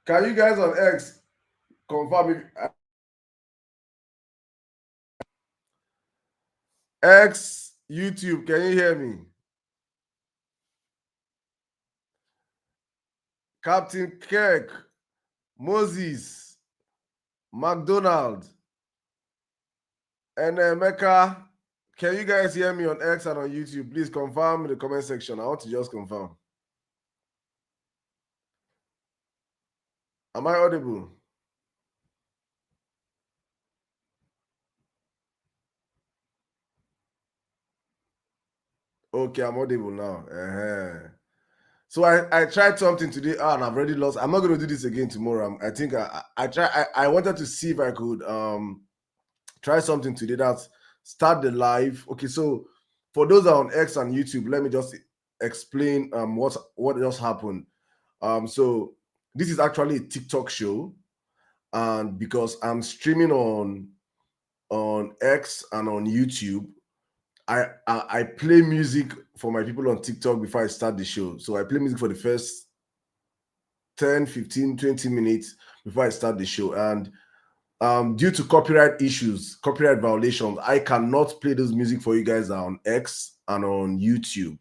Can you guys on X confirm if X YouTube? Can you hear me? Captain Kirk, Moses, McDonald, and Mecca. Can you guys hear me on X and on YouTube? Please confirm in the comment section. I want to just confirm. Am I audible? Okay, I'm audible now. So I tried something today and I've already lost. I'm not going to do this again tomorrow. I think I wanted to see if I could try something today. That's start the live. Okay, so for those that are on X and YouTube, let me just explain what just happened. So this is actually a TikTok show, and because I'm streaming on X and on YouTube, I play music for my people on TikTok before I start the show. So I play music for the first 10, 15, 20 minutes before I start the show. And due to copyright issues, copyright violations, I cannot play those music for you guys on X and on YouTube.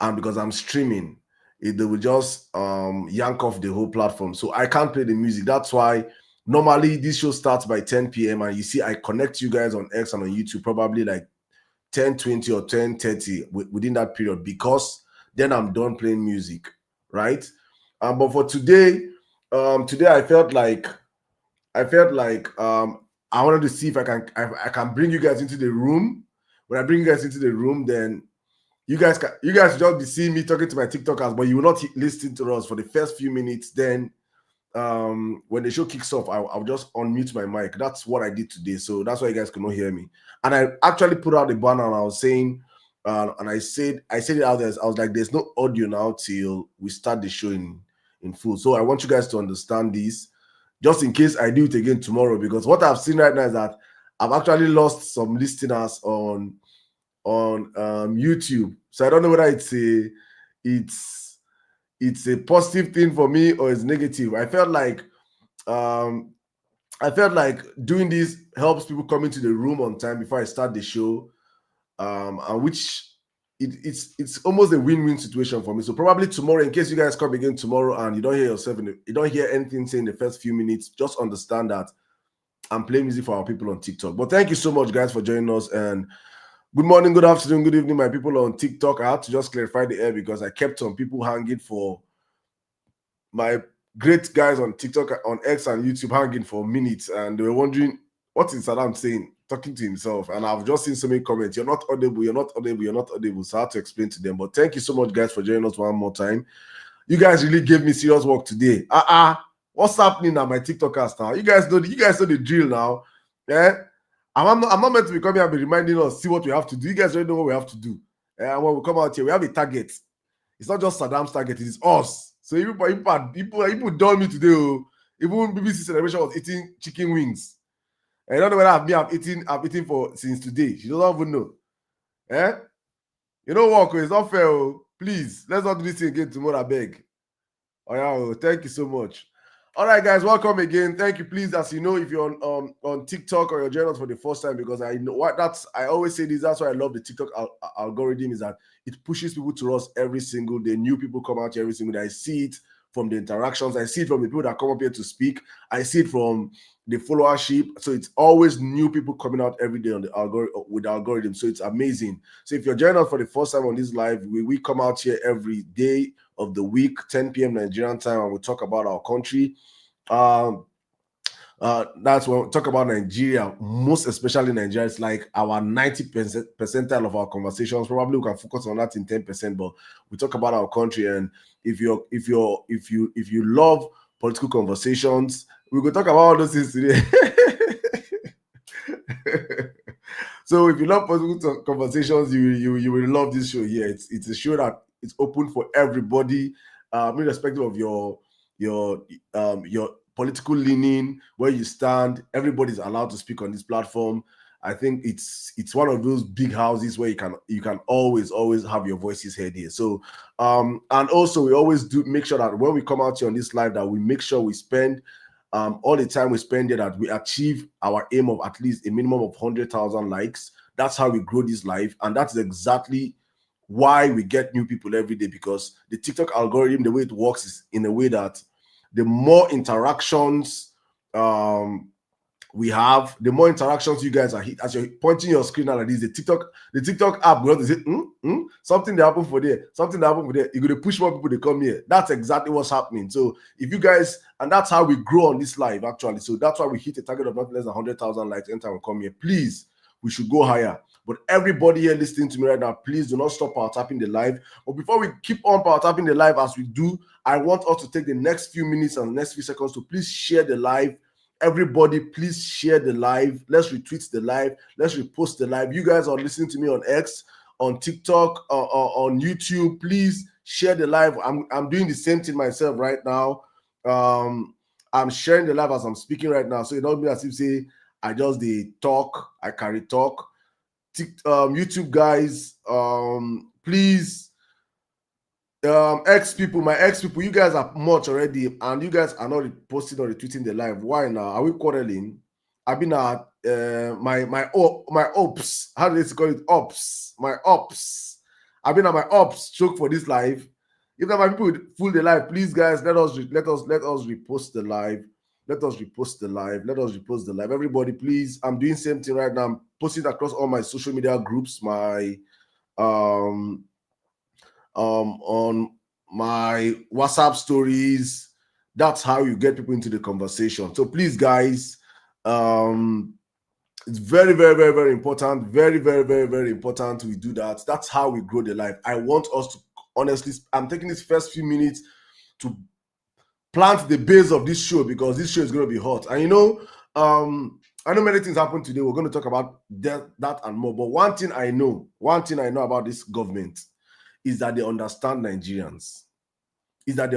And because I'm streaming, they will just yank off the whole platform. So I can't play the music. That's why normally this show starts by 10 p.m. and you see I connect you guys on X and on YouTube probably like 10:20 or 10:30 within that period, because then I'm done playing music, right? But for today, today I felt like I wanted to see if I can bring you guys into the room. When I bring you guys into the room, then you guys just be seeing me talking to my TikTokers, but you will not listen to us for the first few minutes. Then when the show kicks off, I'll just unmute my mic. That's what I did today, so that's why you guys cannot hear me. And I actually put out the banner and I was saying, and I said it out there. I was like, there's no audio now till we start the show in full. So I want you guys to understand this, just in case I do it again tomorrow, because what I've seen right now is that I've actually lost some listeners on YouTube. So I don't know whether it's a positive thing for me or it's negative. I felt like doing this helps people come into the room on time before I start the show, and which it's almost a win-win situation for me. So probably tomorrow, in case you guys come again tomorrow and you don't hear yourself you don't hear anything saying the first few minutes, just understand that I'm playing music for our people on TikTok. But thank you so much, guys, for joining us. And good morning, good afternoon, good evening, my people on TikTok. I had to just clarify the air because I kept some people hanging for my great guys on TikTok, on X and YouTube, hanging for minutes, and they were wondering what is Saddam saying, talking to himself. And I've just seen so many comments. You're not audible, you're not audible, you're not audible. So I had to explain to them. But thank you so much, guys, for joining us one more time. You guys really gave me serious work today. What's happening at my TikTokers now? You guys know the drill now. Yeah. I'm not meant to be coming and be reminding us, see what we have to do. You guys already know what we have to do. And when we come out here, we have a target. It's not just Saddam's target, it is us. So people done me today. Oh. Even BBC Celebration was eating chicken wings. I don't know whether I've eaten for since today. She doesn't even know. Eh? You know what? It's not fair. Oh. Please, let's not do this thing again tomorrow, I beg. Oh, yeah, thank you so much. All right, guys, welcome again. Thank you. Please, as you know, if you're on TikTok or you're joining us for the first time, because I know what I always say this. That's why I love the TikTok algorithm, is that it pushes people to us every single day. New people come out here every single day. I see it from the interactions. I see it from the people that come up here to speak. I see it from the followership. So it's always new people coming out every day on the with the algorithm. So it's amazing. So if you're joining us for the first time on this live, we come out here every day of the week, 10 p.m. Nigerian time, and we talk about our country. That's when we talk about Nigeria, most especially Nigeria. It's like our 90% percentile of our conversations. Probably we can focus on that in 10%, but we talk about our country. And if you love political conversations, we will talk about all those things today. So if you love political conversations, you will love this show here. It's a show that it's open for everybody, irrespective of your political leaning, where you stand. Everybody's allowed to speak on this platform. I think it's one of those big houses where you can always have your voices heard here. So and also we always do make sure that when we come out here on this live, that we make sure we spend all the time we spend here, that we achieve our aim of at least a minimum of 100,000 likes. That's how we grow this live, and that's exactly why we get new people every day, because the TikTok algorithm, the way it works is in a way that the more interactions we have, the more interactions you guys are hit. As you're pointing your screen out like this, the TikTok app will say, something that happened for there, something that happened for there. You're going to push more people to come here. That's exactly what's happening. So if you guys, and that's how we grow on this live actually. So that's why we hit a target of not less than 100,000 likes anytime we come here. Please, we should go higher. But everybody here listening to me right now, please do not stop power tapping the live. But before we keep on power tapping the live as we do, I want us to take the next few minutes and the next few seconds to please share the live. Everybody, please share the live. Let's retweet the live. Let's repost the live. You guys are listening to me on X, on TikTok, on YouTube. Please share the live. I'm doing the same thing myself right now. I'm sharing the live as I'm speaking right now. So it don't mean as if say I just talk, I carry talk. YouTube guys, please, my ex people, you guys are much already, and you guys are not posting or retweeting the live. Why now? Are we quarreling? I've been at my ops. How do they call it? Ops. My ops. I've been at my ops choke for this live. If my people fool the live, please guys, let us repost the live. Let us repost the live. Let us repost the live. Everybody, please. I'm doing same thing right now. I'm posting across all my social media groups, my on my WhatsApp stories. That's how you get people into the conversation. So please, guys, it's very, very, very, very important. Very, very, very, very important we do that. That's how we grow the life. I want us to, honestly, I'm taking this first few minutes to plant the base of this show, because this show is going to be hot. And I know many things happened today. We're going to talk about that and more. But one thing I know about this government is that they understand Nigerians. And that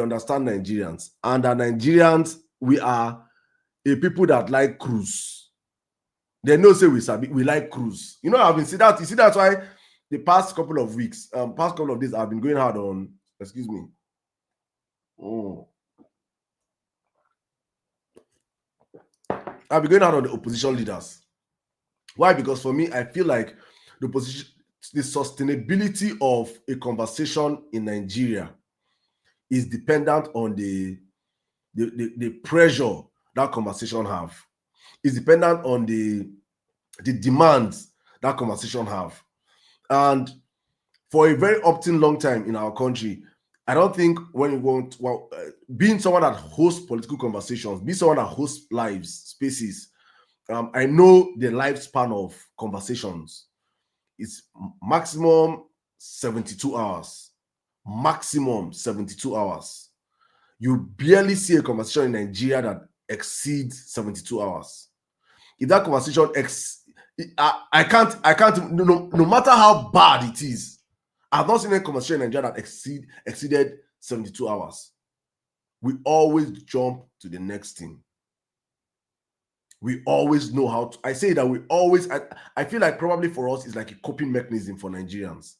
Nigerians, we are a people that like cruise. They know say we like cruise. I've been see that. You see, that's why the past couple of weeks, past couple of days, I've been going hard on. Excuse me. I've been going out on the opposition leaders. Why? Because for me, I feel like the sustainability of a conversation in Nigeria is dependent on the pressure that conversation have. It's dependent on the demands that conversation have. And for a very often long time in our country, I don't think when you want, being someone that hosts political conversations, be someone that hosts lives, spaces, I know the lifespan of conversations is maximum 72 hours. Maximum 72 hours. You barely see a conversation in Nigeria that exceeds 72 hours. If that conversation I can't, no matter how bad it is, I've not seen a conversation in Nigeria that exceeded 72 hours. We always jump to the next thing. We always know how to. I say that we always. I feel like probably for us it's like a coping mechanism for Nigerians.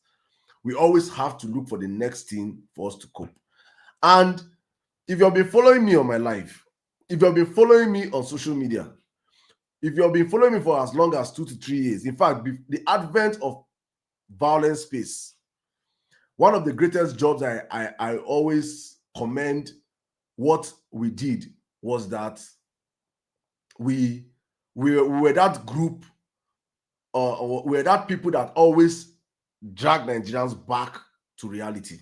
We always have to look for the next thing for us to cope. And if you've been following me on my life, if you've been following me on social media, if you've been following me for as long as 2 to 3 years, in fact, the advent of violence space, one of the greatest jobs I always commend what we did was that we were that group, we're that people that always drag Nigerians back to reality,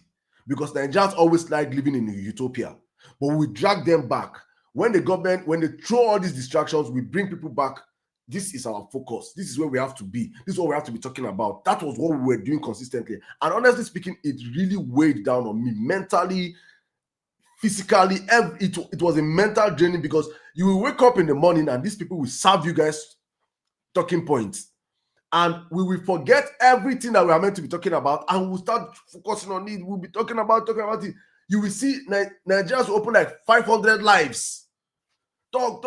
because Nigerians always like living in a utopia, but we drag them back. When the government, when they throw all these distractions, we bring people back. This is our focus. This is where we have to be. This is what we have to be talking about. That was what we were doing consistently. And honestly speaking, it really weighed down on me mentally, physically. It was a mental draining, because you will wake up in the morning and these people will serve you guys talking points. And we will forget everything that we are meant to be talking about, and we'll start focusing on it. We'll be talking about it. You will see Nigerians will open like 500 lives. Talk.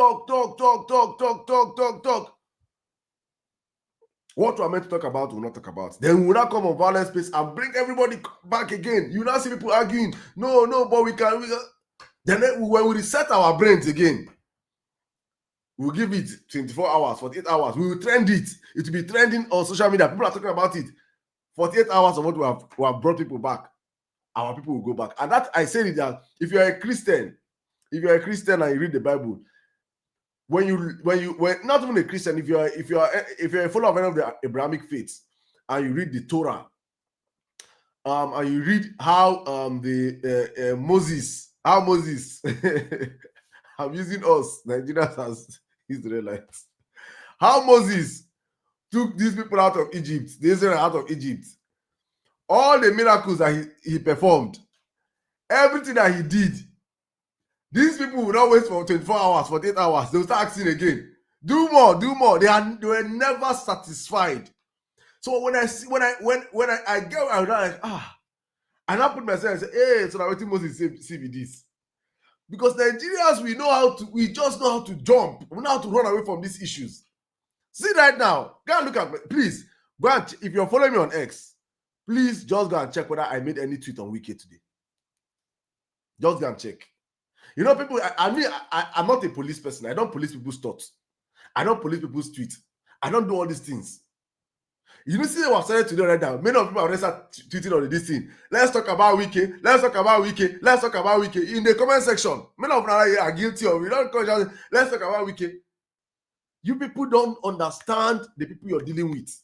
What we are meant to talk about, we'll not talk about. Then we will not come on violent space and bring everybody back again. You now see people arguing, no, but we can. Then when we reset our brains again, we'll give it 24 hours, 48 hours. We will trend it. It will be trending on social media. People are talking about it. 48 hours of what we have brought people back. Our people will go back. And that I say that if you're a Christian and you read the Bible, when not even a Christian, if you're a follower of any of the Abrahamic faiths and you read the Torah, and you read how Moses, I'm using us Nigerians as Israelites, how Moses took these people out of Egypt, the Israelites out of Egypt, all the miracles that he performed, everything that he did. These people will not wait for 24 hours, 48 hours. They will start asking again. Do more. They were never satisfied. So when I get, I'm like, and I put myself and say, hey, so now what Moses say with this? Because Nigerians, we just know how to jump. We know how to run away from these issues. See right now, go and look at me. Please, go and, if you're following me on X, please just go and check whether I made any tweet on Wiki today. Just go and check. You know, people, I'm not a police person. I don't police people's thoughts. I don't police people's tweets. I don't do all these things. You know, see what I've started to do right now. Many of people have already started tweeting on this thing. Let's talk about Wiki. Let's talk about Wiki. Let's talk about Wiki. In the comment section, many of them are guilty of it. Let's talk about Wiki. You people don't understand the people you're dealing with.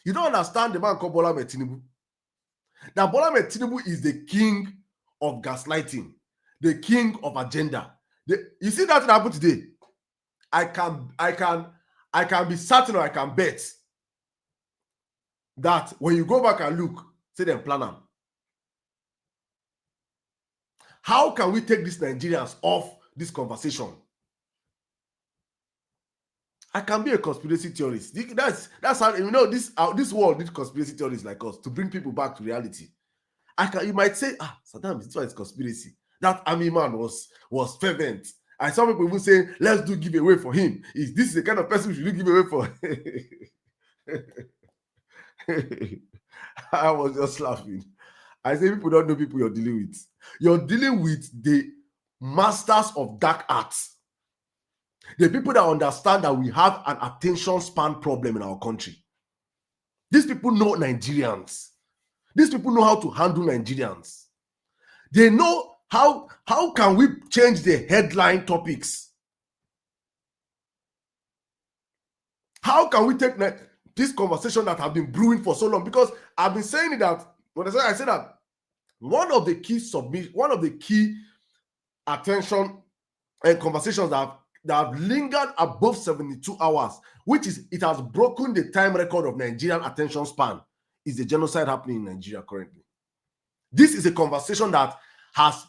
You don't understand the man called Bola Ahmed Tinubu. Now, Bola Ahmed Tinubu is the king of gaslighting, the king of agenda. You see that happened today? I can be certain, or I can bet that when you go back and look, say them plan them. How can we take these Nigerians off this conversation? I can be a conspiracy theorist. That's how, you know, this world needs conspiracy theorists like us to bring people back to reality. You might say, Saddam, this one is conspiracy. That army man was fervent. And some people even say, let's do giveaway for him. This is the kind of person we should do giveaway for. I was just laughing. I say people don't know people you're dealing with. You're dealing with the masters of dark arts. The people that understand that we have an attention span problem in our country. These people know Nigerians. These people know how to handle Nigerians. They know how can we change the headline topics. How can we take this conversation that have been brewing for so long? Because I've been saying it that when I say that one of the key attention and conversations that have lingered above 72 hours, which is it has broken the time record of Nigerian attention span, is the genocide happening in Nigeria currently. This is a conversation that has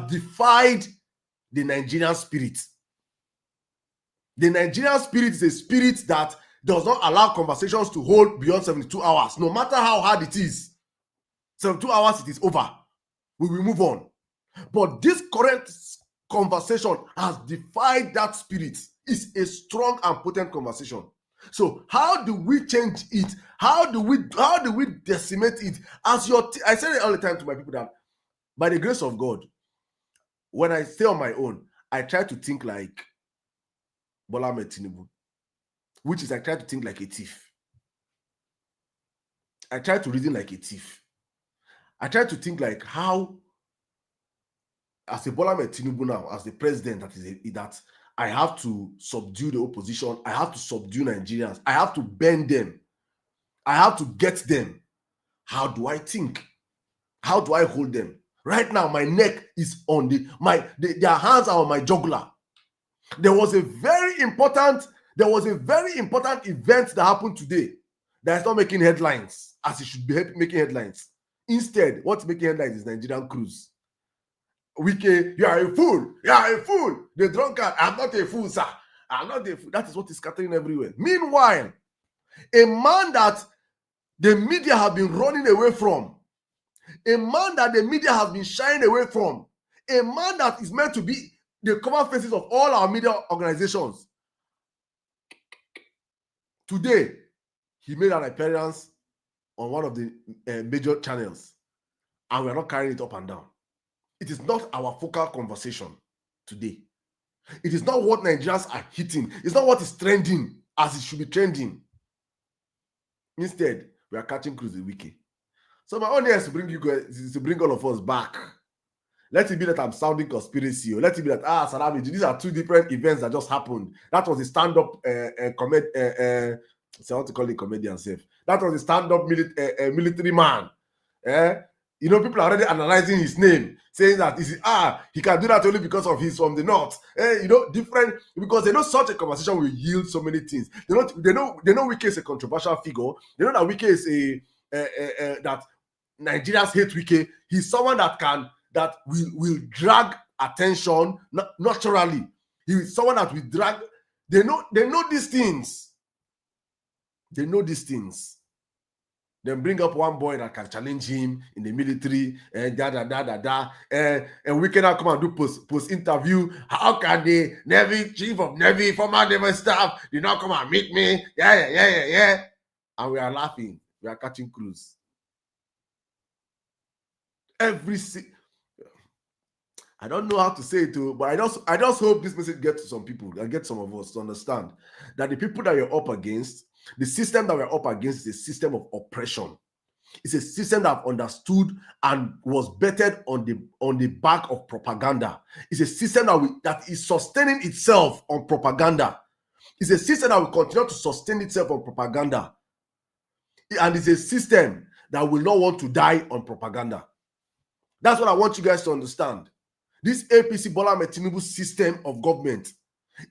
defied the Nigerian spirit. The Nigerian spirit is a spirit that does not allow conversations to hold beyond 72 hours. No matter how hard it is, 72 hours, it is over. We will move on. But this current conversation has defied that spirit. It's a strong and potent conversation. So how do we change it? How do we decimate it? I say it all the time to my people that by the grace of God, when I stay on my own, I try to think like Bola Ahmed Tinubu, which is I try to think like a thief. I try to reason like a thief. I try to think like how, as a Bola Ahmed Tinubu now, as the president that I have to subdue the opposition, I have to subdue Nigerians, I have to bend them, I have to get them. How do I think? How do I hold them? Right now, my neck is on their hands are on my jugular. There was a very important event that happened today that is not making headlines as it should be making headlines. Instead, what's making headlines is Nigerian cruise. Wike, you are a fool. You are a fool. The drunkard. I'm not a fool, sir. I'm not a fool. That is what is scattering everywhere. Meanwhile, a man that the media have been running away from, a man that the media has been shying away from, a man that is meant to be the cover faces of all our media organizations. Today, he made an appearance on one of the major channels, and we're not carrying it up and down. It is not our focal conversation today. It is not what Nigerians are hitting. It's not what is trending as it should be trending. Instead, we are catching cruise the wiki. So my own is to bring you guys, is to bring all of us back. Let it be that I'm sounding conspiracy, or let it be that Salami, these are two different events that just happened. That was a stand-up so I want to call it comedian safe. That was a stand-up military man. You know, people are already analyzing his name, saying that he can do that only because of he's from the north. You know, different, because they know such a conversation will yield so many things. They know Wike is a controversial figure. They know that Wike is that Nigerians hate Wike. He's someone that will drag attention naturally. He's someone that will drag. They know these things. They know these things. Then bring up one boy that can challenge him in the military, and and we cannot come and do post interview. How can the Navy chief of Navy, former Navy staff, did not come and meet me? Yeah. And we are laughing. We are catching cruise. I don't know how to say it, but I just hope this message gets to some people and get some of us to understand that the people that you're up against, the system that we're up against, is a system of oppression. It's a system that I've understood and was bettered on the back of propaganda. It's a system that is sustaining itself on propaganda. It's a system that will continue to sustain itself on propaganda. And it's a system that will not want to die on propaganda. That's what I want you guys to understand. This APC Bola Ahmed Tinubu system of government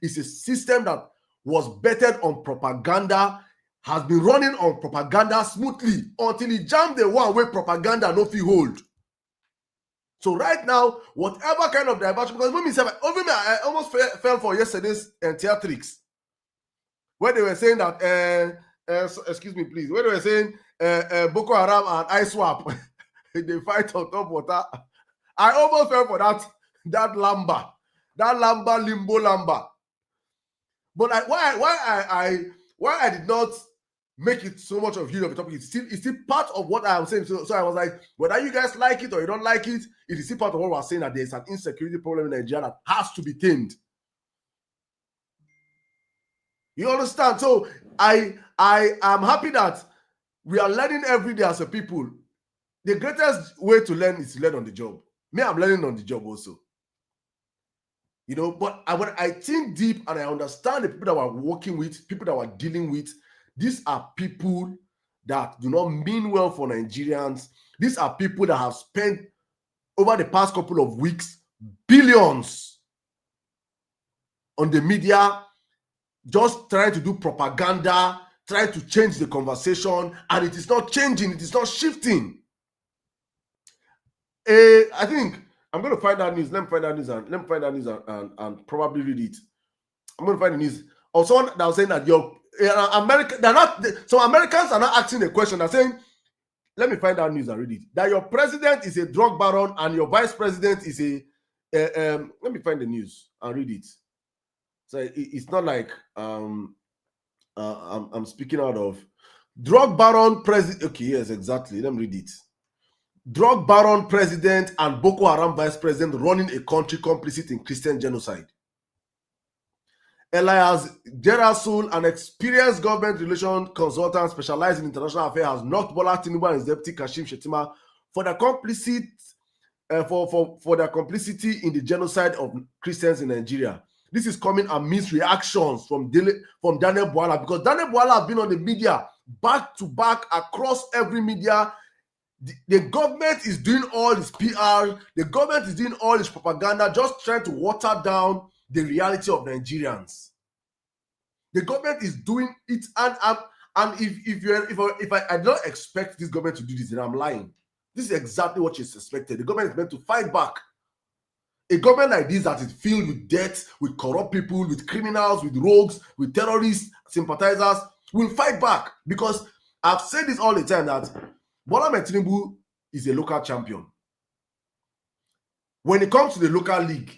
is a system that was bettered on propaganda, has been running on propaganda smoothly until he jammed the one way propaganda no fit hold. So right now, whatever kind of diversion, because I almost fell for yesterday's theatrics, where they were saying that, excuse me, please, where they were saying Boko Haram and ISWAP, they fight on top water. I almost fell for that limbo lamba. But why I did not make it so much of a topic, it's still part of what I'm saying. So I was like, whether you guys like it or you don't like it, it is still part of what we're saying, that there's an insecurity problem in Nigeria that has to be tamed. You understand? So I am happy that we are learning every day as a people. The greatest way to learn is to learn on the job. Me, I'm learning on the job also. You know, but when I think deep and I understand the people that we're working with, people that we're dealing with, these are people that do not mean well for Nigerians. These are people that have spent over the past couple of weeks billions on the media, just trying to do propaganda, trying to change the conversation, and it is not changing, it is not shifting. I think I'm going to find that news. Let me find that news and probably read it. I'm going to find the news. Or someone that was saying that some Americans are not asking a question. They're saying, let me find that news and read it. That your president is a drug baron and your vice president is let me find the news and read it. So it's not like I'm speaking out of drug baron president. Okay, yes, exactly. Let me read it. Drug baron president and Boko Haram vice president running a country complicit in Christian genocide. Elias Jerasul, an experienced government relations consultant specialized in international affairs, has knocked Bola Tinubu and his deputy Kashim Shettima for their complicity for their complicity in the genocide of Christians in Nigeria. This is coming amidst reactions from Daniel Bwala, because Daniel Bwala has been on the media back to back across every media. The government is doing all its PR, the government is doing all its propaganda, just trying to water down the reality of Nigerians. The government is doing it, and if I don't expect this government to do this, then I'm lying. This is exactly what is expected. The government is meant to fight back. A government like this that is filled with debt, with corrupt people, with criminals, with rogues, with terrorists, sympathizers, will fight back, because I've said this all the time that Bola Ahmed Tinubu is a local champion. When it comes to the local league,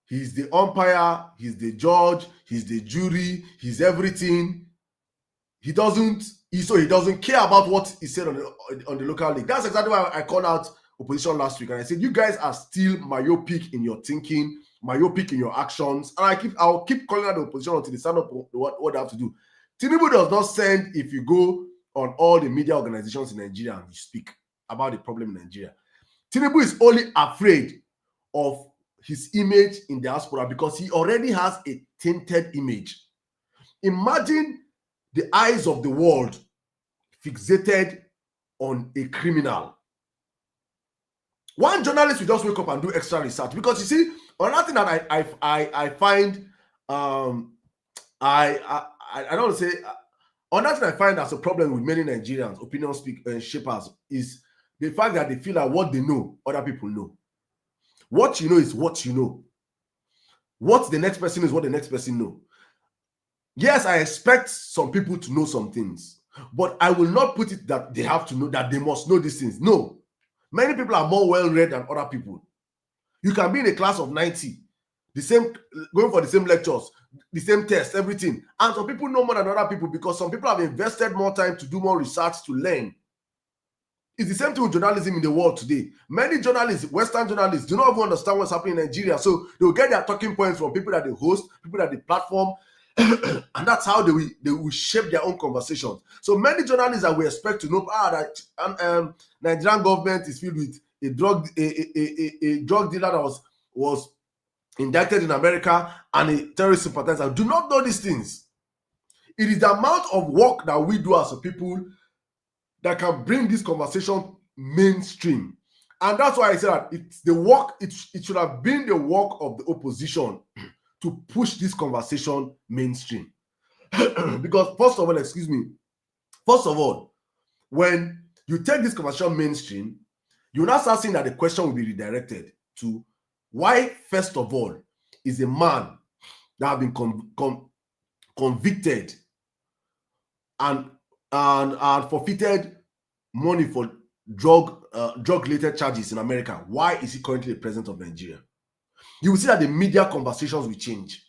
He's the umpire, he's the judge, he's the jury, he's everything. He doesn't care about what he said on the local league. That's exactly why I called out opposition last week, and I said you guys are still myopic in your thinking, myopic in your actions, and I'll keep calling out the opposition until they stand up what they have to do. Tinubu does not send if you go on all the media organizations in Nigeria and you speak about the problem in Nigeria. Tinubu is only afraid of his image in diaspora because he already has a tainted image. Imagine the eyes of the world fixated on a criminal. One journalist will just wake up and do extra research, because you see, another thing that I find I don't want to say another thing I find as a problem with many Nigerians, opinion shapers, is the fact that they feel like what they know, other people know. What you know is what you know. What the next person is what the next person know. Yes, I expect some people to know some things, but I will not put it that they have to know, that they must know these things. No. Many people are more well-read than other people. You can be in a class of 90, going for the same lectures, the same tests, everything. And some people know more than other people because some people have invested more time to do more research, to learn. It's the same thing with journalism in the world today. Many journalists, Western journalists, do not even understand what's happening in Nigeria. So they'll get their talking points from people that they host, people that they platform, and that's how they will shape their own conversations. So many journalists that we expect to know that Nigerian government is filled with a drug dealer that was indicted in America and a terrorist sympathizer do not know these things. It is the amount of work that we do as a people that can bring this conversation mainstream. And that's why I said that it's the work, it should have been the work of the opposition to push this conversation mainstream. Because first of all, when you take this conversation mainstream, you now start seeing that the question will be redirected to why, first of all, is a man that have been convicted and forfeited money for drug-related charges in America. Why is he currently the president of Nigeria? You will see that the media conversations will change.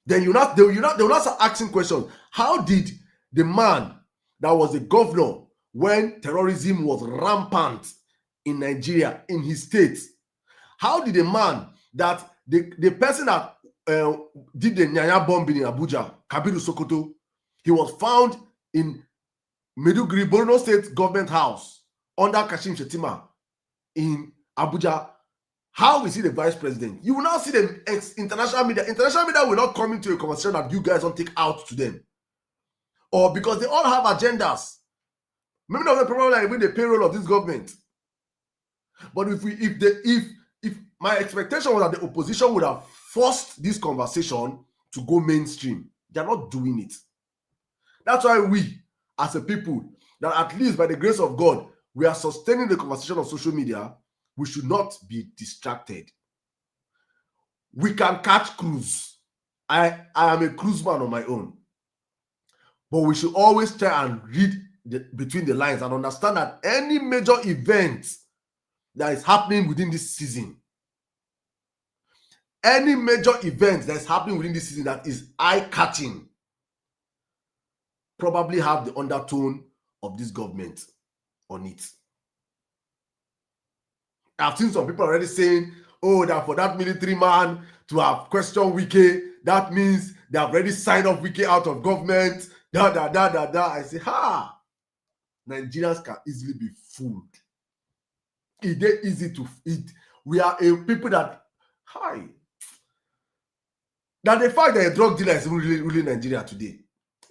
Then they will not start asking questions. How did the man that was the governor when terrorism was rampant in Nigeria, in his state, how did the man that the person that did the Nyanya bombing in Abuja, Kabiru Sokoto, he was found in Maiduguri, Borno State Government House under Kashim Shettima in Abuja? How is he the vice president? You will now see the international media. International media will not come into a conversation that you guys don't take out to them. Or because they all have agendas. Maybe not the problem like with the payroll of this government. But if my expectation was that the opposition would have forced this conversation to go mainstream, they're not doing it. That's why we, as a people, that at least by the grace of God, we are sustaining the conversation on social media. We should not be distracted. We can catch cruise. I am a cruise man on my own. But we should always try and read between the lines and understand that any major event that is happening within this season, that is eye-catching, probably have the undertone of this government on it. I've seen some people already saying, oh, that for that military man to have questioned Wike, that means they have already signed off Wike out of government. I say, Nigerians can easily be fooled. It is easy to eat. We are a people that, that the fact that a drug dealer is really Nigeria today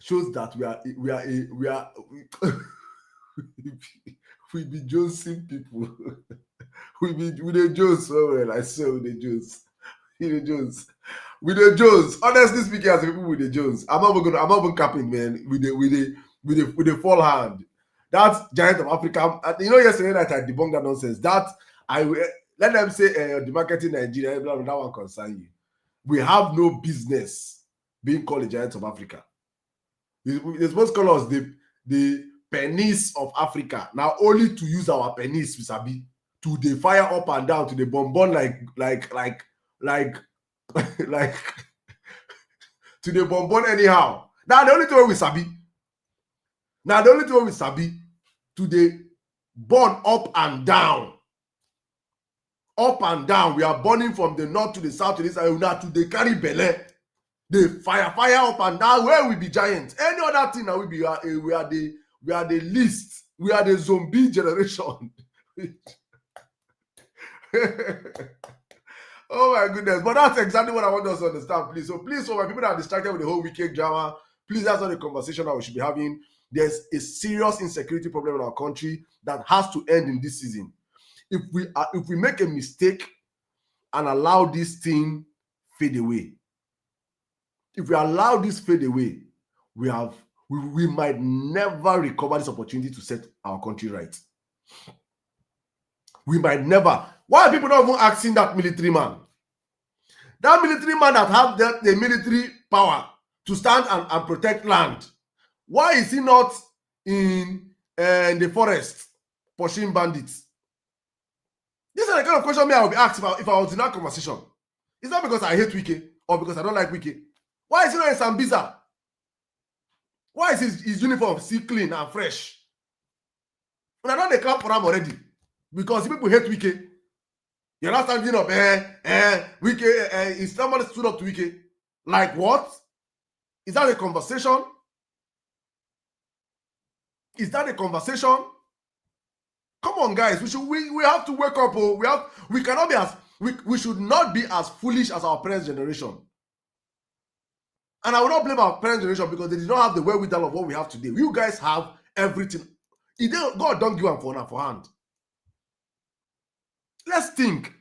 shows that we be jonesing people. we the Jones. Oh well, I say with the Jones. With the Jones. Honestly speaking, as people with the Jones, I'm not even capping, man. With the full hand. That giant of Africa. Yesterday night I debunked that nonsense. That I let them say the marketing Nigeria. That one concern you. We have no business being called a giant of Africa. They're supposed to call us the pennies of Africa. Now only to use our pennies, Sabi, to the fire up and down, to the bonbon like like like to the bonbon anyhow. Now the only thing we sabi. Now the only thing we sabi to the burn up and down. Up and down. We are burning from the north to the south to this and now to the carry belle. The fire up and down. Where we be giants. Any other thing that we are the least. We are the zombie generation. Oh my goodness. But that's exactly what I want us to understand, please. So please, for my people that are distracted with the whole wicked drama, please, that's not the conversation that we should be having. There's a serious insecurity problem in our country that has to end in this season. If we make a mistake and allow this thing fade away, if we allow this fade away, we might never recover this opportunity to set our country right. We might never. Why are people not even asking that military man? That military man that have the military power to stand and protect land. Why is he not in the forest pursuing bandits? These are the kind of questions I would be asked about if I was in that conversation. It's not because I hate Wike or because I don't like Wike. Why is he not in Sambisa? Why is his uniform still clean and fresh? And I know they clap for him already because people hate Wike. You're not standing up, Wike, is somebody stood up to Wike? Like what? Is that a conversation? Is that a conversation? Come on, guys. We have to wake up. We cannot be as we should not be as foolish as our parents' generation. And I will not blame our parents' generation because they did not have the wherewithal of what we have today. You guys have everything. God don't give them for hand. Let's think.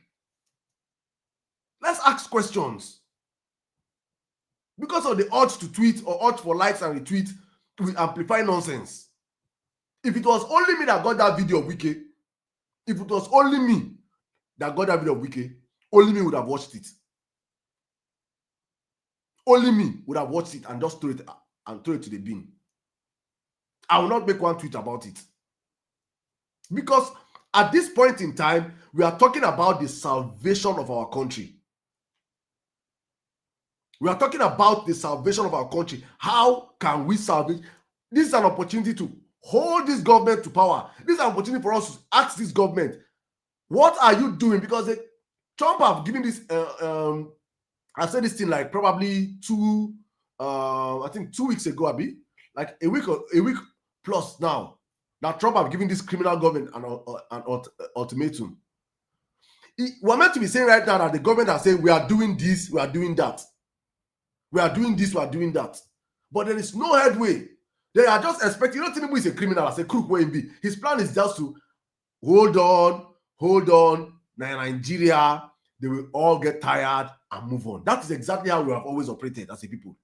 Let's ask questions. Because of the urge to tweet or urge for likes and retweet, we amplify nonsense. If it was only me that got that video of Wike, if it was only me that got that video of Wike, only me would have watched it. Only me would have watched it and just throw it to the bin. I will not make one tweet about it. Because at this point in time, we are talking about the salvation of our country. We are talking about the salvation of our country. How can we salvage? This is an opportunity to hold this government to power. This is an opportunity for us to ask this government, what are you doing? Because Trump have given this, I said this thing like probably 2 weeks ago, Abi, like a week plus now, that Trump have given this criminal government an ultimatum. We're meant to be saying right now that the government are saying we are doing this, we are doing that. We are doing this, we are doing that. But there is no headway. They are just expecting, Tinubu is a criminal, as a crook way in be. His plan is just to hold on, Nigeria, they will all get tired and move on. That is exactly how we have always operated as a people.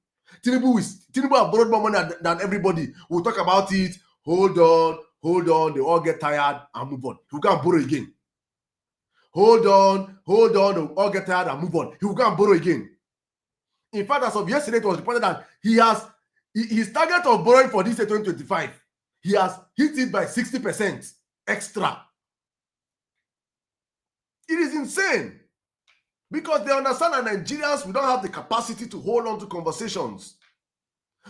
Tinubu have borrowed more money than everybody. We'll talk about it. Hold on, they all get tired and move on. He will go and borrow again. Hold on, they will all get tired and move on. He will go and borrow again. In fact, as of yesterday, it was reported that his target of borrowing for this year 2025, he has hit it by 60% extra. It is insane. Because they understand that Nigerians, we don't have the capacity to hold on to conversations.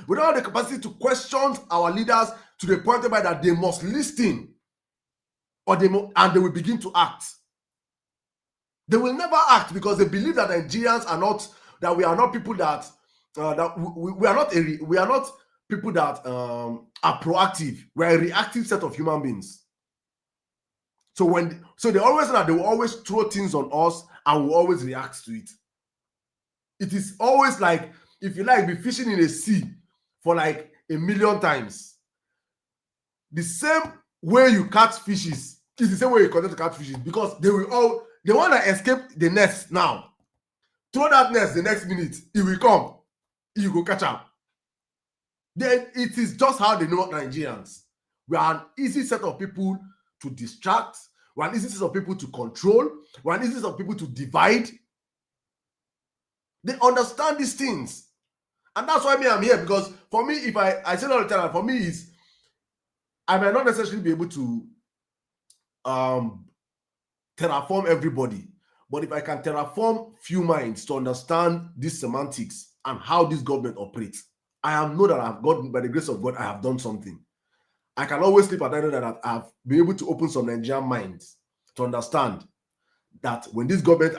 We don't have the capacity to question our leaders to the point where that they must listen and they will begin to act. They will never act because they believe that Nigerians are not, that we are not people that we are not people that are proactive. We are a reactive set of human beings. So they always know that they will always throw things on us and will always react to it. It is always like, if you like, be fishing in a sea for like 1,000,000 times. The same way you catch fishes is the same way you continue to catch fishes, because they want to escape the nest now. Throw that nest the next minute, it will come. You go catch up. Then it is just how they know Nigerians. We are an easy set of people to distract. We're an easy set of people to control. We're an easy set of people to divide. They understand these things. And that's why I'm here, because for me, if I say all the time, for me is, I might not necessarily be able to terraform everybody, But if I can terraform few minds to understand these semantics and how this government operates, I know that I've got, by the grace of God, I have done something. I can always sleep at night that I've been able to open some Nigerian minds to understand that when this government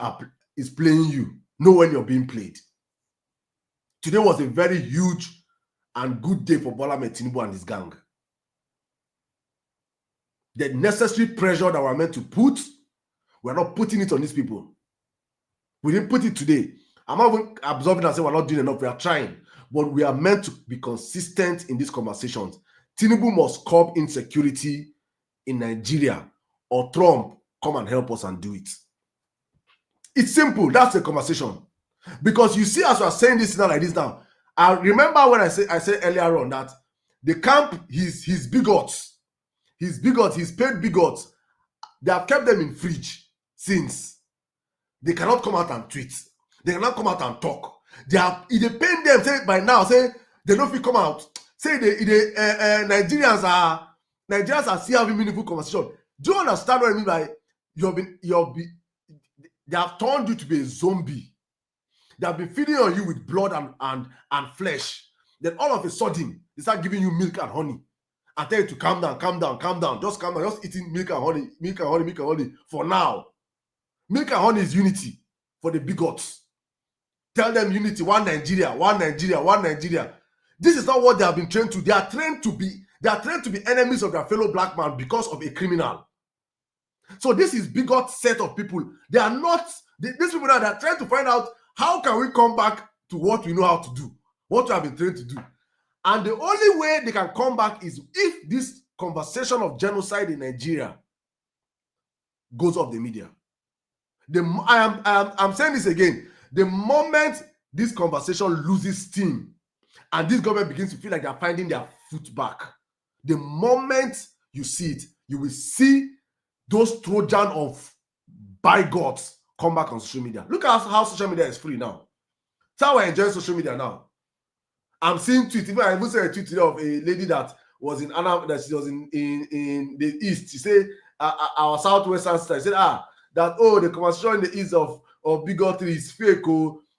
is playing you, know when you're being played. Today was a very huge and good day for Bola Ahmed Tinubu and his gang. The necessary pressure that we're meant to put, we're not putting it on these people. We didn't put it today. I'm not even absorbing and saying we're not doing enough. We are trying. But we are meant to be consistent in these conversations. Tinubu must curb insecurity in Nigeria, or Trump come and help us and do it. It's simple. That's the conversation. Because you see, as we are saying this now like this now, I remember when I said earlier on that the camp, his bigots, his paid bigots, they have kept them in fridge since. They cannot come out and tweet. They cannot come out and talk. They pain them, say by now, say they don't feel come out. Say Nigerians are still having meaningful conversation. Do you understand what I mean by they have turned you to be a zombie? They have been feeding on you with blood and flesh. Then all of a sudden, they start giving you milk and honey. I tell you to calm down, just calm down, just eating milk and honey for now. Milk and honey is unity for the bigots. Tell them unity, one Nigeria. This is not what they have been trained to. They are trained to be enemies of their fellow black man because of a criminal. So this is bigot set of people. They are not, these people now, they are trying to find out how can we come back to what we know how to do, what we have been trained to do. And the only way they can come back is if this conversation of genocide in Nigeria goes off the media. I'm saying this again. The moment this conversation loses steam and this government begins to feel like they're finding their foot back, the moment you see it, you will see those Trojan of bigots come back on social media. Look at how social media is free now. That's how I enjoy social media now. I'm seeing tweets. I even saw a tweet today of a lady that was in Anna, that she was in the East. She said, our southwestern sister, she said, that the conversation in the East of bigotry is fake.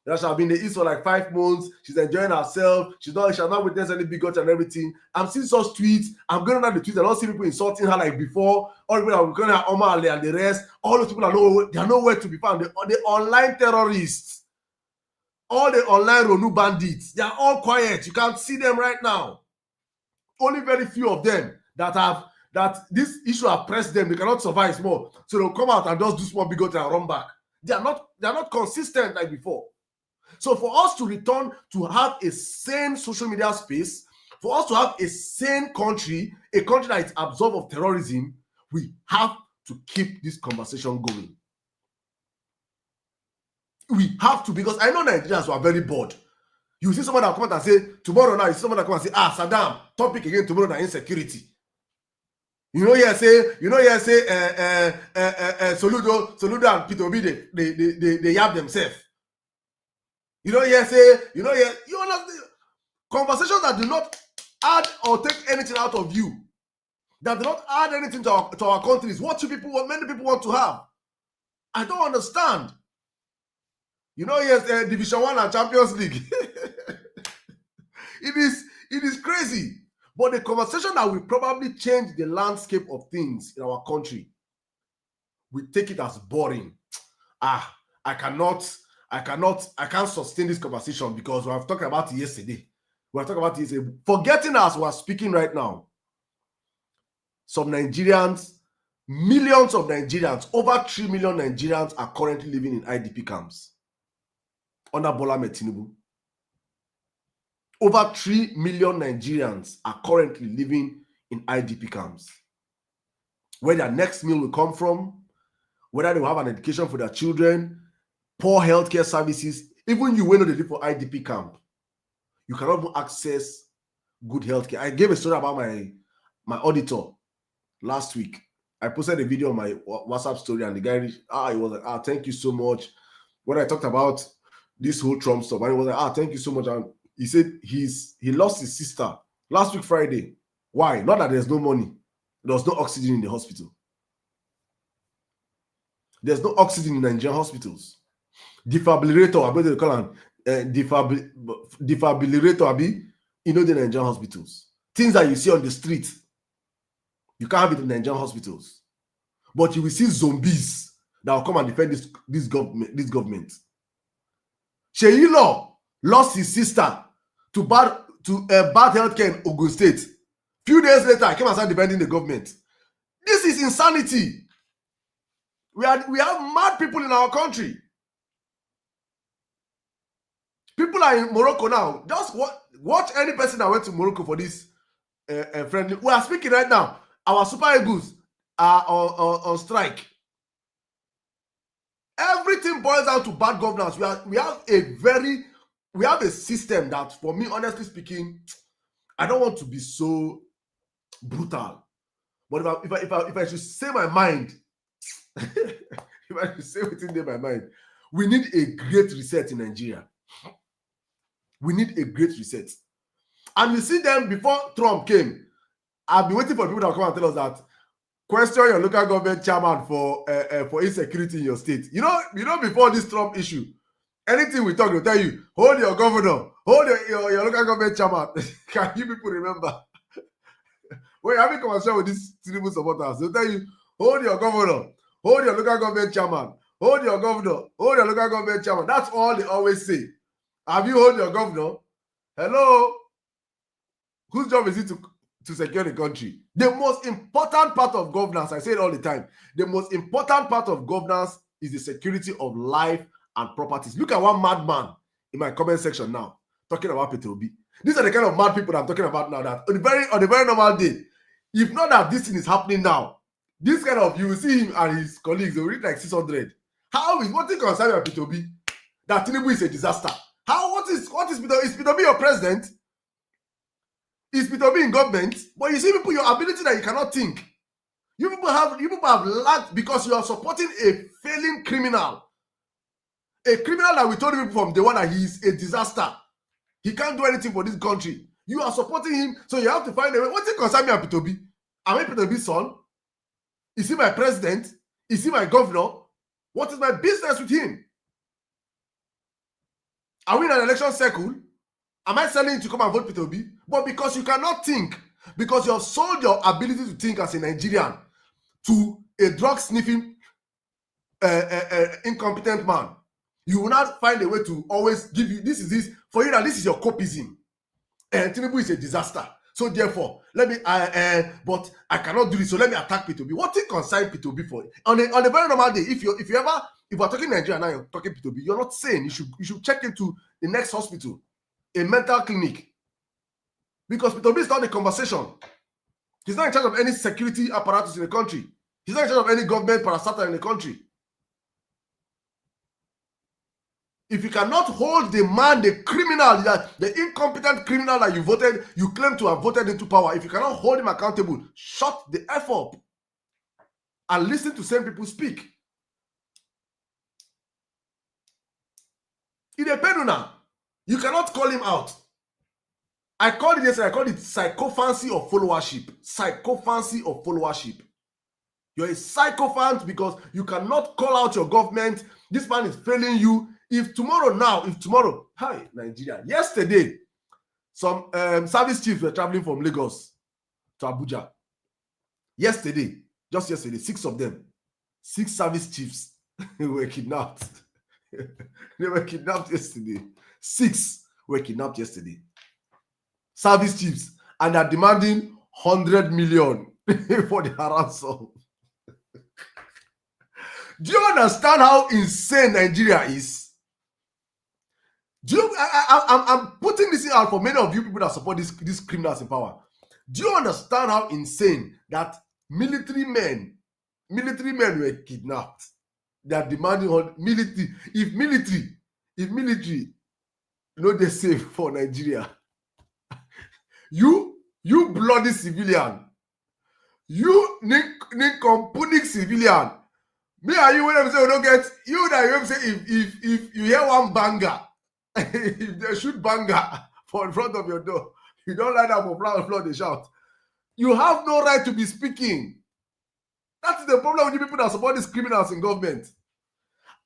That shall be in the East for like 5 months. She's enjoying herself. She shall not witness any bigotry and everything. I'm seeing such tweets. I'm going on the tweets. I don't see people insulting her like before. All the people are going at Omar Ali and the rest. All those people are nowhere to be found. The online terrorists, all the online Ronu bandits, they are all quiet. You can't see them right now. Only very few of them that this issue have pressed them. They cannot survive more, so they'll come out and just do small bigotry and run back. They are not consistent like before. So for us to return to have a sane social media space, for us to have a sane country, a country that is absolved of terrorism, we have to keep this conversation going. We have to, because I know Nigerians are very bored. You see someone that come out and say, tomorrow now, you see someone that come and say, Saddam, topic again tomorrow now, insecurity. Soludo and Peter Obi, they yab themselves. You understand? Conversations that do not add or take anything out of you, that do not add anything to our country is what many people want to have. I don't understand. Division 1 and Champions League. It is crazy. But the conversation that will probably change the landscape of things in our country, we take it as boring. I can't sustain this conversation because we have talked about it yesterday. Forgetting as we are speaking right now, some Nigerians, millions of Nigerians, over 3 million Nigerians are currently living in IDP camps under Bola Ahmed Tinubu. Over 3 million Nigerians are currently living in IDP camps. Where their next meal will come from, whether they will have an education for their children, poor healthcare services. Even you, when they live for IDP camp, you cannot even access good healthcare. I gave a story about my auditor last week. I posted a video on my WhatsApp story, and the guy, he was like, thank you so much. When I talked about this whole Trump stuff, and he was like, thank you so much. And he said he lost his sister last week Friday. Why? Not that there's no money. There was no oxygen in the hospital. There's no oxygen in Nigerian hospitals. Defibrillator, I bet they call them defibrillator, abi, you know, the Nigerian hospitals. Things that you see on the street, you can't have it in Nigerian hospitals. But you will see zombies that will come and defend this government. Sheyi Law lost his sister to bad healthcare in Ogun State. Few days later, I came and started defending the government. This is insanity. We have mad people in our country. People are in Morocco now. Just watch any person that went to Morocco for this friendly. We are speaking right now. Our Super Eagles are on strike. Everything boils down to bad governance. We have a system that, for me, honestly speaking, I don't want to be so brutal, but if I should say my mind, if I should say within my mind, we need a great reset in Nigeria. We need a great reset. And you see them before Trump came. I've been waiting for people that come and tell us that question your local government chairman for insecurity in your state. You know, before this Trump issue, anything we talk, they'll tell you, hold your governor, hold your local government chairman. Can you people remember? When you're having a conversation with these Tinubu supporters, they'll tell you, hold your governor, hold your local government chairman, hold your governor, hold your local government chairman. That's all they always say. Have you hold your governor? Hello? Whose job is it to secure the country? The most important part of governance, I say it all the time, the most important part of governance is the security of life and properties. Look at one madman in my comment section now, talking about Petrobi. These are the kind of mad people that I'm talking about now, that on a very normal day, if not that this thing is happening now, this kind of, you will see him and his colleagues, they will read like 600. What thing concerns about Petrobi? That Tinubu is a disaster. What is Petrobi? Is Petrobi your president? Is Petrobi in government? But you see people, your ability that you cannot think. You people have lacked because you are supporting a failing criminal. A criminal that we told you from day one that he is a disaster. He can't do anything for this country. You are supporting him, so you have to find a way. What's it concern me and Petrobi? Am I Petrobi's son? Is he my president? Is he my governor? What is my business with him? Are we in an election cycle? Am I selling you to come and vote Petrobi? But because you cannot think, because you have sold your ability to think as a Nigerian to a drug-sniffing, incompetent man, you will not find a way to always give you, this is your copism. And Tinubu is a disaster. So therefore, but I cannot do this, so let me attack Petrobi. What thing concern Petrobi for? On a very normal day, if we're talking Nigeria now, you're talking Petrobi, you're not sane. You should check into the next hospital, a mental clinic. Because Petrobi is not the conversation. He's not in charge of any security apparatus in the country. He's not in charge of any government parastatal in the country. If you cannot hold the man, the criminal, the incompetent criminal that you claim to have voted into power, if you cannot hold him accountable, shut the F up and listen to same people speak. In a penuna, you cannot call him out. I called it yesterday, I called it psychophancy of followership. Psychophancy of followership. You're a sycophant because you cannot call out your government. This man is failing you. If tomorrow, hi, Nigeria. Yesterday, some service chiefs were traveling from Lagos to Abuja. Just yesterday, 6 of them, 6 service chiefs were kidnapped. They were kidnapped yesterday. 6 were kidnapped yesterday. Service chiefs, and are demanding 100 million for the ransom. Do you understand how insane Nigeria is? I'm putting this out for many of you people that support these criminals in power. Do you understand how insane that military men were kidnapped? They are demanding military. If military, they save for Nigeria. You bloody civilian. You nincompoop civilian. Me and you, when I'm saying we don't get you, that you say if you hear one banger, if they shoot banger for in front of your door, you don't lie down for floor, they shout. You have no right to be speaking. That is the problem with you people that support these criminals in government.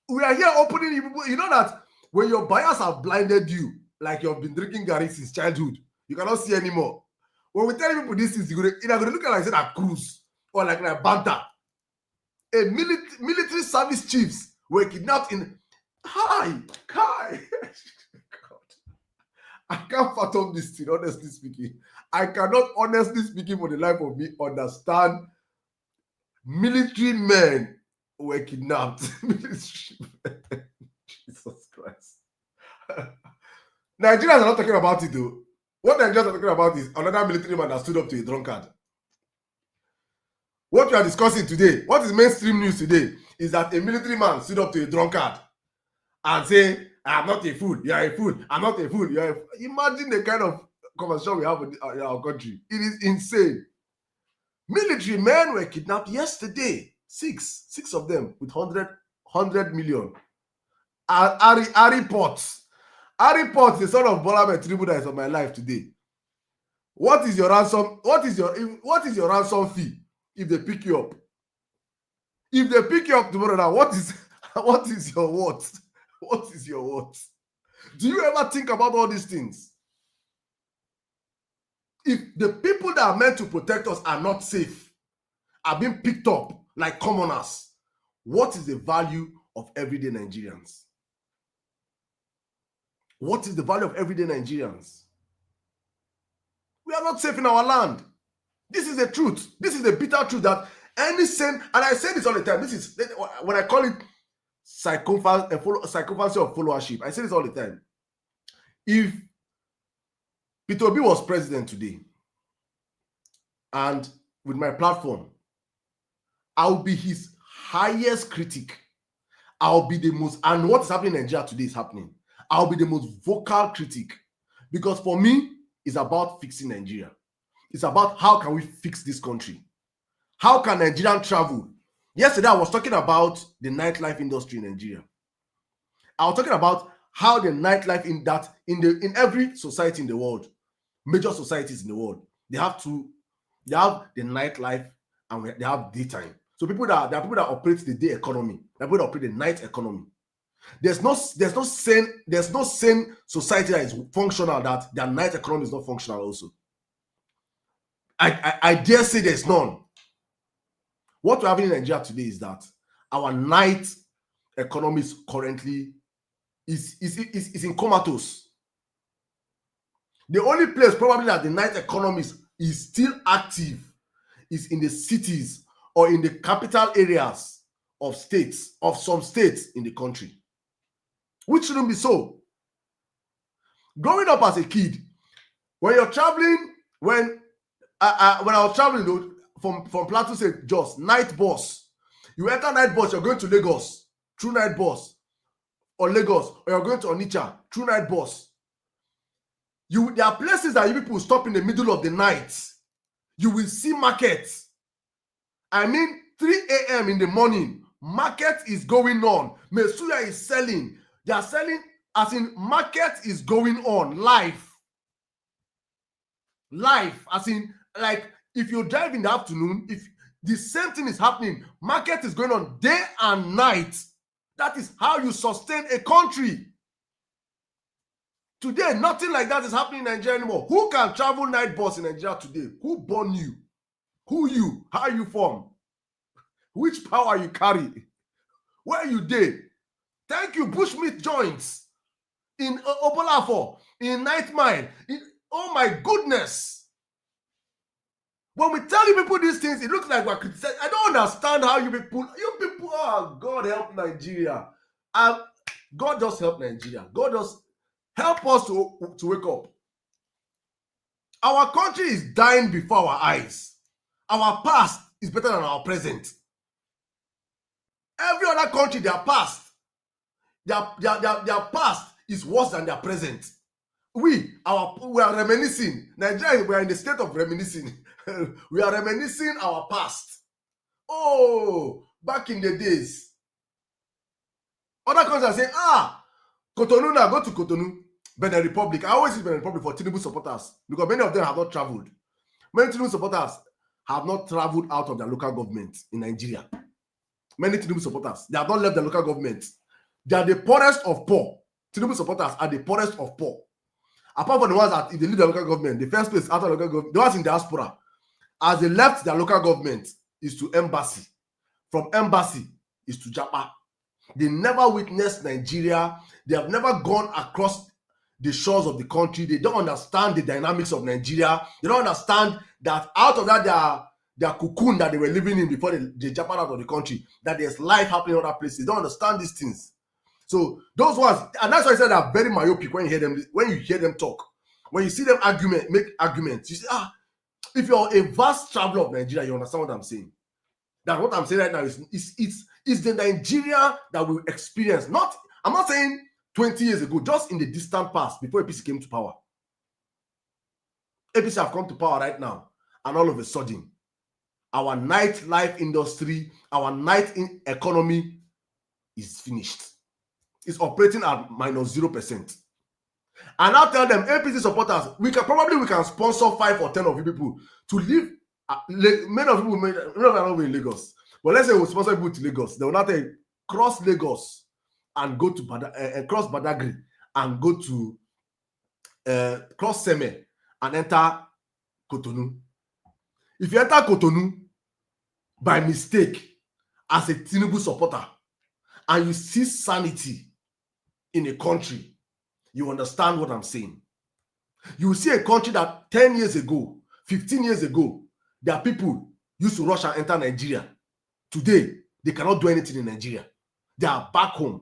We are here opening you people. You know that when your bias have blinded you, like you've been drinking Gary since childhood, you cannot see anymore. When we tell people these things, you're going to look at like say a cruise or like banter. A military service chiefs were kidnapped in. Hi. God. I can't fathom this thing, honestly speaking. I cannot, honestly speaking, for the life of me, understand military men were kidnapped. Jesus Christ. Nigerians are not talking about it though. What Nigerians are talking about is another military man that stood up to a drunkard. What we are discussing today, what is mainstream news today, is that a military man stood up to a drunkard and say, I'm not a fool, you are a fool, I'm not a fool, you are a fool. Imagine the kind of conversation we have in our country. It is insane. Military men were kidnapped yesterday. Six of them with 100 million. Harry Potts. Harry Potts, the son of Bola Tinubu that is on my life today. What is your ransom? What is your ransom fee if they pick you up? If they pick you up tomorrow now, what is your what? What is your what? Do you ever think about all these things? If the people that are meant to protect us are not safe, are being picked up like commoners, what is the value of everyday Nigerians? What is the value of everyday Nigerians? We are not safe in our land. This is the truth. This is the bitter truth that any sin, and I say this all the time, this is when I call it psychopathy of followership. I say this all the time. If Peter Obi was president today, and with my platform, I'll be his highest critic. I'll be the most, and what is happening in Nigeria today is happening. I'll be the most vocal critic, because for me, it's about fixing Nigeria. It's about how can we fix this country? How can Nigerian travel? Yesterday, I was talking about the nightlife industry in Nigeria. I was talking about how the nightlife in every society in the world, major societies in the world, they have the nightlife and they have daytime. So there are people that operate the day economy, there are people that operate the night economy. There's no sane society that is functional that their night economy is not functional also. I dare say there's none. What we're having in Nigeria today is that our night economy is currently is in comatose. The only place probably that the night economy is still active is in the cities or in the capital areas of some states in the country, which shouldn't be so. Growing up as a kid, when you're traveling, when I was traveling from Plateau State, Jos, night bus. You enter night bus, you're going to Lagos through night bus, or Lagos, or you're going to Onitsha through night bus. There are places that you people stop in the middle of the night. You will see markets. I mean, 3 a.m. in the morning, market is going on. Mesuya is selling. They are selling, as in market is going on live. Live, as in, like, if you drive in the afternoon, if the same thing is happening, market is going on day and night. That is how you sustain a country. Today, nothing like that is happening in Nigeria anymore. Who can travel night bus in Nigeria today? Who born you? Who you? How you from? Which power you carry? Where you did? Thank you, bushmeat joints in Obolafo, in Night Mine. Oh my goodness. When we tell you people these things, it looks like we're criticizing. I don't understand how you people, oh, God help Nigeria. God just help Nigeria. God just help us to wake up. Our country is dying before our eyes. Our past is better than our present. Every other country, their past is worse than their present. We are reminiscing. Nigeria, we are in the state of reminiscing. We are reminiscing our past. Oh, back in the days. Other countries are saying, Cotonou now, go to Cotonou. Benin Republic. I always use Benin Republic for Tinubu supporters because many of them have not traveled. Many Tinubu supporters have not traveled out of their local government in Nigeria. Many Tinubu supporters, they have not left the local government. They are the poorest of poor. Tinubu supporters are the poorest of poor. Apart from the ones that if they leave the local government, the first place out of the local government, the ones in diaspora, as they left their local government, is to embassy. From embassy is to Japa. They never witnessed Nigeria. They have never gone across the shores of the country. They don't understand the dynamics of Nigeria. They don't understand that out of that their cocoon that they were living in before they jump out of the country, that there's life happening in other places. They don't understand these things. So those ones, and that's why I said they're very myopic when you hear them talk. When you see them make arguments, you say, if you're a vast traveler of Nigeria, you understand what I'm saying. That what I'm saying right now is the Nigeria that we experience. I'm not saying 20 years ago, just in the distant past, before APC came to power. APC have come to power right now, and all of a sudden, our nightlife industry, our night economy is finished. It's operating at minus 0%. And I'll tell them, APC supporters, we can sponsor 5 or 10 of you people to live. Many of you may not be in Lagos, but let's say we sponsor people to Lagos. They will not cross Lagos and go to cross Badagry and go to cross Seme and enter Cotonou. If you enter Cotonou by mistake as a Tinubu supporter and you see sanity in a country, you understand what I'm saying. You see a country that 10 years ago, 15 years ago, their people used to rush and enter Nigeria. Today, they cannot do anything in Nigeria. They are back home.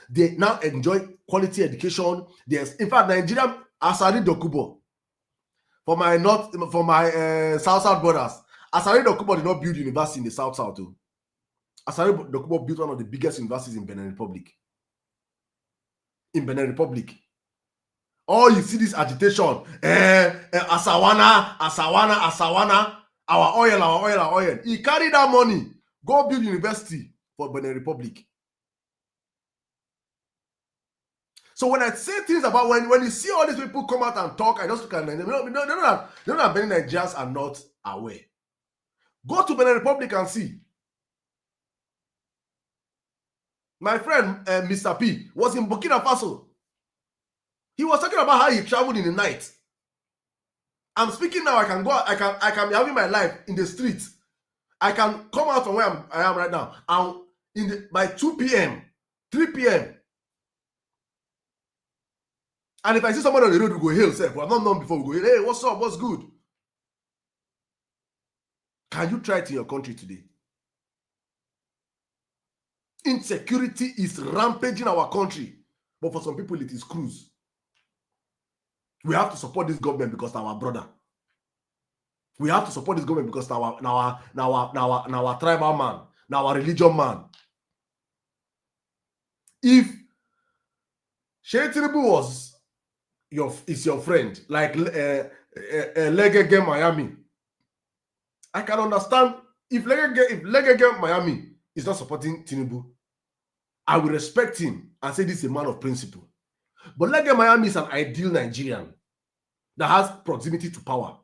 They now enjoy quality education. In fact, Nigeria, Asari Dokubo, for my South brothers, Asari Dokubo did not build university in the South too. Asari Dokubo built one of the biggest universities in Benin Republic. Oh, you see this agitation. Asawana, our oil. He carried that money, go build university for Benin Republic. So when I say things about when you see all these people come out and talk, I just look at them. They know that many Nigerians are not aware. Go to Benin Republic and see. My friend, Mr. P, was in Burkina Faso. He was talking about how he traveled in the night. I'm speaking now. I can be having my life in the streets. I can come out from where I am right now, and by 2 p.m., 3 p.m. And if I see somebody on the road, we go hail. Say, we have not known before. We go hail. Hey, what's up? What's good? Can you try it in your country today? Insecurity is rampaging our country, but for some people, it is cruise. We have to support this government because they're our brother. We have to support this government because our tribal man, our religion man. If Sheikh Tinubu is your friend, like Legege Miami, I can understand if Legege Miami is not supporting Tinubu, I will respect him and say this is a man of principle. But Legege Miami is an ideal Nigerian that has proximity to power.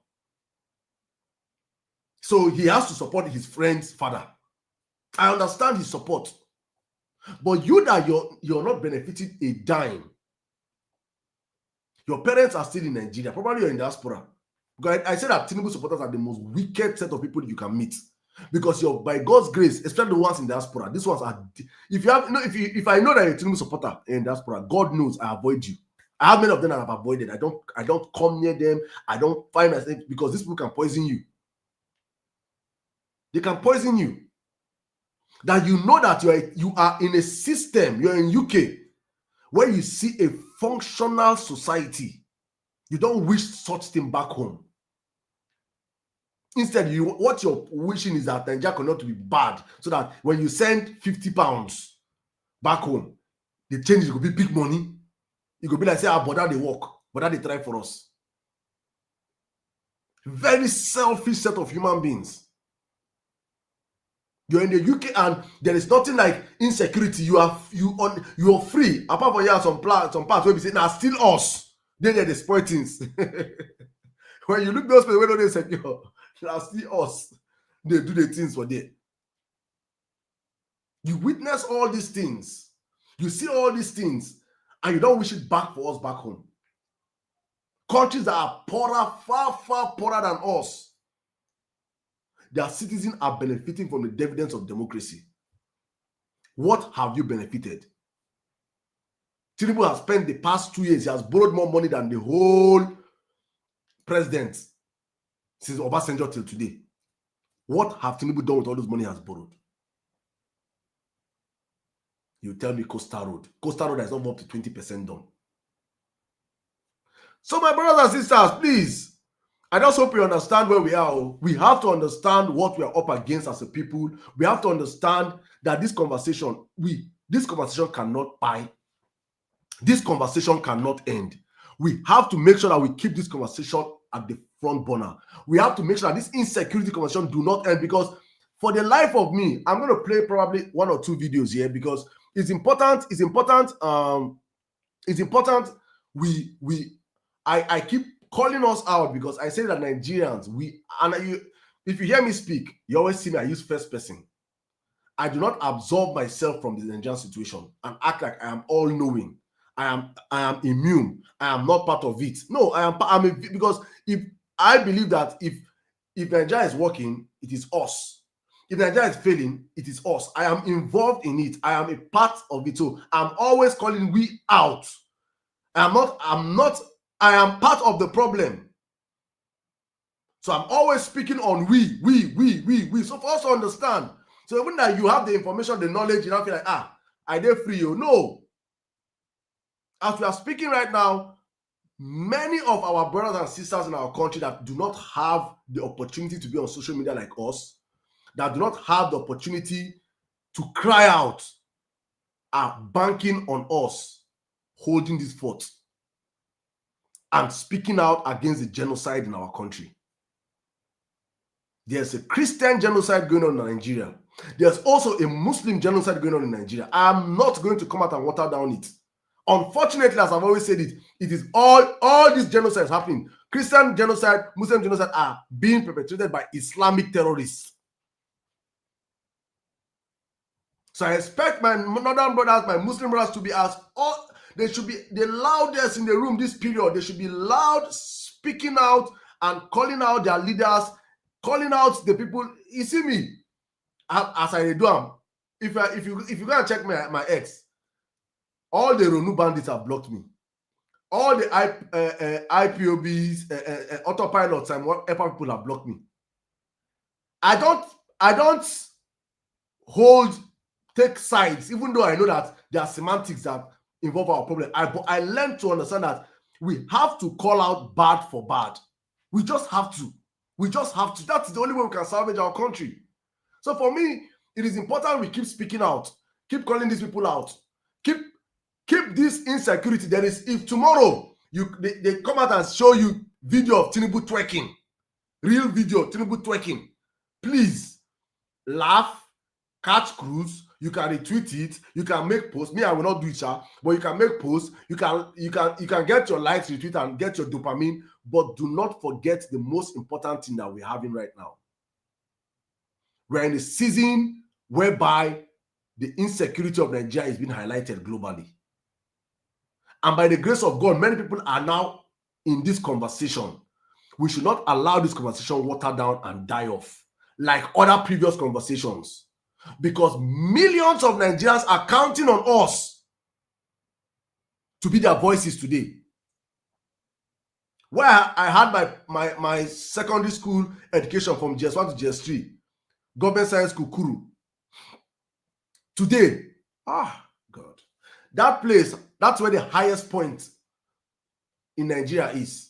So he has to support his friend's father. I understand his support. But you that you're not benefiting a dime. Your parents are still in Nigeria. Probably you're in diaspora. Because I said that Tinubu supporters are the most wicked set of people you can meet. Because you're, by God's grace, especially the ones in diaspora, these ones are. If I know that you're a Tinubu supporter in diaspora, God knows I avoid you. I have many of them that I've avoided. I don't come near them. I don't find myself, because these people can poison you. They can poison you. That you know that you are in a system, you're in UK, where you see a functional society. You don't wish such thing back home. Instead, what you're wishing is that Nigeria cannot be bad, so that when you send £50 back home, the change is going to be big money. It could be like, say, but that they work, but that they try for us. Very selfish set of human beings. You're in the UK and there is nothing like insecurity. You are free. Apart from here, some parts where we say, nah, still us. Then they destroy things. When you look those people, we don't insecure. Now still us. they do the things for them. You witness all these things. You see all these things, and you don't wish it back for us back home. Countries that are poorer, far, far poorer than us, their citizens are benefiting from the dividends of democracy. What have you benefited? Tinubu has spent the past 2 years, he has borrowed more money than the whole president since Obasanjo till today. What have Tinubu done with all those money he has borrowed? You tell me Coastal Road. Coastal Road is not up to 20% done. So my brothers and sisters, please, I just hope you understand where we are. We have to understand what we are up against as a people. We have to understand that this conversation cannot buy. This conversation cannot end. We have to make sure that we keep this conversation at the front burner. We have to make sure that this insecurity conversation do not end, because for the life of me, I'm going to play probably 1 or 2 videos here because it's important. It's important. I keep calling us out because I say that Nigerians, if you hear me speak, you always see me, I use first person. I do not absolve myself from the Nigerian situation and act like I am all-knowing. I am immune. I am not part of it. No, because if I believe that if Nigeria is working, it is us. If Nigeria is failing, it is us. I am involved in it. I am a part of it. So I'm always calling we out. I am part of the problem. So I'm always speaking on we. So for us to understand. So even that you have the information, the knowledge, you don't feel like, I did free you. No. As we are speaking right now, many of our brothers and sisters in our country that do not have the opportunity to be on social media like us, that do not have the opportunity to cry out, are banking on us holding this fort and speaking out against the genocide in our country. There's a Christian genocide going on in Nigeria. There's also a Muslim genocide going on in Nigeria. I'm not going to come out and water down it. Unfortunately, as I've always said it is all these genocides happening. Christian genocide, Muslim genocide are being perpetrated by Islamic terrorists. So I expect my northern brothers, my Muslim brothers to be they should be the loudest in the room this period. They should be loud, speaking out and calling out their leaders, calling out the people. You see me, as I do. If you go and check my ex, all the Ronu bandits have blocked me. All the IPOBs, autopilots, and whatever people have blocked me. I don't take sides, even though I know that there are semantics that involve our problem. I learned to understand that we have to call out bad for bad. We just have to. That's the only way we can salvage our country. So for me, it is important we keep speaking out, keep calling these people out, keep this insecurity. There is, if tomorrow they come out and show you video of Tinubu twerking, real video of Tinubu twerking, please laugh, catch cruise. You can retweet it. You can make posts. Me, I will not do it, but you can make posts. You can get your likes, retweet, and get your dopamine. But do not forget the most important thing that we're having right now. We're in a season whereby the insecurity of Nigeria is being highlighted globally. And by the grace of God, many people are now in this conversation. We should not allow this conversation water down and die off like other previous conversations. Because millions of Nigerians are counting on us to be their voices today. Where I had my secondary school education from GS1 to GS3, government science school, Kuru. Today, God, that place, that's where the highest point in Nigeria is.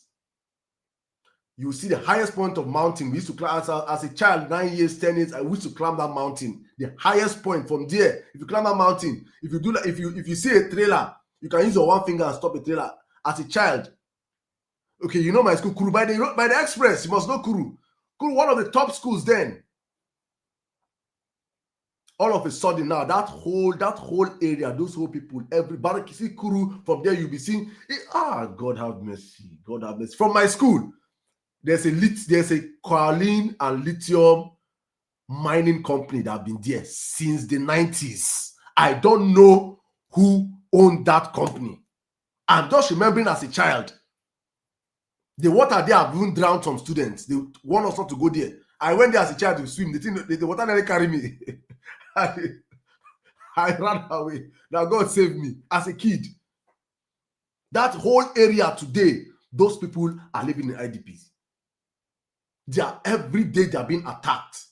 You see the highest point of mountain. We used to climb as a child, 9 years, 10 years. I used to climb that mountain. The highest point from there. If you climb that mountain, if you see a trailer, you can use your one finger and stop a trailer. As a child, okay, you know my school, Kuru, by the express. You must know Kuru. Kuru, one of the top schools then. All of a sudden now, that whole area, those whole people, everybody see Kuru from there. You'll be seeing. God have mercy. God have mercy. From my school. There's a kaolin and lithium mining company that have been there since the 90s. I don't know who owned that company. I'm just remembering as a child, the water there have even drowned some students. They want us not to go there. I went there as a child to swim. The water nearly carry me. I ran away. Now God saved me as a kid. That whole area today, those people are living in IDPs. Every day they are being attacked.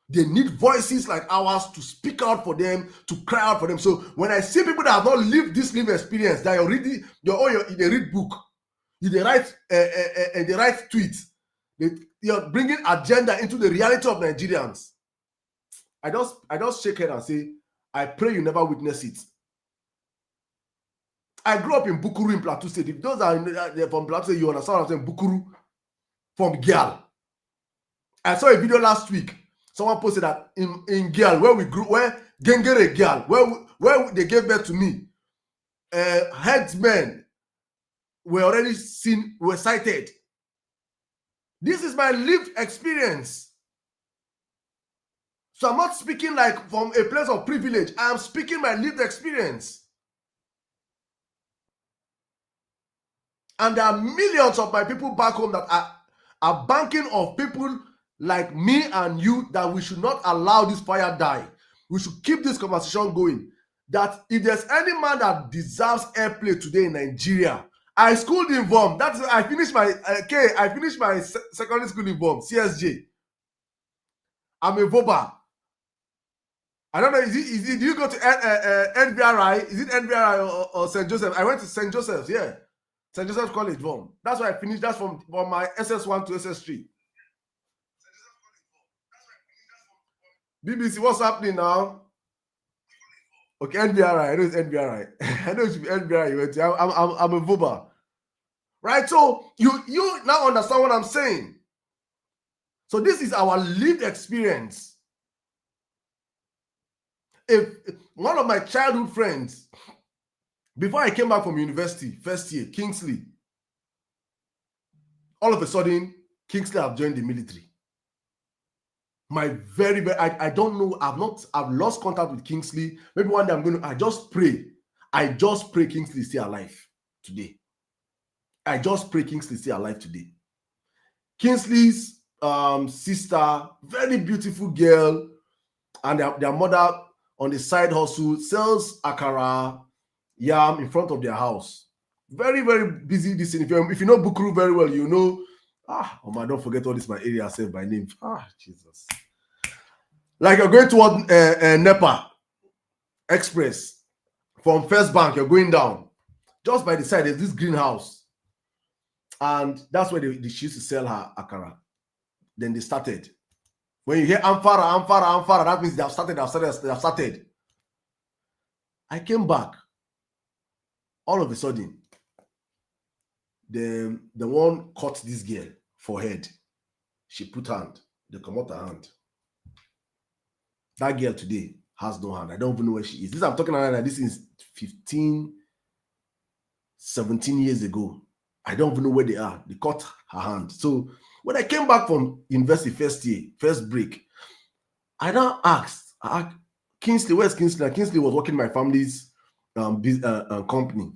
They need voices like ours to speak out for them, to cry out for them. So when I see people that have not lived this lived experience, that they read book, they write tweets, you're bringing agenda into the reality of Nigerians. I just shake head and say, I pray you never witness it. I grew up in Bukuru in Plateau State. If those are from Plateau State, you understand what I'm saying? Bukuru from Gyal. I saw a video last week. Someone posted that in Gyal, where we grew, where Gengere Gyal, where they gave birth to me, headsmen were already seen, were sighted. This is my lived experience. So I'm not speaking like from a place of privilege. I am speaking my lived experience. And there are millions of my people back home that are banking of people like me and you, that we should not allow this fire die. We should keep this conversation going. That if there's any man that deserves airplay today in Nigeria, I schooled in VOM. I finished my secondary school in VOM, CSJ. I'm a VOBA. I don't know, do you go to NBRI? Is it NBRI or St. Joseph? I went to St. Joseph's, yeah. St. Joseph's College, VOM. That's why I finished. That's from my SS1 to SS3. BBC, what's happening now? Okay, NBRI. I know it's NBRI. I know it's NBRI. You went to. I'm a VOBA. Right? So you now understand what I'm saying. So this is our lived experience. If one of my childhood friends, before I came back from university, first year, Kingsley, all of a sudden, Kingsley have joined the military. My I don't know, I've lost contact with Kingsley. Maybe one day I just pray Kingsley stay alive today. I just pray Kingsley stay alive today. Kingsley's sister, very beautiful girl, and their mother on the side hustle sells akara, yam in front of their house. Very, very busy. This if you know Bukuru very well, you know. I don't forget all this. My area said by name. Jesus. Like you're going toward Nepa Express from First Bank, you're going down. Just by the side, there's this greenhouse, and that's where she used to sell her akara. Then they started. When you hear Amfara, that means they have started. I came back. All of a sudden, the one caught this girl forehead. She put hand. They come out her hand. That girl today has no hand. I don't even know where she is. I'm talking about this is 15, 17 years ago. I don't even know where they are. They caught her hand. So when I came back from university first year, first break, I now asked Kingsley, where's Kingsley? And Kingsley was working my family's company.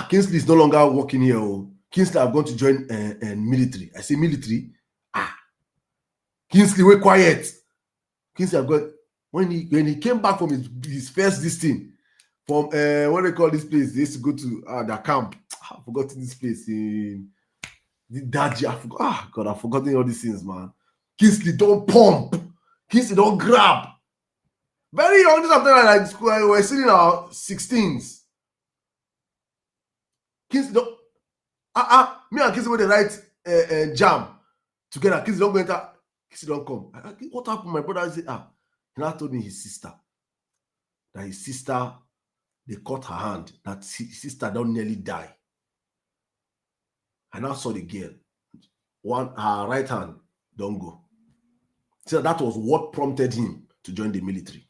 Kingsley is no longer working here. Kingsley have gone to join military. I say military. Kingsley, we're quiet. Kingsley have got when he came back from his first thing from what they call this place. They used to go to their camp. I've forgotten this place in the Daji. I forgot. God, I've forgotten all these things, man. Kingsley don't pump. Kingsley don't grab. Very young, something like school. We're sitting in our 16s. Kingsley don't. Me and Kingsley when they write jam together. Kingsley don't go enter. Kingsley don't come. What happened? My brother said, he now told me his sister. That his sister, they cut her hand. That his sister don't nearly die. I now saw the girl. Her right hand don't go. So that was what prompted him to join the military.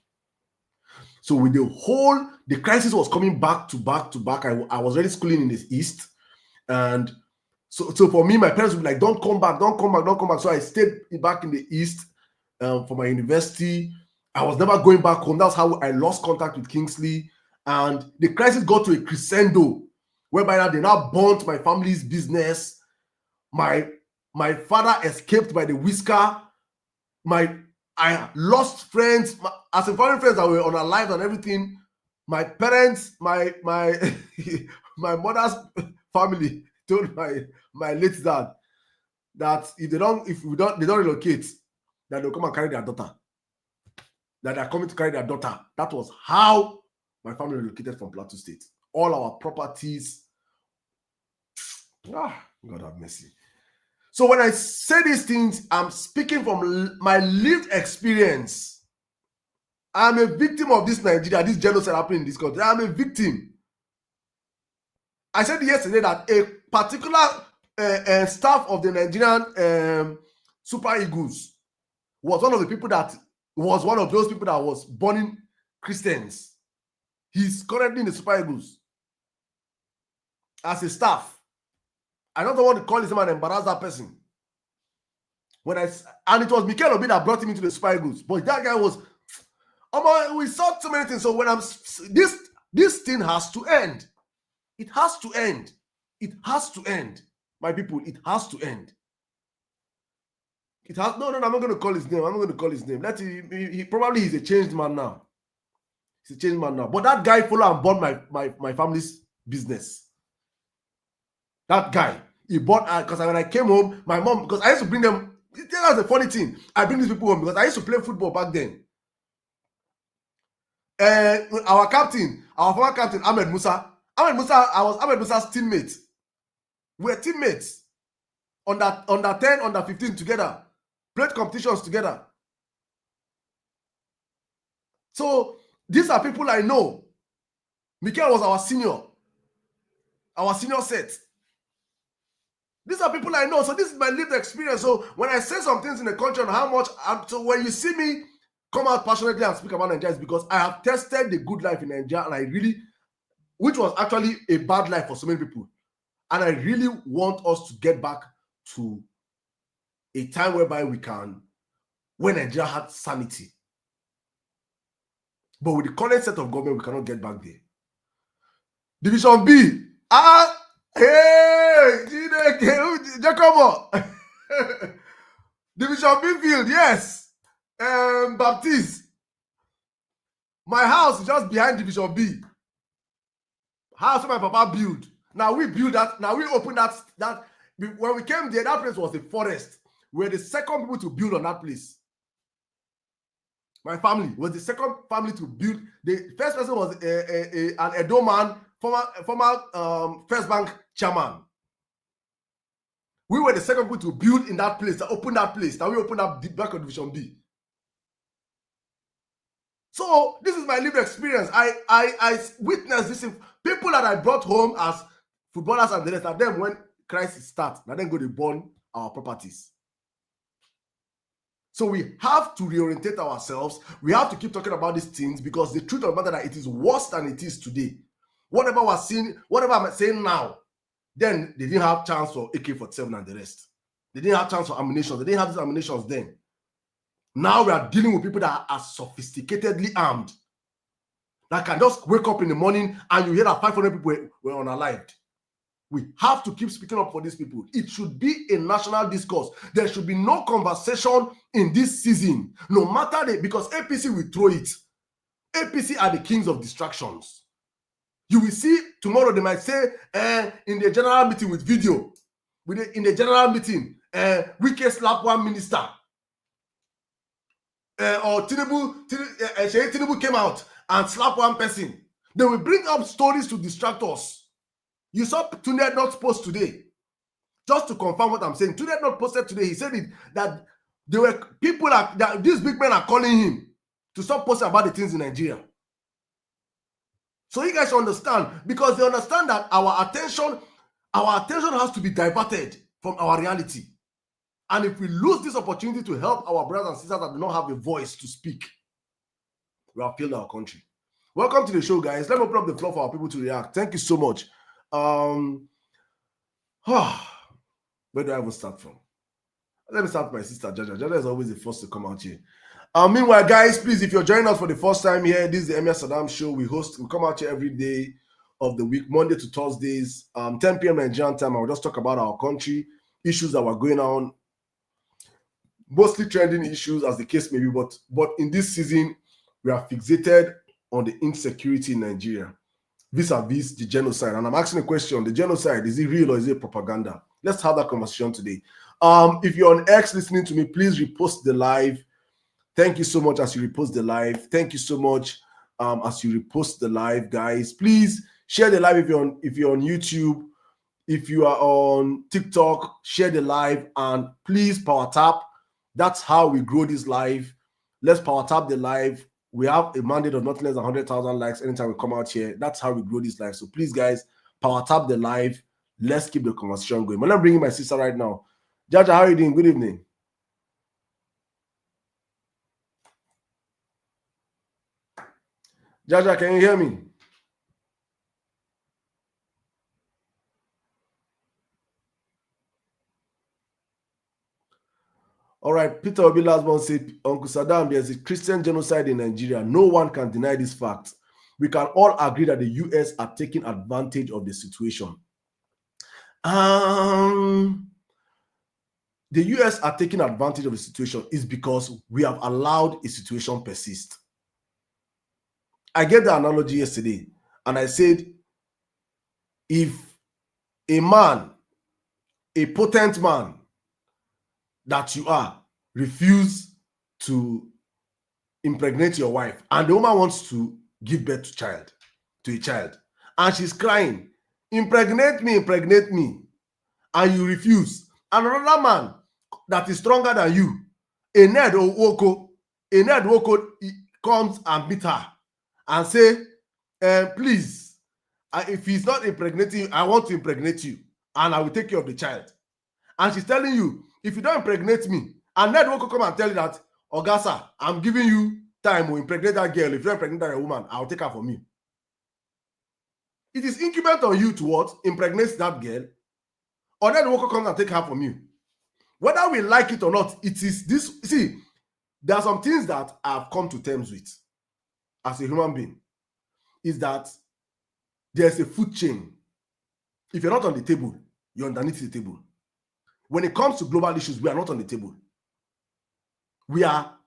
So with the crisis was coming back to back. I was already schooling in the East, and So for me, my parents would be like, don't come back, don't come back, don't come back. So I stayed back in the East for my university. I was never going back home. That's how I lost contact with Kingsley. And the crisis got to a crescendo, whereby they now burnt my family's business. My father escaped by the whisker. I lost friends. As in foreign friends that were unalived and everything. My parents, my my mother's family told my late dad that if they don't relocate, that they'll come and carry their daughter. That they're coming to carry their daughter. That was how my family relocated from Plateau State. All our properties. God have mercy. So when I say these things, I'm speaking from my lived experience. I'm a victim of this Nigeria, this genocide happening in this country. I'm a victim. I said yesterday that a particular staff of the Nigerian Super Eagles was one of the people that was one of those people that was burning Christians. He's currently in the Super Eagles as a staff. I don't want to call him and embarrass that person. And it was Mikel Obi that brought him into the Super Eagles. But that guy was, we saw so many things. So when this thing has to end. It has to end. It has to end. My people, it has to end. No, I'm not going to call his name. I'm not going to call his name. He probably is a changed man now. He's a changed man now. But that guy followed and bought my family's business. That guy, he bought, because when I came home, my mom, because I used to bring them, that's the funny thing. I bring these people home because I used to play football back then. Our former captain, Ahmed Musa, I was Ahmed Musa's teammate. We were teammates. Under 10, under 15 together. Played competitions together. So, these are people I know. Mikel was our senior set. These are people I know. So, this is my lived experience. So, when I say some things in the country on how much, so when you see me come out passionately and speak about Nigeria, it's because I have tested the good life in Nigeria and I really, which was actually a bad life for so many people. And I really want us to get back to a time whereby when Nigeria had sanity. But with the current set of government, we cannot get back there. Division B. Hey, Giacomo. Division B field, yes. Baptiste. My house is just behind Division B. House my papa built. Now we build that. Now we open that. When we came there, that place was a forest. We were the second people to build on that place. My family was the second family to build. The first person was an Edo man, former First Bank chairman. We were the second people to build in that place, to open that place. Now we opened up the back of Division B. So this is my lived experience. I witnessed this. People that I brought home as footballers and the rest of them, when crisis starts, now then go to burn our properties. So we have to reorientate ourselves. We have to keep talking about these things because the truth of the matter is that it is worse than it is today. Whatever I'm saying now, then they didn't have chance for AK-47 and the rest. They didn't have chance for ammunition. They didn't have these ammunitions then. Now we are dealing with people that are sophisticatedly armed. That can just wake up in the morning and you hear that 500 people were unalived. We have to keep speaking up for these people. It should be a national discourse. There should be no conversation in this season, no matter because APC will throw it. APC are the kings of distractions. You will see tomorrow they might say in the general meeting with video, in the general meeting, Wike slap one minister. Or Tinubu came out and slapped one person. They will bring up stories to distract us. You saw Tunde not post today. Just to confirm what I'm saying. Tunde not posted today. He said that there were people that these big men are calling him to stop posting about the things in Nigeria. So you guys understand, because they understand that our attention has to be diverted from our reality. And if we lose this opportunity to help our brothers and sisters that do not have a voice to speak, we have failed our country. Welcome to the show, guys. Let me open up the floor for our people to react. Thank you so much. Where do I even start from? Let me start with my sister, Jaja. Jaja is always the first to come out here. Meanwhile, guys, please, if you're joining us for the first time here, this is the Emir Sirdam show. We come out here every day of the week, Monday to Thursdays, 10 p.m. Nigerian time. I will just talk about our country, issues that were going on, mostly trending issues as the case may be. But in this season, we are fixated on the insecurity in Nigeria, vis-a-vis the genocide. And I'm asking a question: the genocide, is it real or is it propaganda? Let's have that conversation today. If you're on X listening to me, please repost the live. Thank you so much as you repost the live. Thank you so much as you repost the live, guys. Please share the live if you're on YouTube. If you are on TikTok, share the live, and please power tap. That's how we grow this live. Let's power tap the live. We have a mandate of not less than 100,000 likes anytime we come out here. That's how we grow this live. So please, guys, power tap the live. Let's keep the conversation going. I'm bringing my sister right now. Jaja, how are you doing? Good evening. Jaja, can you hear me? All right, Peter Obi last one said, Uncle Saddam, there's a Christian genocide in Nigeria. No one can deny this fact. We can all agree that the US are taking advantage of the situation. The US are taking advantage of the situation is because we have allowed a situation persist. I gave the analogy yesterday, and I said, if a man, a potent man that you are, refuse to impregnate your wife, and the woman wants to give birth to a child, and she's crying, impregnate me, and you refuse, and another man that is stronger than you, a Ned Woko comes and beat her and say, please, if he's not impregnating you, I want to impregnate you, and I will take care of the child. And she's telling you, if you don't impregnate me, and Ned Woko come and tell you that, Ogasa, I'm giving you time to impregnate that girl. If you don't impregnate that woman, I'll take her from you. It is incumbent on you to what? Impregnate that girl, or Ned Woko comes and take her from you. Whether we like it or not, it is this. See, there are some things that I've come to terms with as a human being, is that there's a food chain. If you're not on the table, you're underneath the table. When it comes to global issues, we are not on the table. We are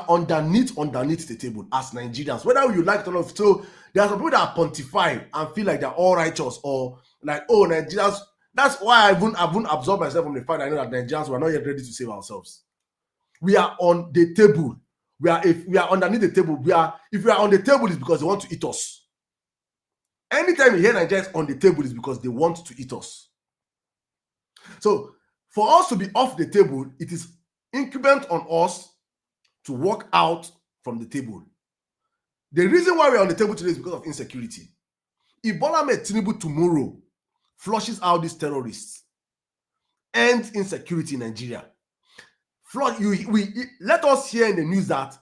underneath the table as Nigerians, whether you like it or not. So there are some people that pontify and feel like they're all righteous, or like, oh, Nigerians. That's why I wouldn't absorb myself from the fact that I know that Nigerians were not yet ready to save ourselves. We are on the table. If we are underneath the table, if we are on the table, it's because they want to eat us. Anytime you hear Nigerians on the table, it's because they want to eat us. So for us to be off the table, it is incumbent on us to walk out from the table. The reason why we're on the table today is because of insecurity. If Bola Ahmed Tinubu tomorrow flushes out these terrorists, ends insecurity in Nigeria, let us hear in the news that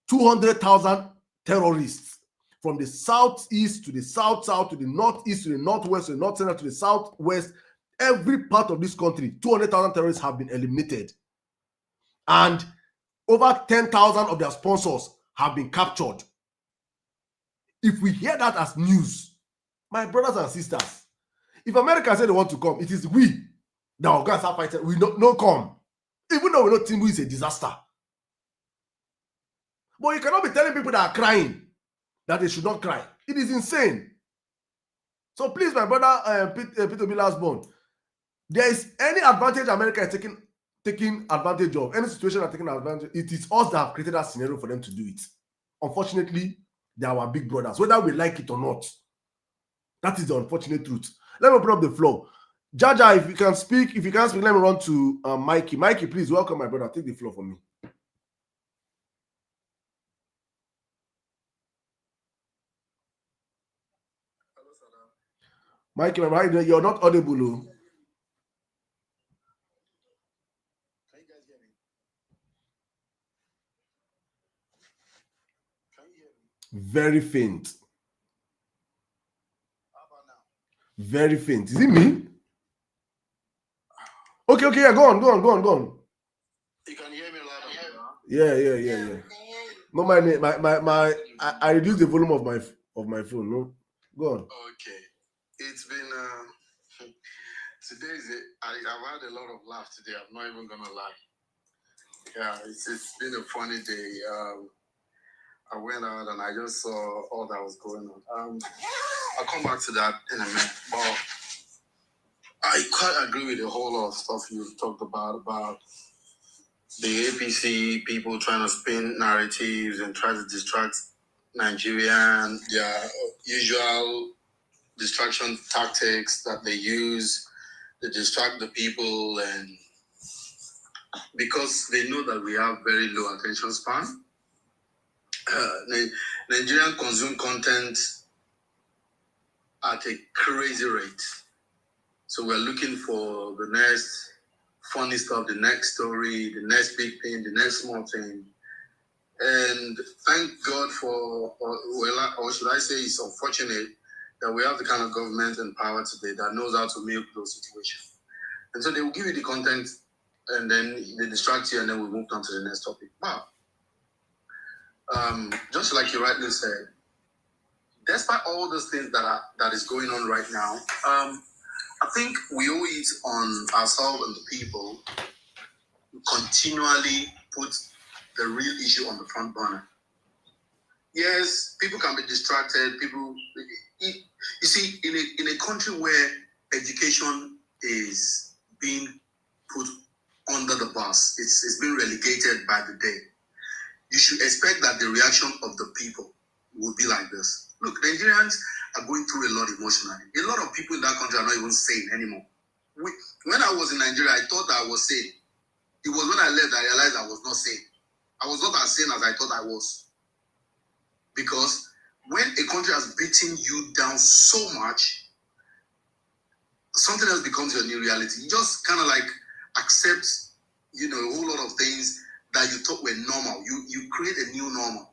200,000 terrorists from the southeast to the south, to the northeast, to the northwest, to the north center, to the southwest, every part of this country, 200,000 terrorists have been eliminated. And over 10,000 of their sponsors have been captured. If we hear that as news, my brothers and sisters, if America said they want to come, it is we that are going to start fighting. We no come. Even though we know Tinubu is a disaster. But you cannot be telling people that are crying that they should not cry. It is insane. So please, my brother, Peter B. Lasbon, there is any advantage America is taking advantage of, any situation are taking advantage, it is us that have created that scenario for them to do it. Unfortunately, they are our big brothers, whether we like it or not. That is the unfortunate truth. Let me open up the floor. Jaja, if you can speak, let me run to Mikey. Mikey, please welcome my brother. Take the floor for me. Hello, Saddam. Mikey, my brother, you're not audible. Can you guys hear me? Can you hear me? Very faint. How about now? Very faint. Is it me? Okay, yeah, go on. You can hear me loud and clear? Yeah. No, I reduced the volume of my phone. No, go on. Okay. It's been today I've had a lot of laugh today. I'm not even gonna lie. Yeah, it's been a funny day. I went out and I just saw all that was going on. I'll come back to that in a minute. But I quite agree with a whole lot of stuff you've talked about the APC people trying to spin narratives and try to distract Nigerian, their usual distraction tactics that they use to distract the people, and because they know that we have very low attention span, Nigerian consume content at a crazy rate. So we're looking for the next funny stuff, the next story, the next big thing, the next small thing. And thank God for, or should I say it's unfortunate that we have the kind of government and power today that knows how to milk those situations. And so they will give you the content and then they distract you and then we move on to the next topic. Wow. Just like you rightly said, despite all those things that is going on right now, I think we owe it on ourselves and the people to continually put the real issue on the front burner. Yes, people can be distracted. You see, in a country where education is being put under the bus, it's been relegated by the day. You should expect that the reaction of the people will be like this. Look, Nigerians are going through a lot emotionally. A lot of people in that country are not even sane anymore. When I was in Nigeria, I thought I was sane. It was when I left I realized I was not sane. I was not as sane as I thought I was. Because when a country has beaten you down so much, something else becomes your new reality. You just kind of like accept, a whole lot of things that you thought were normal. You create a new normal.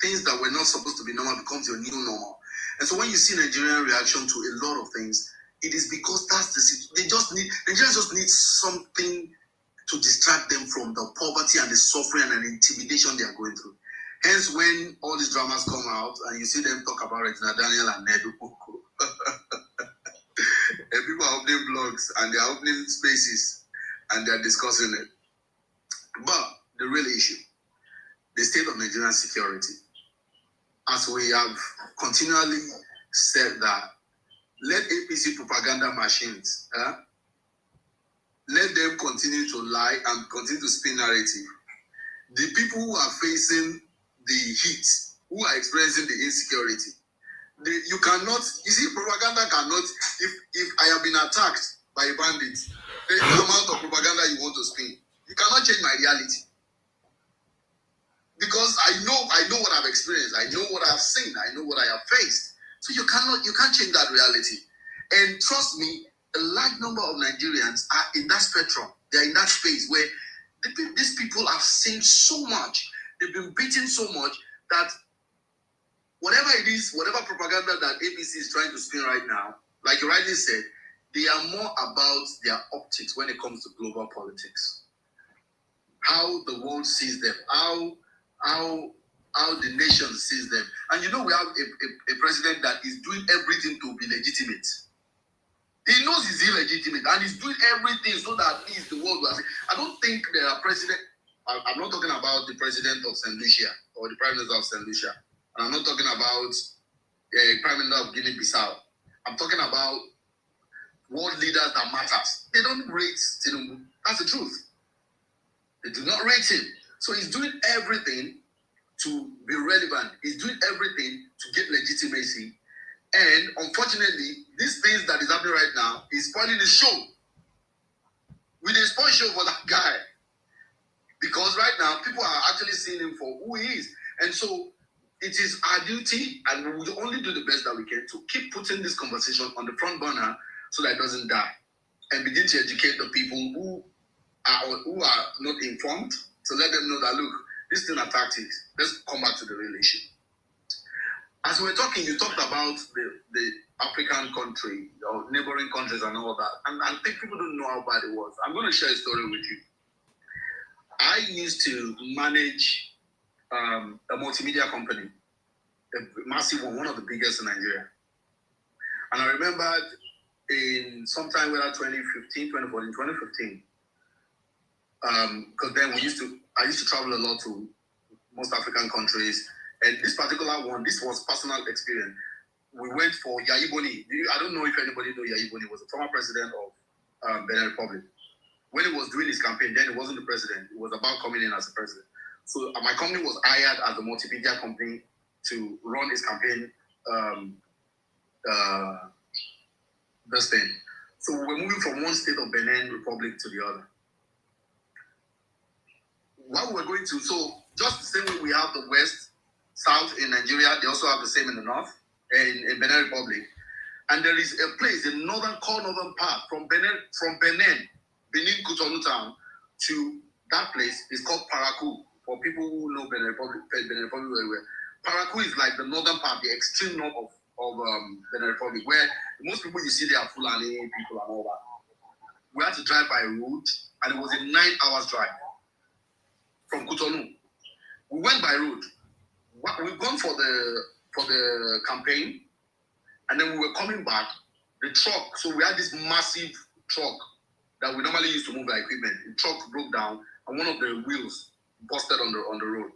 Things that were not supposed to be normal becomes your new normal. And so when you see Nigerian reaction to a lot of things, it is because that's the situation. Nigerians just need something to distract them from the poverty and the suffering and the intimidation they are going through. Hence, when all these dramas come out and you see them talk about Regina Daniel and Nedu Koko, and people are opening blogs and they're opening spaces and they're discussing it. But the real issue, the state of Nigerian security, as we have continually said that, let APC propaganda machines, let them continue to lie and continue to spin narrative. The people who are facing the heat, who are experiencing the insecurity, you see, propaganda cannot, if I have been attacked by a bandit, the amount of propaganda you want to spin, you cannot change my reality. Because I know what I've experienced, I know what I've seen, I know what I have faced. So you can't change that reality. And trust me, a large number of Nigerians are in that spectrum. They're in that space where these people have seen so much, they've been beaten so much that whatever it is, whatever propaganda that ABC is trying to spin right now, like you rightly said, they are more about their optics when it comes to global politics. How the world sees them, how the nation sees them. And we have a president that is doing everything to be legitimate. He knows he's illegitimate and he's doing everything so that at least the world will say. I don't think there are I'm not talking about the president of St. Lucia or the prime minister of St. Lucia. And I'm not talking about prime minister of Guinea-Bissau. I'm talking about world leaders that matters. They don't rate Tinubu. That's the truth. They do not rate him. So he's doing everything to be relevant. He's doing everything to get legitimacy. And unfortunately, these things that is happening right now is spoiling the show. We didn't spoil show for that guy. Because right now, people are actually seeing him for who he is. And so it is our duty, and we will only do the best that we can to keep putting this conversation on the front burner so that it doesn't die. And begin to educate the people who are not informed, to let them know that, look, these things are tactics. Let's come back to the real issue. As we were talking, you talked about African country, or neighboring countries and all that. And I think people don't know how bad it was. I'm going to share a story with you. I used to manage a multimedia company, a massive one of the biggest in Nigeria. And I remembered in sometime whether 2015, 2014, 2015, because then I used to travel a lot to most African countries. And this particular one, this was personal experience. We went for Yayi Boni. I don't know if anybody knows Yayi Boni. He was the former president of Benin Republic. When he was doing his campaign, then he wasn't the president. It was about coming in as a president. So my company was hired as a multimedia company to run his campaign this thing. So we were moving from one state of Benin Republic to the other. What we were going to, so just the same way we have the West, South in Nigeria, they also have the same in the North, in Benin Republic. And there is a place, the northern part from Benin, Cotonou town, to that place is called Parakou. For people who know Benin Republic very well. Parakou is like the northern part, the extreme north of Benin Republic, where most people you see there are Fulani people and all that. We had to drive by road, and it was a 9 hours drive from Cotonou. We went by road. We've gone for the campaign, and then we were coming back. The truck, so we had this massive truck that we normally use to move our equipment. The truck broke down, and one of the wheels busted on the road.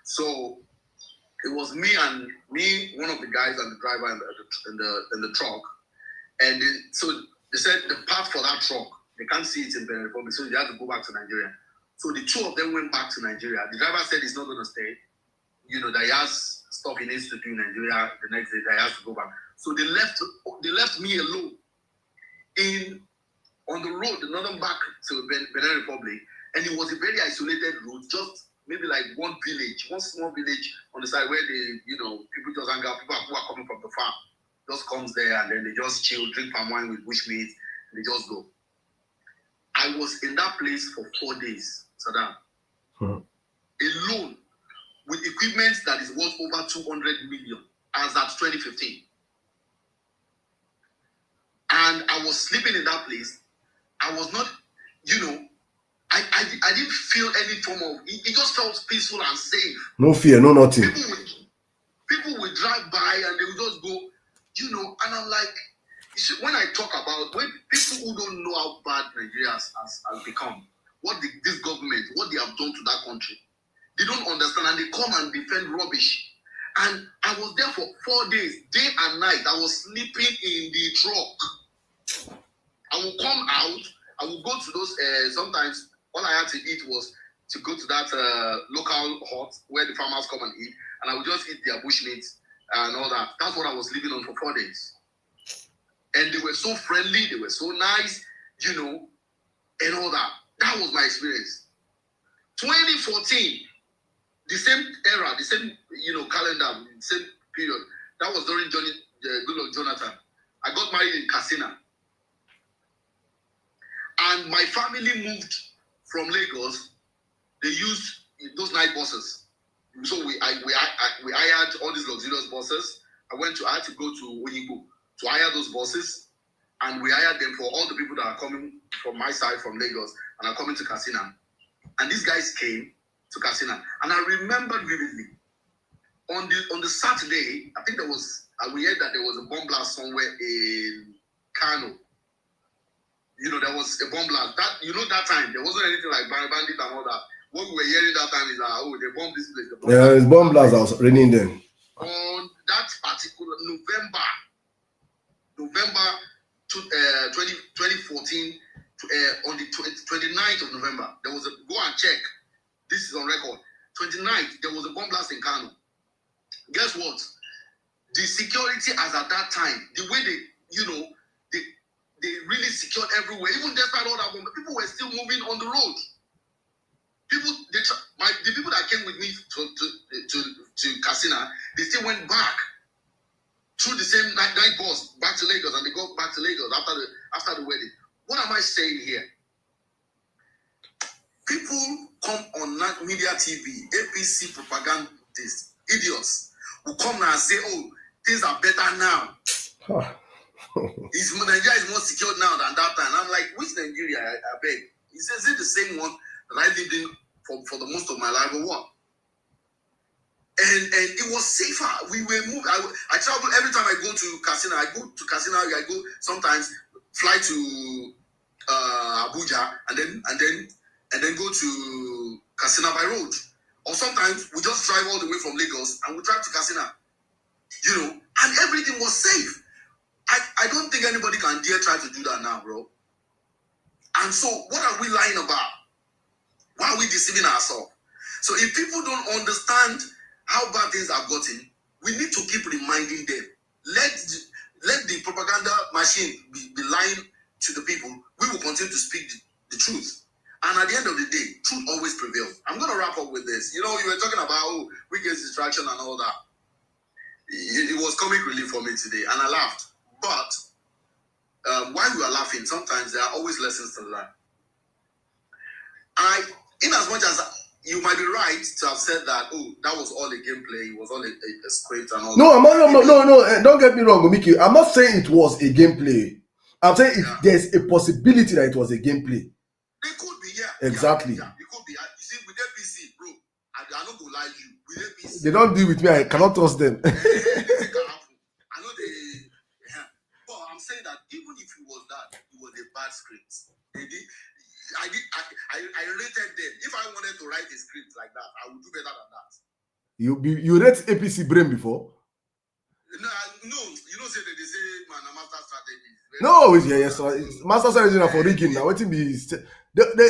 So it was me, one of the guys, and the driver in the truck. And so they said the path for that truck, they can't see it in Benin Republic, so they had to go back to Nigeria. So the two of them went back to Nigeria. The driver said he's not going to stay. That he has stuff he needs to do in Nigeria the next day, that he has to go back. So they left me alone on the road, the northern back to Benin Republic. And it was a very isolated road, just maybe like one small village on the side where people just hang out. People who are coming from the farm just comes there, and then they just chill, drink palm wine with bushmeat, and they just go. I was in that place for 4 days, Sirdam, alone, with equipment that is worth over 200 million as at 2015. And I was sleeping in that place. I was not, I didn't feel any form of, it just felt peaceful and safe. No fear, no nothing. People would drive by and they would just go, and I'm like, when I talk about, when people who don't know how bad Nigeria has become, what this government, what they have done to that country, they don't understand, and they come and defend rubbish. And I was there for 4 days, day and night. I was sleeping in the truck. I would come out, I would go to those, sometimes all I had to eat was to go to that local hut where the farmers come and eat, and I would just eat their bushmeat and all that. That's what I was living on for 4 days. And they were so friendly, they were so nice, and all that. That was my experience. 2014, the same era, the same, calendar, the same period. That was during Goodluck Jonathan. I got married in Katsina. And my family moved from Lagos. They used those night buses. So we hired all these luxurious buses. I had to go to Oyigbo to hire those buses. And we hired them for all the people that are coming from my side, from Lagos, and are coming to Katsina. And these guys came to Katsina. And I remember vividly, on the Saturday, I think we heard that there was a bomb blast somewhere in Kano. There was a bomb blast. That time, there wasn't anything like bandit and all that. What we were hearing that time is that, they bombed this place. It's bomb blast. I was raining then. On that particular November 2014, on the 29th of November, there was go and check. This is on record. 29th, there was a bomb blast in Kano. Guess what? The security as at that time, the way they really secured everywhere. Even despite all that, people were still moving on the road. The people that came with me to Katsina, they still went back through the same night bus back to Lagos, and they go back to Lagos after the wedding. What am I saying here? People come on media TV, APC propagandists, idiots, who come now and say, "Oh, things are better now." Nigeria is more secure now than that time. I'm like, which Nigeria? I beg. He says, is it the same one that I lived in for the most of my life or what? And it was safer. We were moved. I travel every time I go to Casino. I go sometimes fly to Abuja and then go to Casino by road. Or sometimes we just drive all the way from Lagos and we drive to Casino. And everything was safe. I don't think anybody can dare try to do that now, bro. And so what are we lying about? Why are we deceiving ourselves? So if people don't understand how bad things have gotten, we need to keep reminding them. Let the propaganda machine be lying to the people. We will continue to speak the truth. And at the end of the day, truth always prevails. I'm going to wrap up with this. You were talking about weekend distraction and all that. It was comic relief for me today, and I laughed. But while we are laughing, sometimes there are always lessons to learn. In as much as you might be right to have said that, that was all a gameplay, it was all a script and all that. No, don't get me wrong, Miki. I'm not saying it was a gameplay. I'm saying there's a possibility that it was a gameplay. It could be, yeah. Exactly. Yeah, it could be. You see, with APC, bro, I'm not going to lie to you. With APC, they don't deal with me. I cannot trust them. Anything can happen. I know they... But I'm saying that even if it was that, it was a bad script. I rated them. If I wanted to write a script like that, I would do better than that. You read APC brain before? No, say that they say man, a master strategy. No, yes, master strategy for rigging now. What be No. That man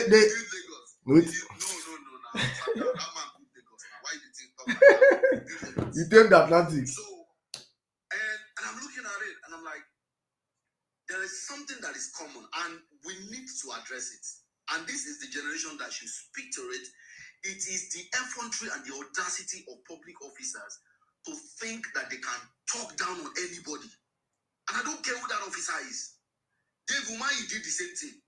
put Lagos. Now why you think talk like that? You take the Atlantic. So, and I'm looking at it, and I'm like, there is something that is common, and we need to address it. And this is the generation that should speak to it. It is the effrontery and the audacity of public officers to think that they can talk down on anybody. And I don't care who that officer is. Dave Umahi did the same thing.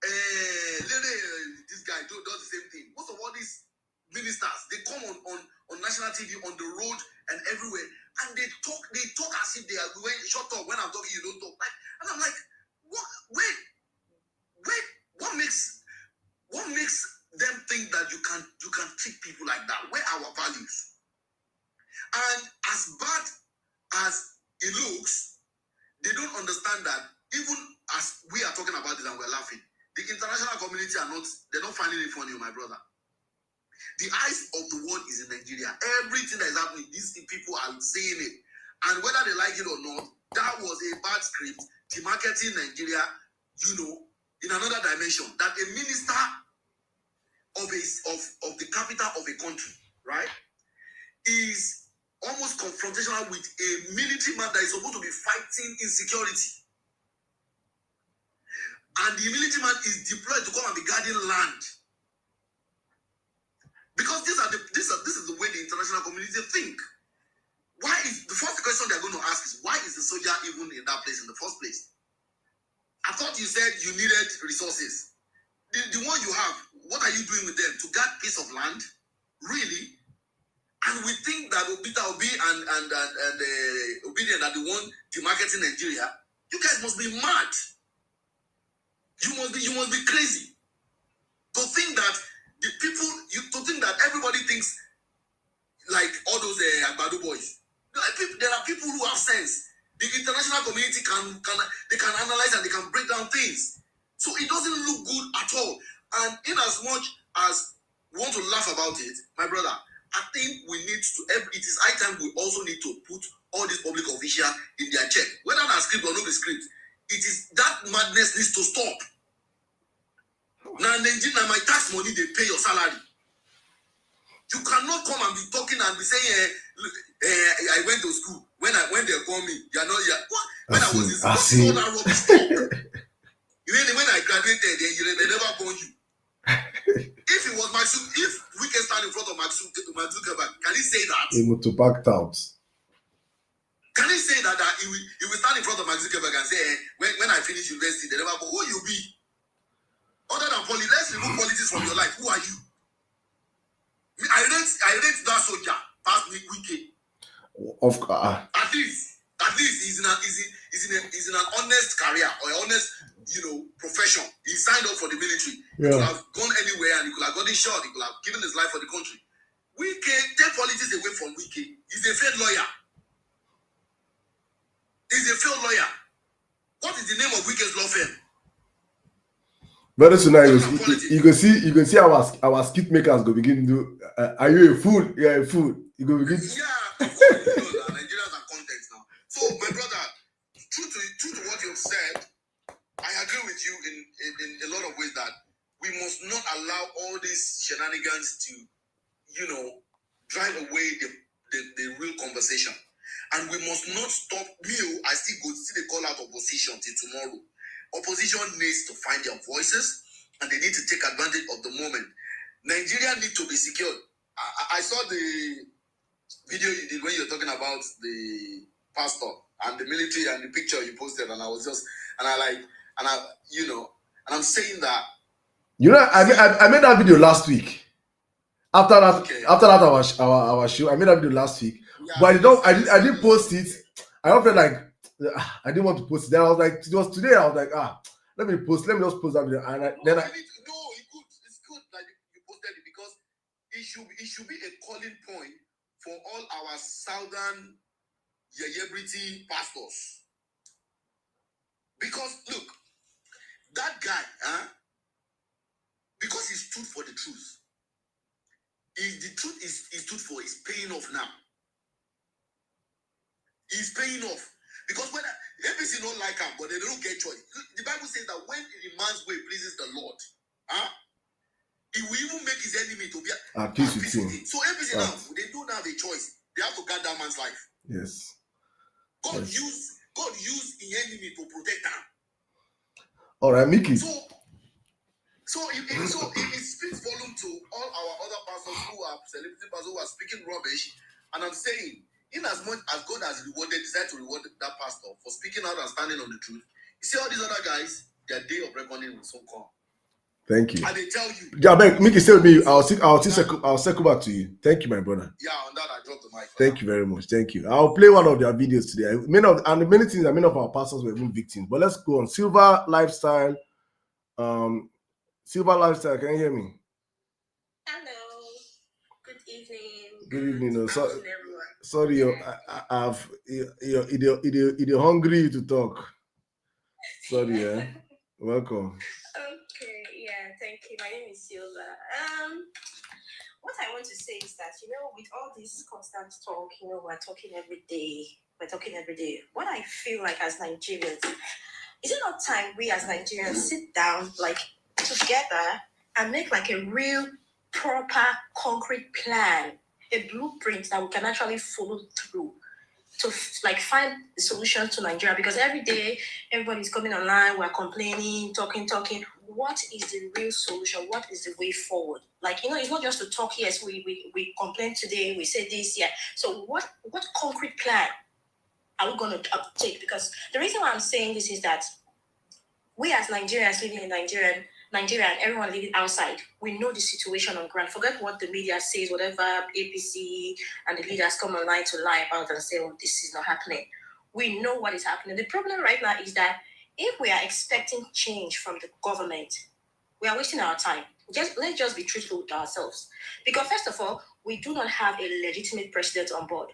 This guy does the same thing. Most of all these ministers, they come on national TV, on the road and everywhere, and they talk as if they are going, shut up, when I'm talking, you don't talk. And I'm like, wait, what makes them think that you can treat people like that? Where are our values? And as bad as it looks, they don't understand that even as we are talking about it and we're laughing, the international community they're not finding it funny, my brother. The eyes of the world is in Nigeria. Everything that is happening, these people are saying it. And whether they like it or not, that was a bad script. Demarketing Nigeria, in another dimension. That a minister of the capital of a country, right, is almost confrontational with a military man that is supposed to be fighting insecurity. And the military man is deployed to come and be guarding land. Because this is the way the international community think. Why is the first question they're going to ask is, why is the soldier even in that place in the first place? I thought you said you needed resources. The one you have, what are you doing with them? To guard piece of land? Really? And we think that Peter Obi and Obedient are the one demarketing Nigeria. You guys must be mad. You must be crazy to think that to think that everybody thinks like all those Agbado boys. There are people who have sense. The international community can analyze and they can break down things. So it doesn't look good at all. And in as much as we want to laugh about it, my brother, I think we need to. It is high time we also need to put all these public officials in their check, whether not script or not the script. It is that madness needs to stop. Now, my tax money, they pay your salary. You cannot come and be talking and be saying, I went to school. When they call me, you are not here. What? When I was in school, all that rubbish talk. When I graduated, they never born you. If it was if we can stand in front of Mark Zuckerberg, can he say that? He would to back out. Can he say that he will stand in front of Mark Zuckerberg and say, when I finish university, they never born? Who you be? Other than politics, let's remove politics from your life. Who are you? I rate that soldier past me wicked. At least he's in an honest career or an honest, profession. He signed up for the military. He could have gone anywhere and he could have gotten shot. He could have given his life for the country. Wike, take politics away from Wike. He's a failed lawyer. He's a failed lawyer. What is the name of Wike's law firm? Very soon, you can see our skit makers go begin to do. Are you a fool? Yeah, a fool. You go begin. Yeah, Nigerians are context now. So, my brother, true to what you've said, I agree with you in a lot of ways that we must not allow all these shenanigans to, drive away the real conversation. And we must not stop. I still go see the call out opposition till tomorrow. Opposition needs to find their voices and they need to take advantage of the moment. Nigeria needs to be secured. I saw the video you did when you were talking about the pastor and the military and the picture you posted, and I was just and I'm saying that I made that video last week. After that our show, I made that video last week. Yeah, but I didn't post it. I don't feel like I didn't want to post it. Then I was like, it was today. I was like, let me just post that video. And it's good. It's good that you posted it because it should be a calling point for all our southern celebrity pastors. Because look, that guy, because he stood for the truth. The truth he stood for is paying off now. He's paying off. Because when APC don't like him, but they don't get choice. The Bible says that when a man's way pleases the Lord, he will even make his enemy to be at peace with him. So APC now, they don't have a choice. They have to guard that man's life. Yes. God used the enemy to protect him. All right, Mickey. So it speaks volume to all our other pastors who are celebrity pastors who are speaking rubbish. And I'm saying, in as much as God has decided to reward that pastor for speaking out and standing on the truth, you see all these other guys, their day of reckoning will soon come. Thank you. And they tell you. Yeah, Mickey, stay with me. I'll circle back to you. Thank you, my brother. Yeah, on that I dropped the mic. Thank you very much. Thank you. I'll play one of their videos today. Many of our pastors were even victims. But let's go on. Silver Lifestyle. Silver Lifestyle, can you hear me? Hello. Good evening. Good evening. Sorry, you're hungry to talk. Sorry, yeah. Welcome. Okay, yeah, thank you. My name is Silva. What I want to say is that, with all this constant talk, we're talking every day. What I feel like as Nigerians, is it not time we as Nigerians sit down, together and make a real, proper, concrete plan, a blueprint that we can actually follow through to find the solution to Nigeria? Because every day everybody's coming online, we're complaining, talking. What is the real solution? What is the way forward? It's not just to talk. Yes, we complain today, we say this, yeah. So what concrete plan are we going to take? Because the reason why I'm saying this is that we as Nigerians living in Nigeria and everyone living outside, we know the situation on ground. Forget what the media says, whatever APC and the leaders come online to lie about and say, this is not happening. We know what is happening. The problem right now is that if we are expecting change from the government, we are wasting our time. Let's just be truthful with ourselves. Because first of all, we do not have a legitimate president on board.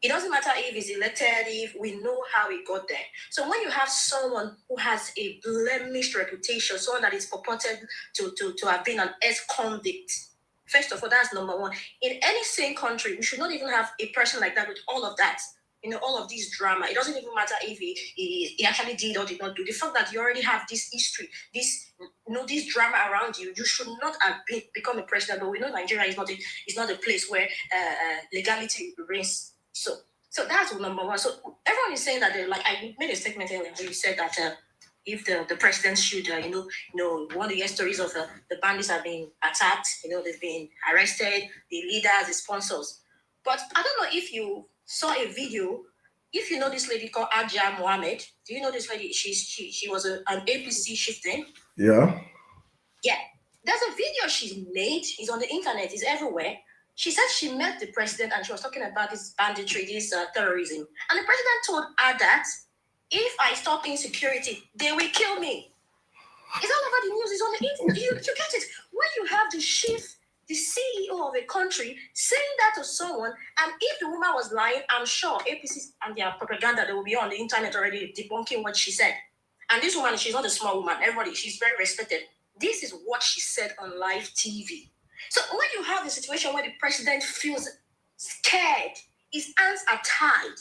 It doesn't matter if he's elected, if we know how he got there. So when you have someone who has a blemished reputation, someone that is purported to have been an ex-convict, first of all, that's number one. In any sane country, we should not even have a person like that with all of that. All of this drama. It doesn't even matter if he actually did or did not do. The fact that you already have this history, this drama around you, you should not have become a president. But we know Nigeria is not a place where legality reigns. So that's number one. So everyone is saying that I made a statement earlier where you said that if the president should one of the stories of the bandits have been attacked, they've been arrested, the leaders, the sponsors. But I don't know if you saw a video. If you know this lady called Aja Mohammed, do you know this lady? She was an APC chieftain. Yeah. Yeah. There's a video she's made. It's on the internet. It's everywhere. She said she met the president and she was talking about this banditry, this terrorism. And the president told her that if I stop insecurity, they will kill me. It's all over the news. It's on the internet. You get it. When you have the chief, the CEO of a country saying that to someone, and if the woman was lying, I'm sure APC and their propaganda, they will be on the internet already debunking what she said. And this woman, she's not a small woman. Everybody, she's very respected. This is what she said on live TV. So when you have a situation where the president feels scared, his hands are tied.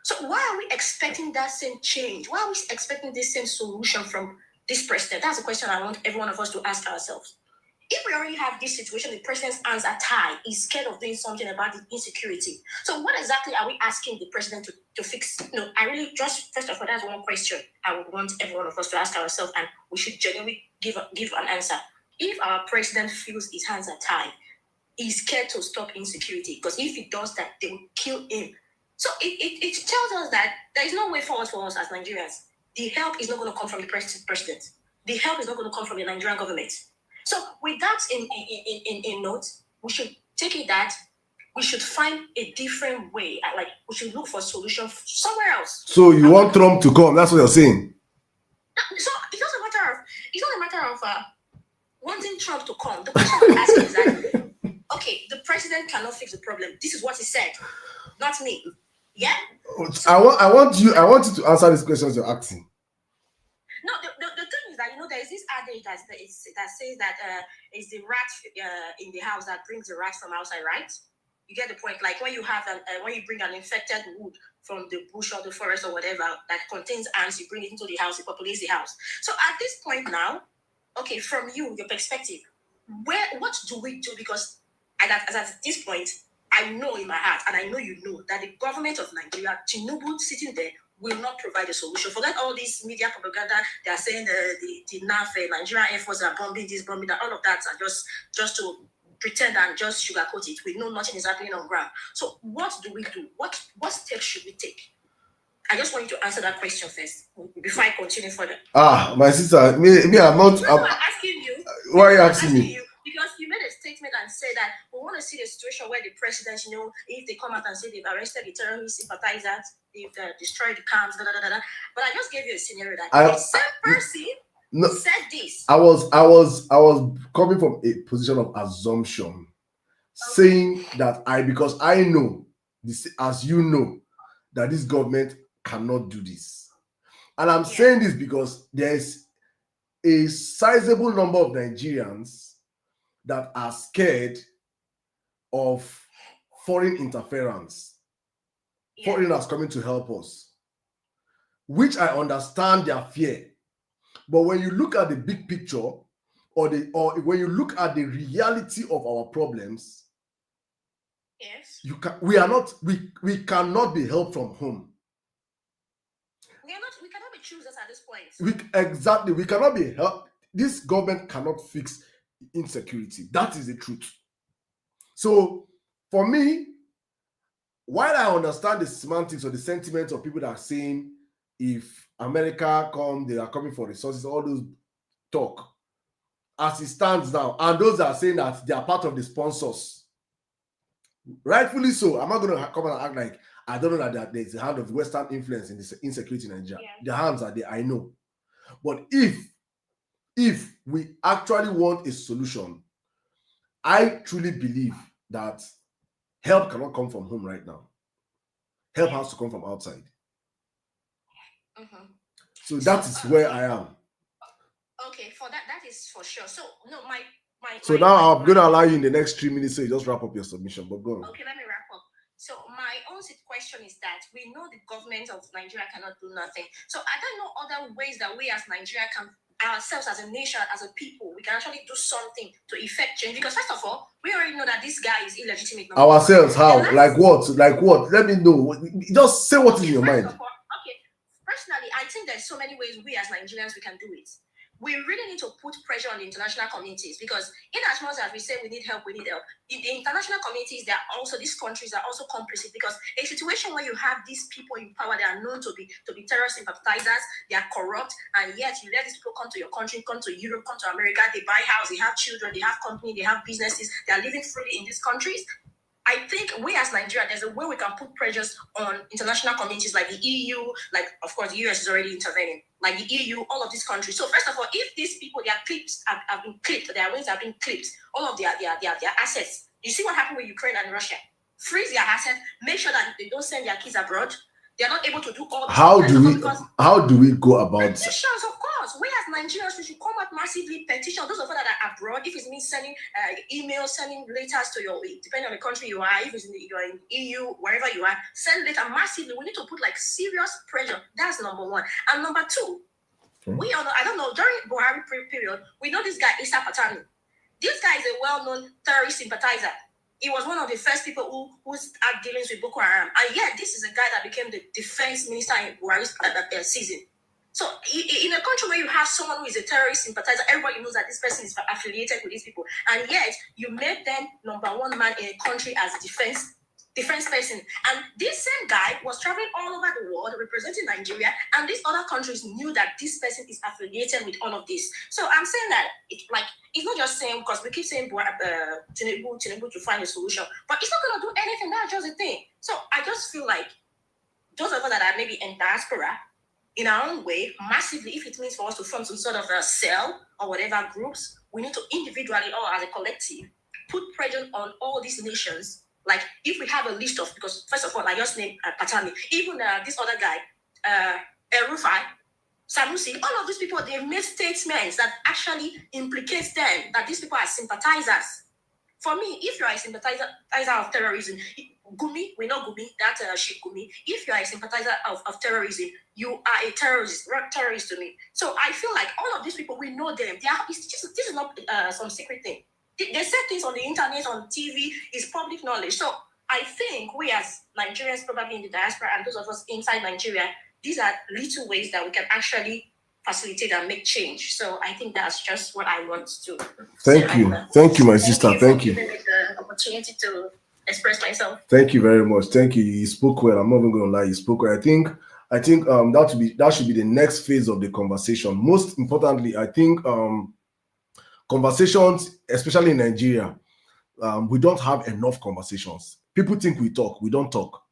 So why are we expecting that same change? Why are we expecting this same solution from this president? That's a question I want every one of us to ask ourselves. If we already have this situation, the president's hands are tied, he's scared of doing something about the insecurity. So what exactly are we asking the president to fix? No, I really just, first of all, that's one question I would want every one of us to ask ourselves, and we should genuinely give an answer. If our president feels his hands are tied, he's scared to stop insecurity, because if he does that, they will kill him. So it tells us that there is no way forward for us as Nigerians. The help is not going to come from the president. The help is not going to come from the Nigerian government. So with that in note, we should take it that we should find a different way. Like we should look for a solution somewhere else. So you want Trump to come? That's what you're saying. So it's not a matter of wanting Trump to come. The question I'm asking is that okay, the president cannot fix the problem. This is what he said, not me. Yeah. I want you to answer these questions you're asking. No, the thing is that there is this adage that says that it's the rat in the house that brings the rat from outside, right? You get the point. Like when you have when you bring an infected wood from the bush or the forest or whatever that contains ants, you bring it into the house, it populates the house. So at this point now, okay, from your perspective, what do we do? Because at this point, I know in my heart, and I know you know, that the government of Nigeria, Tinubu sitting there, will not provide a solution. Forget all this media propaganda. They are saying the Nigerian Air Force are bombing this, bombing that. All of that are just to pretend and just sugarcoat it. We know nothing is happening on ground. So what do we do? What steps should we take? I just want you to answer that question first before I continue further. My sister, me, I'm not. I'm asking you. Why are you asking me? Because you made a statement and said that we want to see the situation where the president, if they come out and say they've arrested the terrorist sympathizers, they've destroyed the camps, But I just gave you a scenario that the same person said this. I was coming from a position of assumption, saying that because I know this, as you know, that this government cannot do this, and I'm saying this because there's a sizable number of Nigerians that are scared of foreign interference, foreigners coming to help us, which I understand their fear. But when you look at the big picture, or when you look at the reality of our problems, yes, we cannot be helped from home. We cannot be choosers at this point. We cannot be helped. This government cannot fix insecurity. That is the truth. So for me, while I understand the semantics or the sentiments of people that are saying if America come, they are coming for resources, all those talk, as it stands now, and those that are saying that they are part of the sponsors, rightfully so. I'm not going to come and act like I don't know that there's a hand of Western influence in this insecurity in Nigeria. The hands are there, I know. But if we actually want a solution, I truly believe that help cannot come from home right now. Help has to come from outside. So that is where I am. Okay, for that is for sure. So no, now I'm going to allow you in the next 3 minutes, so you just wrap up your submission. But go on. Okay, let me wrap up. So my own question is that we know the government of Nigeria cannot do nothing. So I don't know other ways that we as Nigeria can, ourselves as a nation, as a people, we can actually do something to effect change. Because first of all, we already know that this guy is illegitimate. Ourselves, how? Like what? Let me know. Just say what is in your mind. Okay, personally, I think there's so many ways we as Nigerians we can do it. We really need to put pressure on the international communities, because in as much as we say we need help, the international communities, these countries are also complicit, because a situation where you have these people in power, they are known to be terrorist sympathizers, they are corrupt, and yet you let these people come to your country, come to Europe, come to America, they buy house, they have children, they have company, they have businesses, they are living freely in these countries. I think we as Nigeria, there's a way we can put pressures on international communities like the EU, like of course the US is already intervening, like the EU, all of these countries. So first of all, if these people, their clips have been clipped, their wings have been clipped, all of their assets. You see what happened with Ukraine and Russia? Freeze their assets, make sure that they don't send their kids abroad. They are not able to do all this. How do we go about petitions? Of course, we as Nigerians, we should come out massively petition. Those of us that are abroad, if it's me sending emails, sending letters to your, depending on the country you are, if it's you're in EU, wherever you are, send letter massively. We need to put like serious pressure. That's number one. And number two, we all know, I don't know, during Buhari period, we know this guy Issa Patani. This guy is a well-known terrorist sympathizer. He was one of the first people who had dealings with Boko Haram. And yet, this is a guy that became the defense minister in Buhari's season. So, in a country where you have someone who is a terrorist sympathizer, everybody knows that this person is affiliated with these people. And yet, you made them number one man in a country as a defense person. And this same guy was traveling all over the world representing Nigeria, and these other countries knew that this person is affiliated with all of this. So I'm saying that it's not just saying, because we keep saying Tinubu to find a solution, but it's not going to do anything. That's just the thing. So I just feel like those of us that are maybe in diaspora, in our own way, massively, if it means for us to form some sort of a cell or whatever groups, we need to individually or as a collective put pressure on all these nations. Like, if we have a list of, because first of all, I just named Patani, even this other guy, Rufai, Sanusi, all of these people, they've made statements that actually implicates them, that these people are sympathizers. For me, if you are a sympathizer of terrorism, Gumi, we know Gumi, that Sheikh Gumi, if you are a sympathizer of terrorism, you are a terrorist to me. So I feel like all of these people, we know them. This is not some secret thing. They say things on the internet, on TV, is public knowledge. So I think we as Nigerians, probably in the diaspora, and those of us inside Nigeria, these are little ways that we can actually facilitate and make change. So I think that's just what I want to Thank you, my sister. Thank you. For giving me the opportunity to express myself. Thank you very much. Thank you. You spoke well. I'm not even going to lie. You spoke well. I think that should be the next phase of the conversation. Most importantly, I think conversations, especially in Nigeria, we don't have enough conversations. People think we talk. We don't talk.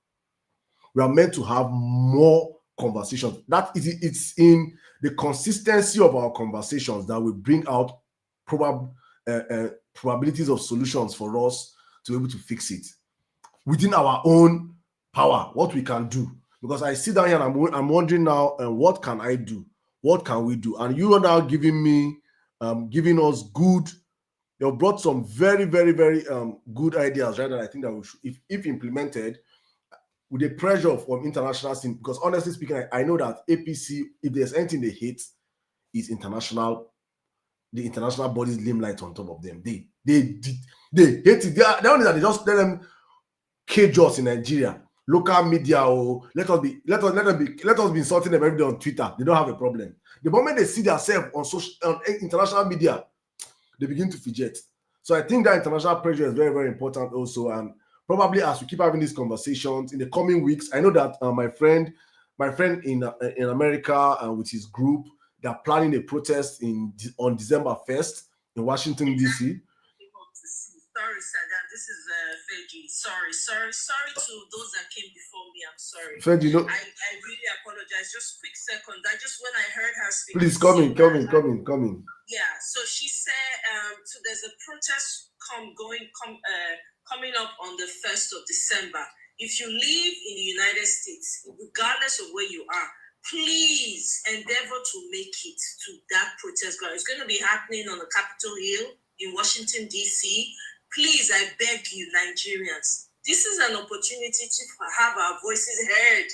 We are meant to have more conversations. It's in the consistency of our conversations that will bring out probabilities of solutions for us to be able to fix it within our own power, what we can do. Because I sit down here and I'm wondering now, what can I do? What can we do? And you are now giving us good. You've brought some very, very, very good ideas, right? And I think that we should, if implemented, with the pressure from international scene, because honestly speaking, I know that APC, if there's anything they hate, is international. The international bodies limelight on top of them. They hate it. They only that they just let them cage us in Nigeria. Local media, let us be insulting them every day on Twitter. They don't have a problem. The moment they see themselves on international media, they begin to fidget. So I think that international pressure is very, very important also. And probably as we keep having these conversations in the coming weeks, I know that my friend in America with his group, they are planning a protest on December 1st in Washington, D.C. Sorry, Sirdam. This is Feji. Sorry to those that came before me. I'm sorry. Feji, no. I really apologize. Just quick second. When I heard her speak. Please come in. Yeah. So she said, so there's a protest coming up on the 1st of December. If you live in the United States, regardless of where you are, please endeavor to make it to that protest ground. It's going to be happening on the Capitol Hill in Washington, D.C. Please, I beg you, Nigerians, this is an opportunity to have our voices heard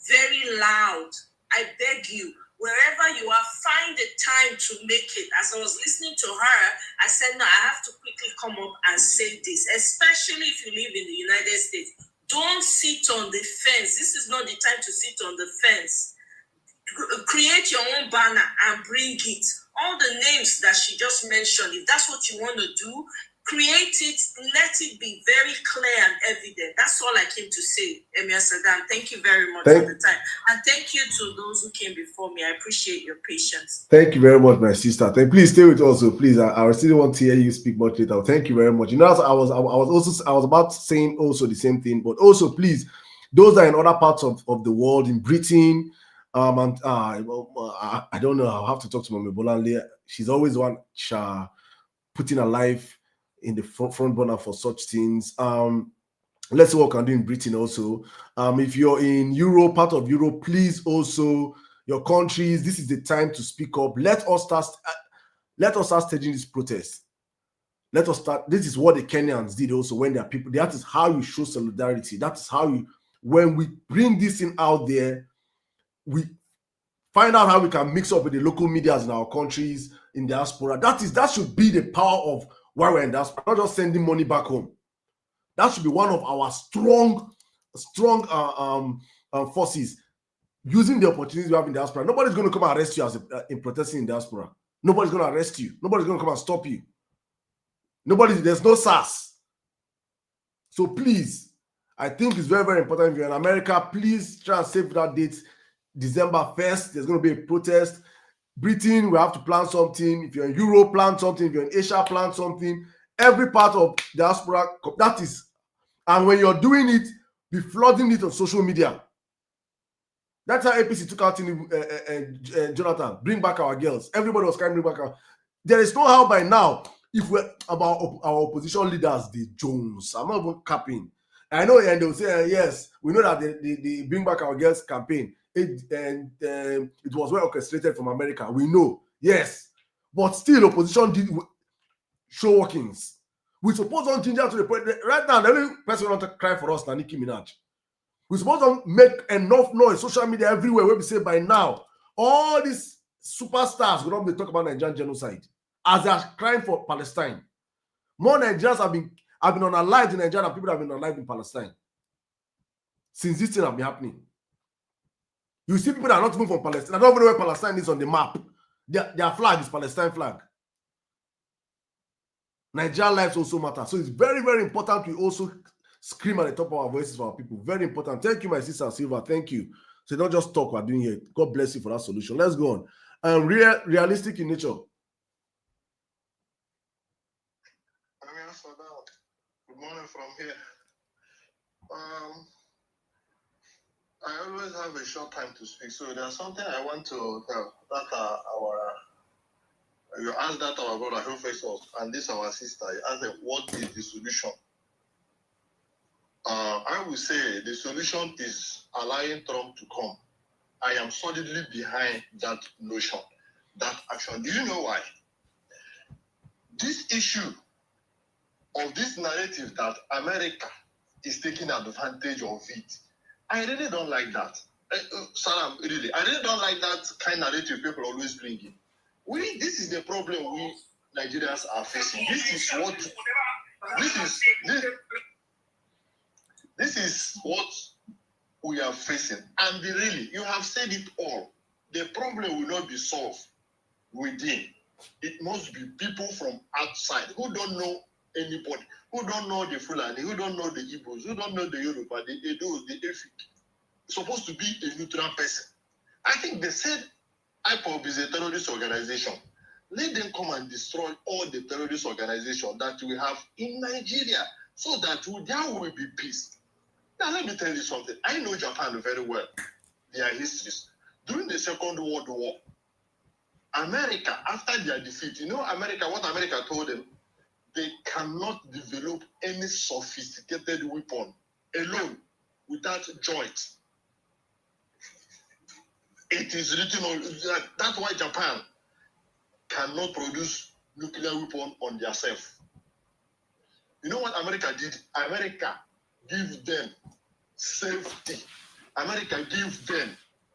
very loud. I beg you, wherever you are, find the time to make it. As I was listening to her, I said, no, I have to quickly come up and say this, especially if you live in the United States. Don't sit on the fence. This is not the time to sit on the fence. Create your own banner and bring it. All the names that she just mentioned, if that's what you want to do, create it, let it be very clear and evident. That's all I came to say, Emir Sirdam. Thank you very much for the time. And thank you to those who came before me. I appreciate your patience. Thank you very much, my sister. Please stay with us. So please, I still want to hear you speak much later. Thank you very much. You know, I was about saying also the same thing, but also please, those that are in other parts of the world, in Britain, and I don't know. I'll have to talk to Mami Bolanle. She's always one putting her life in the front burner for such things. Let's see what we can do in Britain also. If you're in Europe, part of Europe, please also your countries. This is the time to speak up. Let us start staging this protest. Let us start. This is what the Kenyans did also when there are people. That is how you show solidarity. That is how when we bring this thing out there, we find out how we can mix up with the local medias in our countries, in diaspora. That should be the power of why we're in diaspora, not just sending money back home. That should be one of our strong forces, using the opportunities we have in diaspora. Nobody's going to come and arrest you in protesting in diaspora. Nobody's going to arrest you. Nobody's going to come and stop you. There's no SARS. So please, I think it's very, very important. If you're in America, please try and save that date, December 1st. There's going to be a protest. Britain, we have to plan something. If you're in Europe, plan something. If you're in Asia, plan something. Every part of diaspora, that is, and when you're doing it, be flooding it on social media. That's how APC took out Jonathan, bring back our girls. Everybody was crying, bring back our. There is no how by now, if we're about our opposition leaders, the Jones. I'm not even capping. I know, and they'll say, yes, we know that the Bring Back Our Girls campaign, it was well orchestrated from America. We know, yes. But still, opposition did show workings. We suppose on ginger to the point right now. The only person want to cry for us, Nicki Minaj. We supposed to make enough noise, social media everywhere. Where we say by now, all these superstars will not be talking about Nigerian genocide as they are crying for Palestine. More Nigerians have been unalived in Nigeria than people have been unalived in Palestine since this thing have been happening. You see people that are not even from Palestine. I don't even know where Palestine is on the map. Their flag is Palestine flag. Nigerian lives also matter. So it's very, very important we also scream at the top of our voices for our people. Very important. Thank you, my sister Silva. Thank you. So don't just talk we're doing here. God bless you for that solution. Let's go on. Realistic in nature. Emir Sirdam, good morning from here. I always have a short time to speak, so there's something I want to tell that you asked that our brother who faced us, and this our sister. You asked what is the solution? I will say the solution is allowing Trump to come. I am solidly behind that notion, that action. Do you know why? This issue of this narrative that America is taking advantage of it, I really don't like that. Salam, really, I really don't like that kind of narrative people always bring in. This is the problem we Nigerians are facing. This is what we are facing. And really, you have said it all. The problem will not be solved within. It must be people from outside who don't know anybody, who don't know the Fulani, who don't know the Igbos, who don't know the Yoruba, the Edo, the Efik. Supposed to be a neutral person. I think they said IPOB is a terrorist organization. Let them come and destroy all the terrorist organizations that we have in Nigeria so that there will be peace. Now, let me tell you something. I know Japan very well, their histories. During the Second World War, America, after their defeat, what America told them? They cannot develop any sophisticated weapon alone without joint. It is written on that. That's why Japan cannot produce nuclear weapon on themselves. You know what America did? America gave them safety. America gave them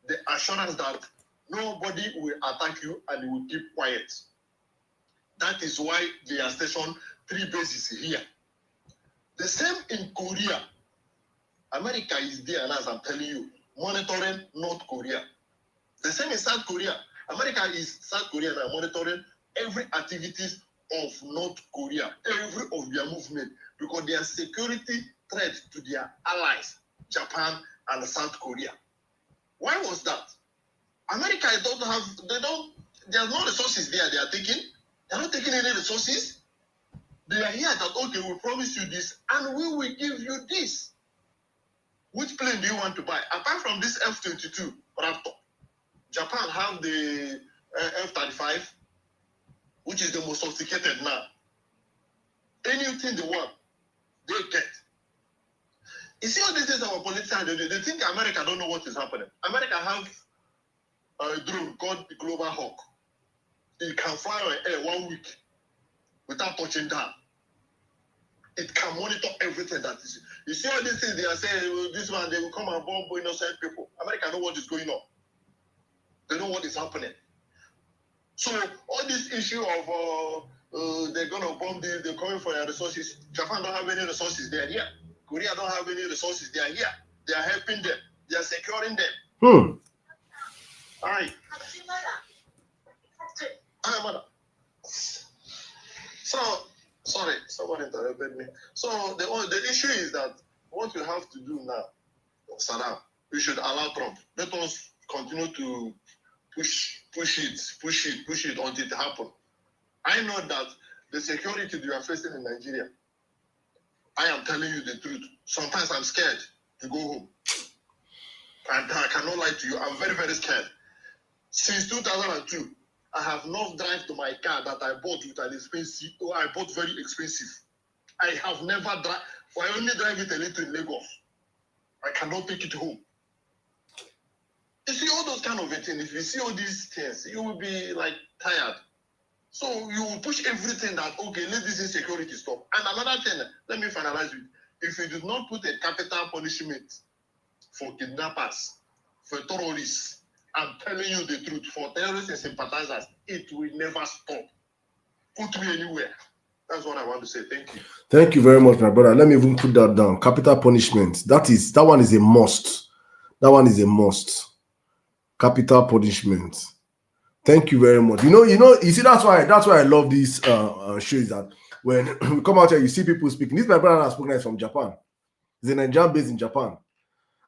the assurance that nobody will attack you and you will keep quiet. That is why they are stationed 3 bases here. The same in Korea. America is there, and as I'm telling you, monitoring North Korea. The same in South Korea. America is South Korea now monitoring every activities of North Korea, every of their movement, because they are security threat to their allies, Japan and South Korea. Why was that? America there's no resources there they are taking. They're not taking any resources. They are here that, okay, we promise you this, and we will give you this. Which plane do you want to buy? Apart from this F-22 Raptor, Japan have the F-35, which is the most sophisticated now. Anything they want, they get. You see all these things our politicians, they think America don't know what is happening. America have a drone called the Global Hawk. It can fly on air 1 week without touching down. It can monitor everything that is. You see all these things they are saying, well, this one, they will come and bomb innocent people. America know what is going on. They know what is happening. So all this issue of they're going to bomb this, they're coming for their resources. Japan don't have any resources, they are here. Korea don't have any resources, they are here. They are helping them. They are securing them. All right. Hi, mother. So, sorry, someone interrupted me. So the issue is that what we have to do now, Saddam, we should allow Trump. Let us continue to push it until it happens. I know that the security you are facing in Nigeria, I am telling you the truth. Sometimes I'm scared to go home. And I cannot lie to you. I'm very, very scared. Since 2002, I have not driven to my car that I bought with an expensive, or I bought very expensive. I have never drive. I only drive it a little in Lagos. I cannot take it home. You see all those kind of things. If you see all these things, you will be like tired. So you will push everything that, okay, let this insecurity stop. And another thing, let me finalize with, if you do not put a capital punishment for kidnappers, for terrorists, I'm telling you the truth, for terrorists and sympathizers, it will never stop. Put me anywhere. That's what I want to say. Thank you. Thank you very much, my brother. Let me even put that down. Capital punishment. That one is a must. That one is a must. Capital punishment. Thank you very much. You see, that's why I love these shows, that when we come out here, you see people speaking. This my brother has spoken is from Japan. He's a Nigerian based in Japan.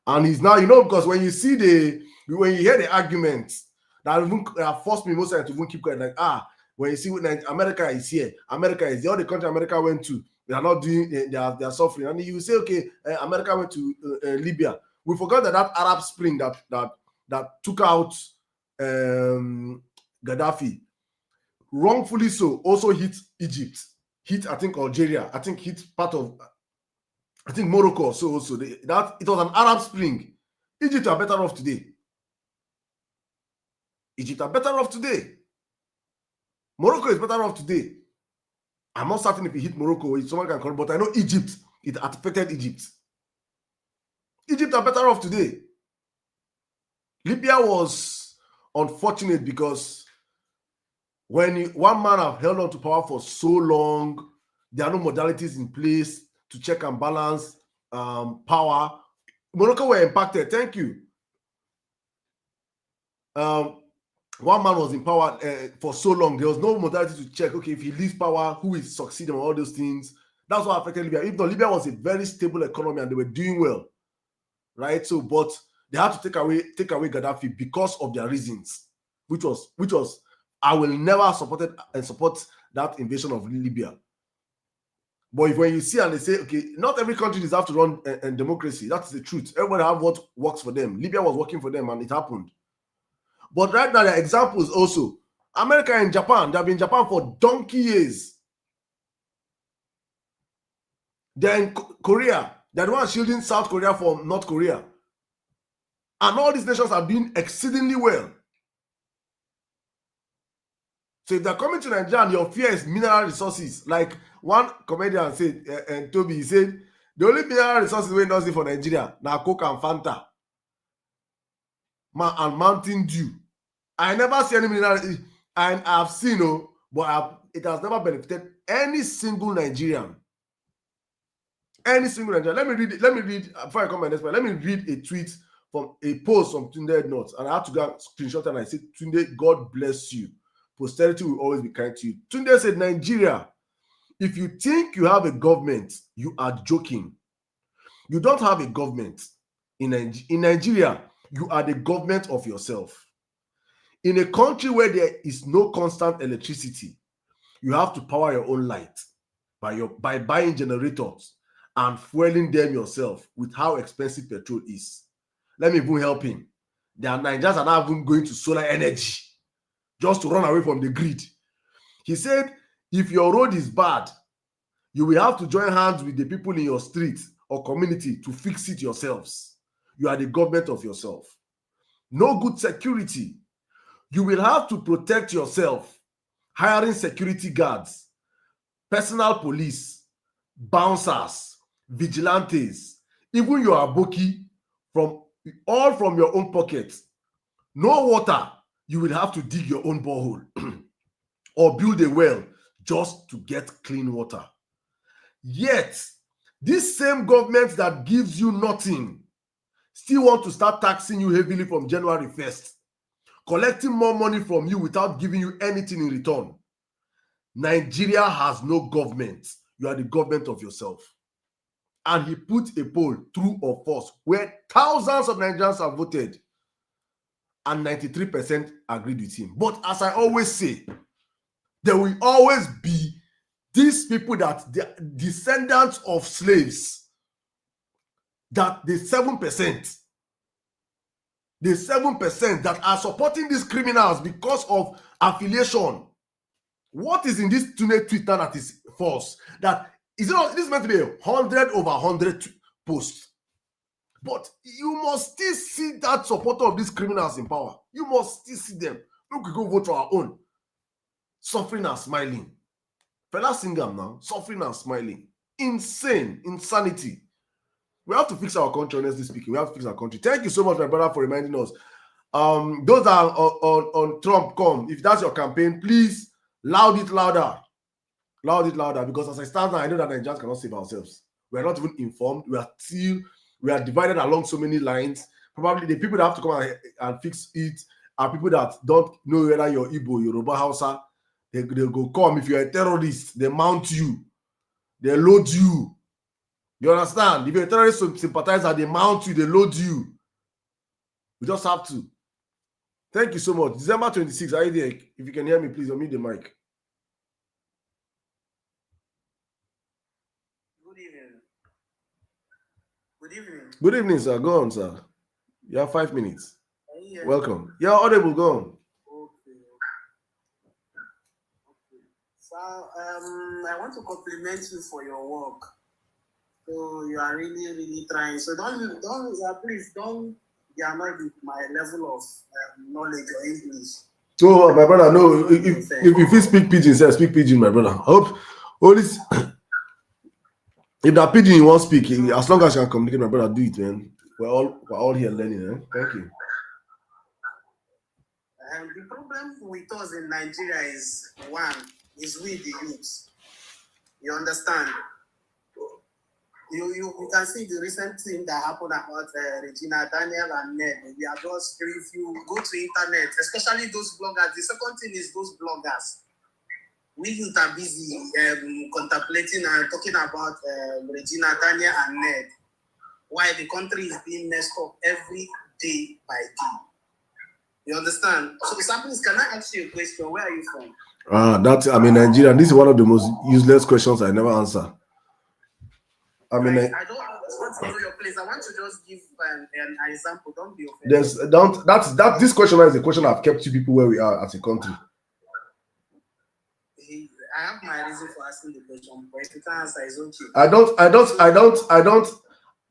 And he's now, because when you hear the arguments that even forced me most of the time to even keep quiet, like, when you see America is here, America is all the country America went to, they are not doing, they are suffering. And you say, okay, America went to Libya. We forgot that Arab Spring that took out Gaddafi, wrongfully so, also hit Egypt, hit, I think, Algeria, I think hit part of, I think, Morocco. So also that it was an Arab Spring. Egypt are better off today. Egypt are better off today. Morocco is better off today. I'm not certain if it hit Morocco, if someone can call, but I know Egypt, it affected Egypt. Egypt are better off today. Libya was unfortunate because when one man have held on to power for so long, there are no modalities in place to check and balance power. Morocco were impacted. Thank you. One man was in power for so long. There was no modality to check, okay, if he leaves power, who is succeeding on all those things. That's what affected Libya. If not, Libya was a very stable economy and they were doing well, right? So, but they had to take away Gaddafi because of their reasons, which was I will never support that invasion of Libya. But when you see and they say, okay, not every country deserves to run a democracy. That's the truth. Everybody have what works for them. Libya was working for them and it happened. But right now, there are examples also. America and Japan, they have been in Japan for donkey years. They're in Korea. They're the ones shielding South Korea from North Korea. And all these nations are doing exceedingly well. So if they're coming to Nigeria and your fear is mineral resources, like one comedian said, and Toby, he said, the only mineral resources we don't see for Nigeria now Coke and Fanta and Mountain Dew. I never see any mineral, and I've seen, but it has never benefited any single Nigerian. Any single Nigerian. Let me read, before I come to my next point, let me read a tweet from a post from Tunde Notes. And I had to go screenshot and I said, Tunde, God bless you posterity will always be kind to you. Tunde said, Nigeria, if you think you have a government, you are joking. You don't have a government. In Nigeria, you are the government of yourself. In a country where there is no constant electricity, you have to power your own light by buying generators and fueling them yourself with how expensive petrol is. Let me even help him. The Nigerians are not even going to solar energy just to run away from the grid. He said, if your road is bad, you will have to join hands with the people in your street or community to fix it yourselves. You are the government of yourself. No good security. You will have to protect yourself, hiring security guards, personal police, bouncers, vigilantes, even your aboki, from your own pocket. No water, you will have to dig your own borehole or build a well just to get clean water. Yet, this same government that gives you nothing still want to start taxing you heavily from January 1st, collecting more money from you without giving you anything in return. Nigeria has no government. You are the government of yourself. And he put a poll, true or false, where thousands of Nigerians have voted, and 93% agreed with him. But as I always say, there will always be these people that the descendants of slaves, that the 7% that are supporting these criminals because of affiliation. What is in this tweet now that is false? That is not, this is meant to be 100 over 100 posts. But you must still see that supporter of these criminals in power. You must still see them. Look, we go vote for our own. Suffering and smiling. Fella Singham now, suffering and smiling. Insane, insanity. We have to fix our country, honestly speaking. We have to fix our country. Thank you so much, my brother, for reminding us. Those that are on Trump, come. If that's your campaign, please loud it louder. Loud it louder, because as I stand now, I know that Nigerians cannot save ourselves. We are not even informed. We are divided along so many lines. Probably the people that have to come and fix it are people that don't know whether you're Igbo, Yoruba, Hausa. They go come. If you're a terrorist, they mount you. They load you. You understand? If you're a terrorist sympathizer, they mount you, they load you. We just have to. Thank you so much. December 26th, are you there? If you can hear me, please unmute the mic. Good evening. Good evening. Good evening, sir. Go on, sir. You have 5 minutes. Yeah. Welcome. You're audible. Go on. Okay. So I want to compliment you for your work. So you are really, really trying. So please don't be annoyed with my level of knowledge or English. So, my brother, no, if you speak pidgin, sir, speak pidgin, my brother. I hope all this. If that pidgin you won't speak, as long as you can communicate, my brother, do it, man. We're all here learning, eh? Thank you. The problem with us in Nigeria is we the youth. You understand? You can see the recent thing that happened about Regina, Daniel, and Ned. We are just, if you go to internet, especially those bloggers, the second thing is those bloggers. We youth are busy contemplating and talking about Regina, Daniel, and Ned. Why the country is being messed up every day by day. You understand? So, Samples, can I ask you a question? Where are you from? I'm in Nigeria. This is one of the most useless questions I never answer. I don't want to know your place. I want to just give an example. Don't be offended. This question is a question I've kept you people where we are as a country. I have my reason for asking the question, but if you can't answer, it's okay. I don't.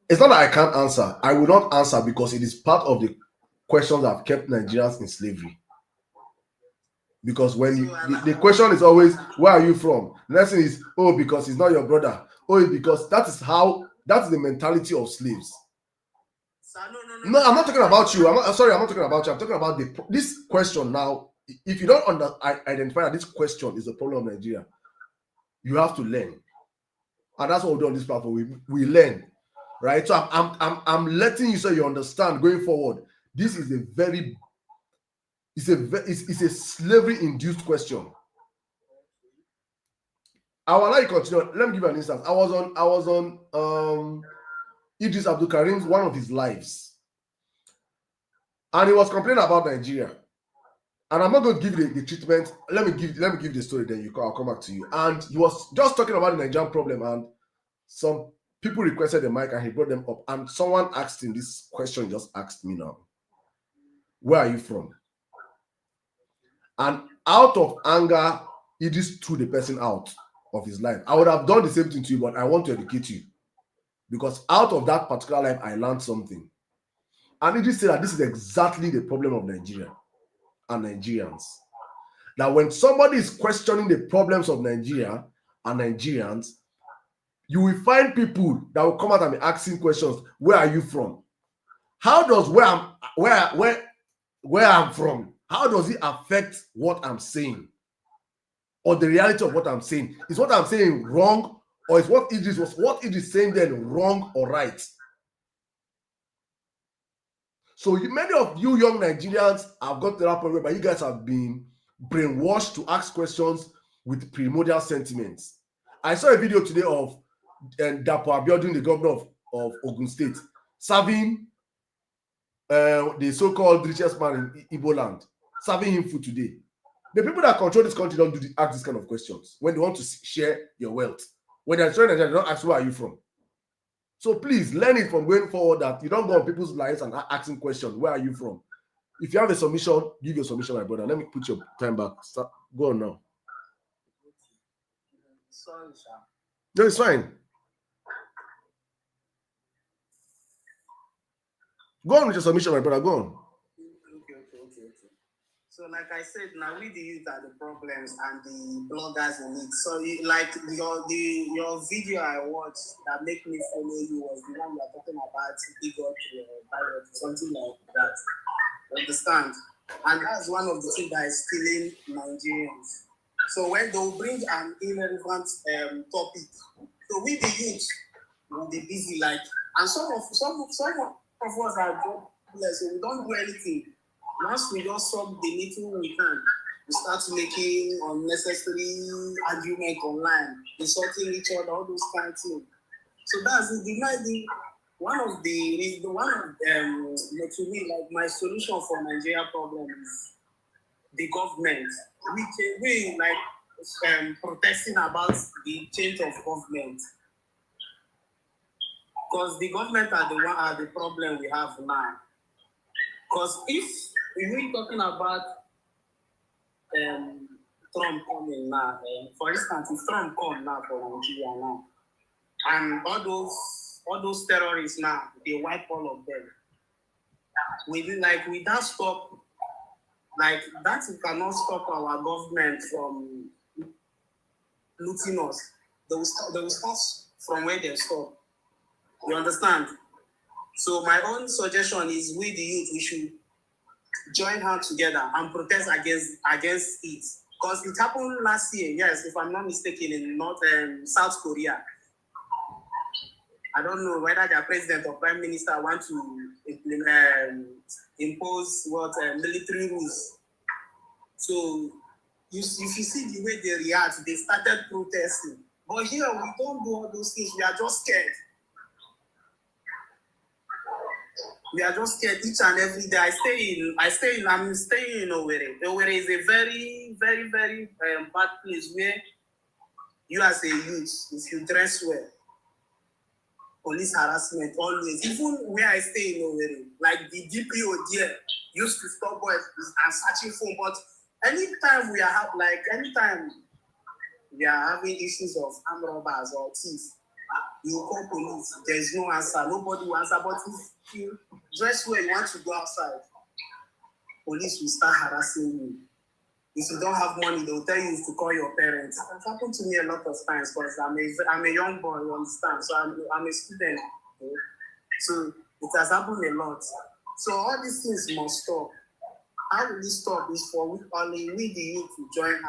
It's not that I can't answer. I will not answer because it is part of the questions that have kept Nigerians in slavery. Because when the question is always, where are you from? The next thing is, oh, because he's not your brother. Oh, because that's the mentality of slaves. No, I'm not talking about you. I'm not talking about you. I'm talking about this question now. If you don't identify that this question is a problem of Nigeria, you have to learn. And that's what we do on this platform. We learn. Right? So I'm letting you so you understand going forward. This is a very it's a slavery-induced question. I will allow you continue. Let me give you an instance. I was on Idris Abdul Karim's one of his lives, and he was complaining about Nigeria. And I'm not going to give you the treatment. Let me give the story. Then I'll come back to you. And he was just talking about the Nigerian problem, and some people requested the mic, and he brought them up. And someone asked him this question. He just asked me now. Where are you from? And out of anger, he just threw the person out of his life. I would have done the same thing to you, but I want to educate you. Because out of that particular life, I learned something. And he just said that this is exactly the problem of Nigeria and Nigerians. That when somebody is questioning the problems of Nigeria and Nigerians, you will find people that will come out and be asking questions. Where are you from? How does where I'm from, how does it affect what I'm saying? Or the reality of what I'm saying? Is what I'm saying wrong? Or is what it is saying then wrong or right? So many of you young Nigerians have got to that point where you guys have been brainwashed to ask questions with primordial sentiments. I saw a video today of Dapo Abiodun, the governor of Ogun State, serving the so-called richest man in Igbo land, serving him food today. The people that control this country don't ask this kind of questions when they want to share your wealth. When they're trying to, they don't ask where are you from. So please learn it from going forward that you don't go on people's lives and asking questions. Where are you from? If you have a submission, give your submission, my brother. Let me put your time back. Go on now. Sorry, sir. No, it's fine. Go on with your submission, my brother. Go on. Okay. So, like I said, now we the youth are the problems and the bloggers in it. So, like your video I watched that make me follow you was the one you are talking about bigot, something like that. You understand? And that's one of the things that is killing Nigerians. So when they bring an irrelevant topic, so we the youth will be busy like, and some of us are jobless, so we don't do anything. Once we just solve the little we can, we start making unnecessary argument online, insulting each other, all those kind of things. So that's the one of to me, like my solution for Nigeria problem is the government. We like protesting about the change of government, because the government are the problem we have now. Because if we're talking about Trump coming now, for instance, if Trump come now for Nigeria now, and all those terrorists now, they wipe all of them. We don't stop, like that cannot stop our government from looting us. They will start from where they stop. You understand? So my own suggestion is we the youth, we should join hands together and protest against it. Because it happened last year, yes, if I'm not mistaken, in South Korea. I don't know whether their president or prime minister want to impose military rules. So if you see the way they react, they started protesting. But here we don't do all those things. We are just scared. We are just scared each and every day. I'm staying in Owerri. Owerri is a very, very, very bad place where you as a youth, if you dress well, police harassment always. Even where I stay in Owerri, like the DPO there used to stop boys and searching phone. But anytime we are having issues of armed robbers or thieves, you call police, there's no answer, nobody will answer. But if you dress well, you want to go outside, police will start harassing you. If you don't have money, they'll tell you to call your parents. It's happened to me a lot of times because I'm a young boy, you understand? So I'm a student. Okay? So it has happened a lot. So all these things must stop. How will it stop? Is for only we the youth to join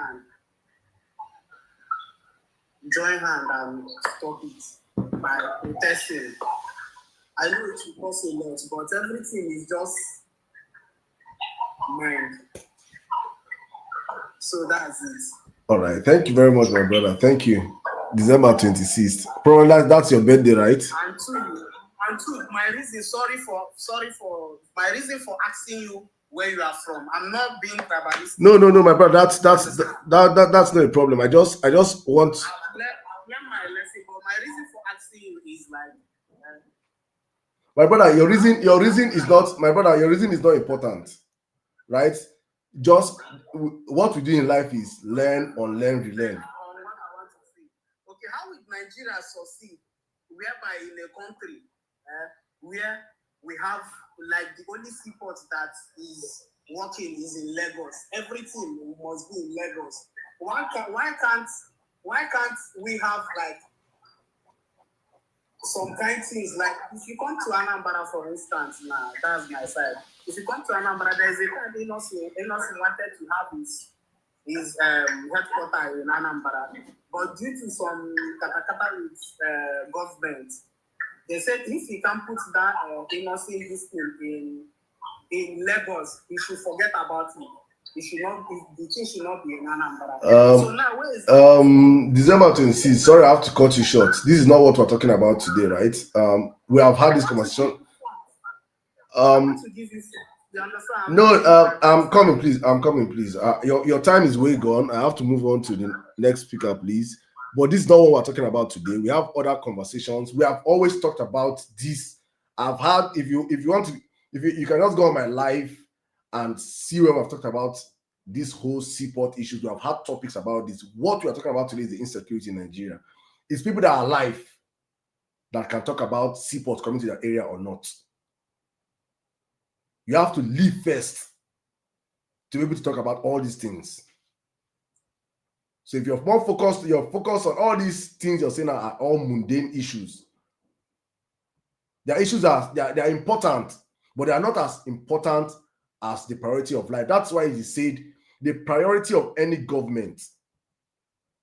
hand and stop it by protesting. I know it will cost a lot, but everything is just mind. So that's it. All right. Thank you very much, my brother. Thank you. December 26th. Probably that's your birthday, right? And two, my reason, my reason for asking you where you are from. I'm not being tribalistic. No, my brother. That's not a problem. I just want. I've learned my lesson, but my reason for asking you is like. My brother, your reason is not, my brother, your reason is not important, right? Just what we do in life is learn, unlearn, relearn. What I want to say. Okay, how would Nigeria succeed whereby in a country where we have like the only seaport that is working is in Lagos? Everything must be in Lagos. Why can't we have like some kind things like if you come to Anambra, for instance, now that's my side. If you come to Anambra, there's a time Enosi wanted to have his headquarters in Anambra, but due to some katakata with government, they said if he can put that Enosi this thing in Lagos, he should forget about it. It should not be, the thing should not be in Anambra. So now where is December 26th. Sorry, I have to cut you short. This is not what we're talking about today, right? We have had this conversation. To give you, understand? No, I'm coming, please. Your time is way gone. I have to move on to the next speaker, please. But this is not what we're talking about today. We have other conversations. We have always talked about this. I've had, if you want to, you can just go on my live and see where we've talked about this whole seaport issues. We have had topics about this. What we are talking about today is the insecurity in Nigeria. It's people that are alive that can talk about seaports coming to their area or not. You have to live first to be able to talk about all these things. So if you're more focused, on all these things you're saying are all mundane issues. Their issues are important, but they are not as important as the priority of life. That's why he said the priority of any government,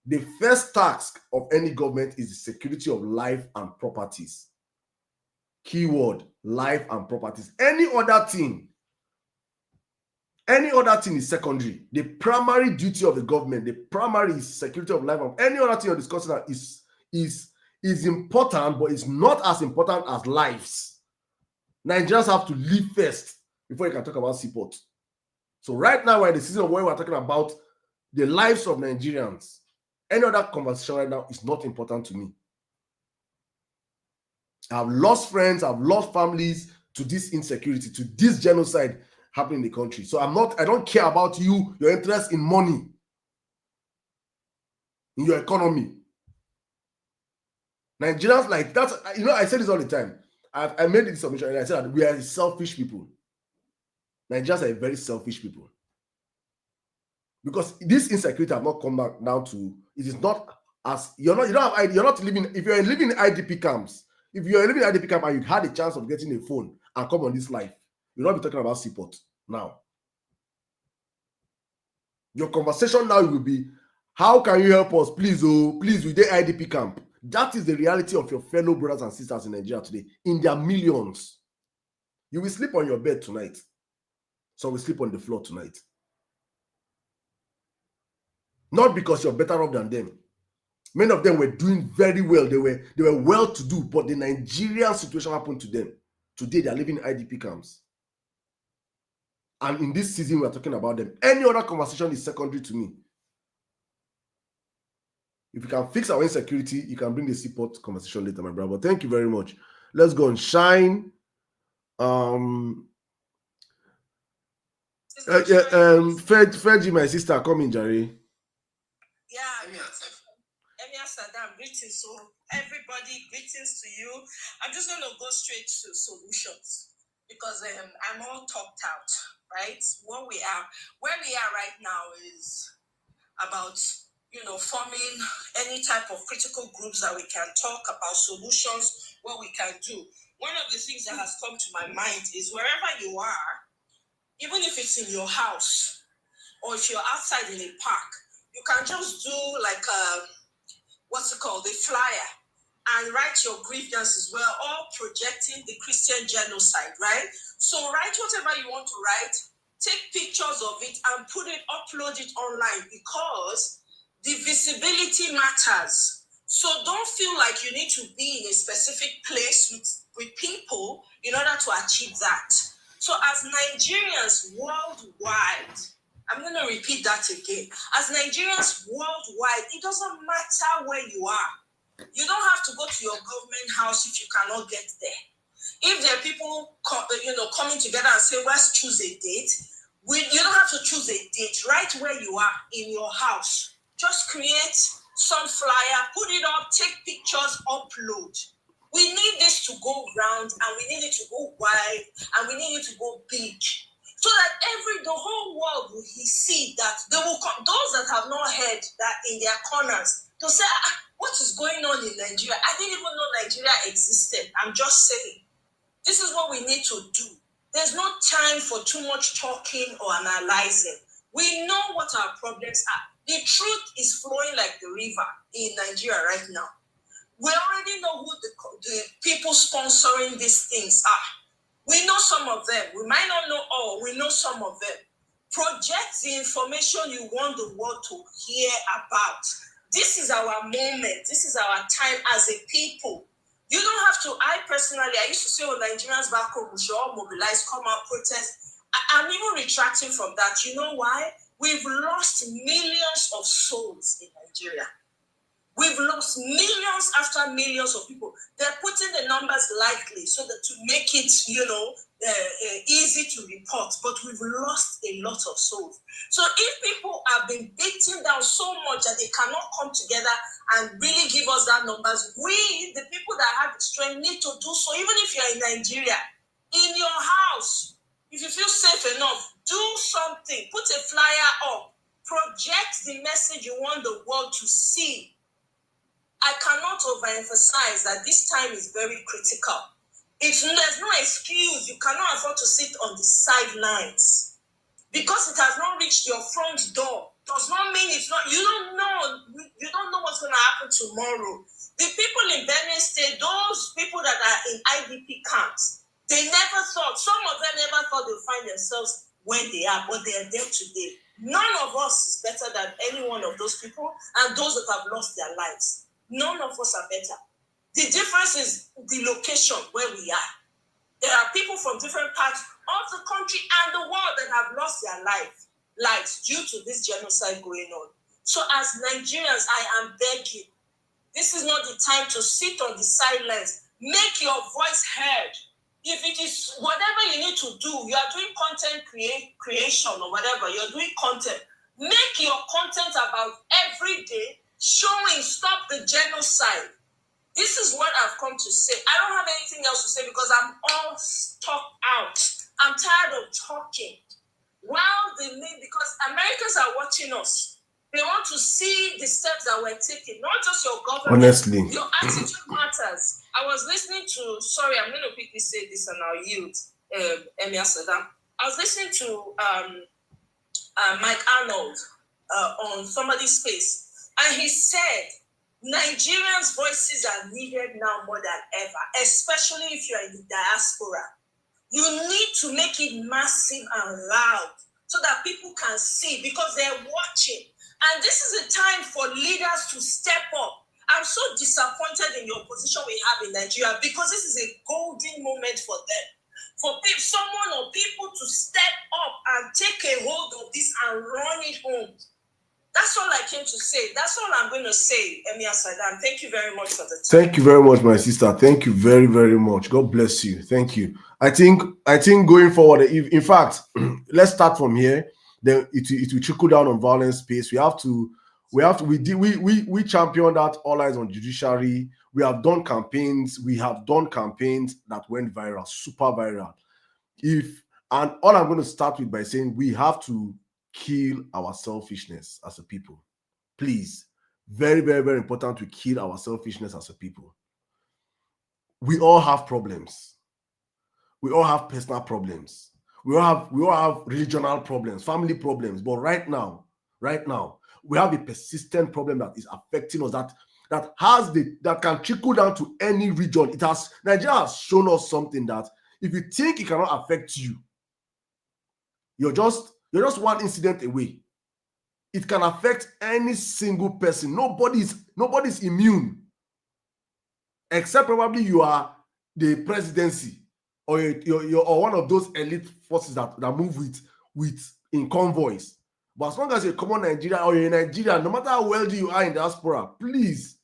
the first task of any government is the security of life and properties. Keyword, life and properties. Any other thing is secondary. The primary duty of the government, the primary is security of life. Any other thing you're discussing is important, but it's not as important as lives. Nigerians have to live first before you can talk about seaport. So right now we're in the season where we're talking about the lives of Nigerians. Any other conversation right now is not important to me. I've lost friends, I've lost families to this insecurity, to this genocide happening in the country. So I don't care about you, your interest in money, in your economy. Nigerians like that, I say this all the time. I made this submission and I said that we are selfish people. Nigerians are very selfish people. Because this insecurity have not come back down to, it is not as, you're not living, if you're living in IDP camps, if you're living in IDP camp and you had a chance of getting a phone and come on this live, you'll not be talking about seaport now. Your conversation now will be, how can you help us? Please, with the IDP camp. That is the reality of your fellow brothers and sisters in Nigeria today, in their millions. You will sleep on your bed tonight. So we sleep on the floor tonight. Not because you're better off than them. Many of them were doing very well. They were well to do, but the Nigerian situation happened to them. Today they are living in IDP camps. And in this season, we are talking about them. Any other conversation is secondary to me. If you can fix our insecurity, you can bring the seaport conversation later, my brother. Thank you very much. Let's go and shine. Fergie, my sister, come in, Jerry. Yeah, Emir Sirdam, greetings. So everybody, greetings to you. I'm just going to go straight to solutions because I'm all talked out, right? Where we are right now is about forming any type of critical groups that we can talk about solutions, what we can do. One of the things that has come to my mind is wherever you are, even if it's in your house or if you're outside in a park, you can just do like the flyer and write your grievances. We're all projecting the Christian genocide, right? So write whatever you want to write, take pictures of it and upload it online, because the visibility matters. So don't feel like you need to be in a specific place with people in order to achieve that. So as Nigerians worldwide, I'm going to repeat that again. As Nigerians worldwide, it doesn't matter where you are. You don't have to go to your government house if you cannot get there. If there are people coming together and say, let's choose a date, you don't have to choose a date. Right where you are in your house, just create some flyer, put it up, take pictures, upload. We need this to go round, and we need it to go wide, and we need it to go big, so that the whole world will see that they will come. Those that have not heard that in their corners, to say, what is going on in Nigeria? I didn't even know Nigeria existed. I'm just saying. This is what we need to do. There's no time for too much talking or analyzing. We know what our problems are. The truth is flowing like the river in Nigeria right now. We already know who the people sponsoring these things are. We know some of them. We might not know all. We know some of them. Project the information you want the world to hear about. This is our moment. This is our time as a people. You don't have to. I used to say, Nigerians back home, we should all mobilize, come out, protest. I'm even retracting from that. You know why? We've lost millions of souls in Nigeria. We've lost millions after millions of people. They're putting the numbers lightly so that to make it, easy to report. But we've lost a lot of souls. So if people have been beaten down so much that they cannot come together and really give us that numbers, we, the people that have the strength, need to do so. Even if you're in Nigeria, in your house, if you feel safe enough, do something. Put a flyer up. Project the message you want the world to see. I cannot overemphasize that this time is very critical. There's no excuse. You cannot afford to sit on the sidelines. Because it has not reached your front door does not mean it's not. You don't know what's going to happen tomorrow. The people in Benue State, those people that are in IDP camps, they never thought, some of them never thought they'd find themselves where they are, but they are there today. None of us is better than any one of those people and those that have lost their lives. None of us are better. The difference is the location where we are. There are people from different parts of the country and the world that have lost their lives due to this genocide going on. So as Nigerians, I am begging, this is not the time to sit on the sidelines. Make your voice heard. If it is whatever you need to do, you are doing content creation or whatever, you're doing content. Make your content about every day showing stop the genocide. This is what I've come to say. I don't have anything else to say because I'm all talked out. I'm tired of talking. Because Americans are watching us. They want to see the steps that we're taking, not just your government. Honestly. Your attitude matters. I was listening to, I'm going to quickly say this and I'll yield, Emir Sirdam. I was listening to Mike Arnold on somebody's space, and he said, Nigerians' voices are needed now more than ever, especially if you're in the diaspora. You need to make it massive and loud so that people can see because they're watching. And this is a time for leaders to step up. I'm so disappointed in your position we have in Nigeria because this is a golden moment for them. For someone or people to step up and take a hold of this and run it home. That's all I came to say. That's all I'm going to say, Emir Sirdam. Thank you very much for the time. Thank you very much, my sister. Thank you very, very much. God bless you. Thank you. I think going forward, in fact, let's start from here. Then it will trickle down on violence space. We champion that all eyes on judiciary. We have done campaigns. That went viral, super viral. And all I'm going to start with by saying we have to kill our selfishness as a people. Please. Very, very, very important to kill our selfishness as a people. We all have problems. We all have personal problems. We all have regional problems, family problems. But right now, we have a persistent problem that is affecting us that can trickle down to any region. Nigeria has shown us something that if you think it cannot affect you, You're just one incident away. It can affect any single person. Nobody's immune, except probably you are the presidency or you're or one of those elite forces that move with in convoys. But as long as you're a common Nigerian or you're in Nigeria, no matter how wealthy you are in diaspora, please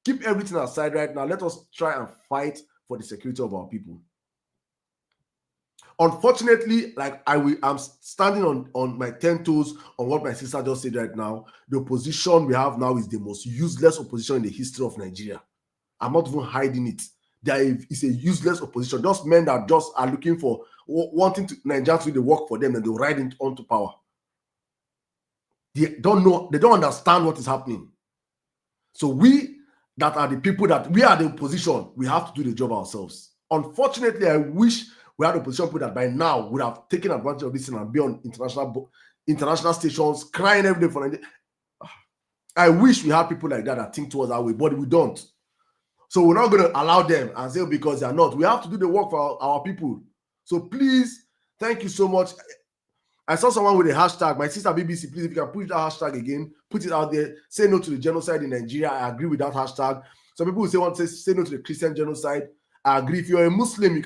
keep everything aside right now. Let us try and fight for the security of our people. Unfortunately, like I'm standing on my 10 toes on what my sister just said right now. The opposition we have now is the most useless opposition in the history of Nigeria. I'm not even hiding it. It's a useless opposition. Just men that just are looking for wanting to Nigeria to do the work for them, and they'll ride onto power. They don't understand what is happening. So we that are the people that we are the opposition, we have to do the job ourselves. Unfortunately, I wish we had opposition people that by now would have taken advantage of this and be on international stations crying every day for Nigeria. I wish we had people like that think towards our way, but we don't. So we're not going to allow them and say because they are not. We have to do the work for our people. So please, thank you so much. I saw someone with a hashtag. My sister BBC, please, if you can push that hashtag again, put it out there. Say no to the genocide in Nigeria. I agree with that hashtag. Some people will say no to the Christian genocide. I agree. If you're a Muslim,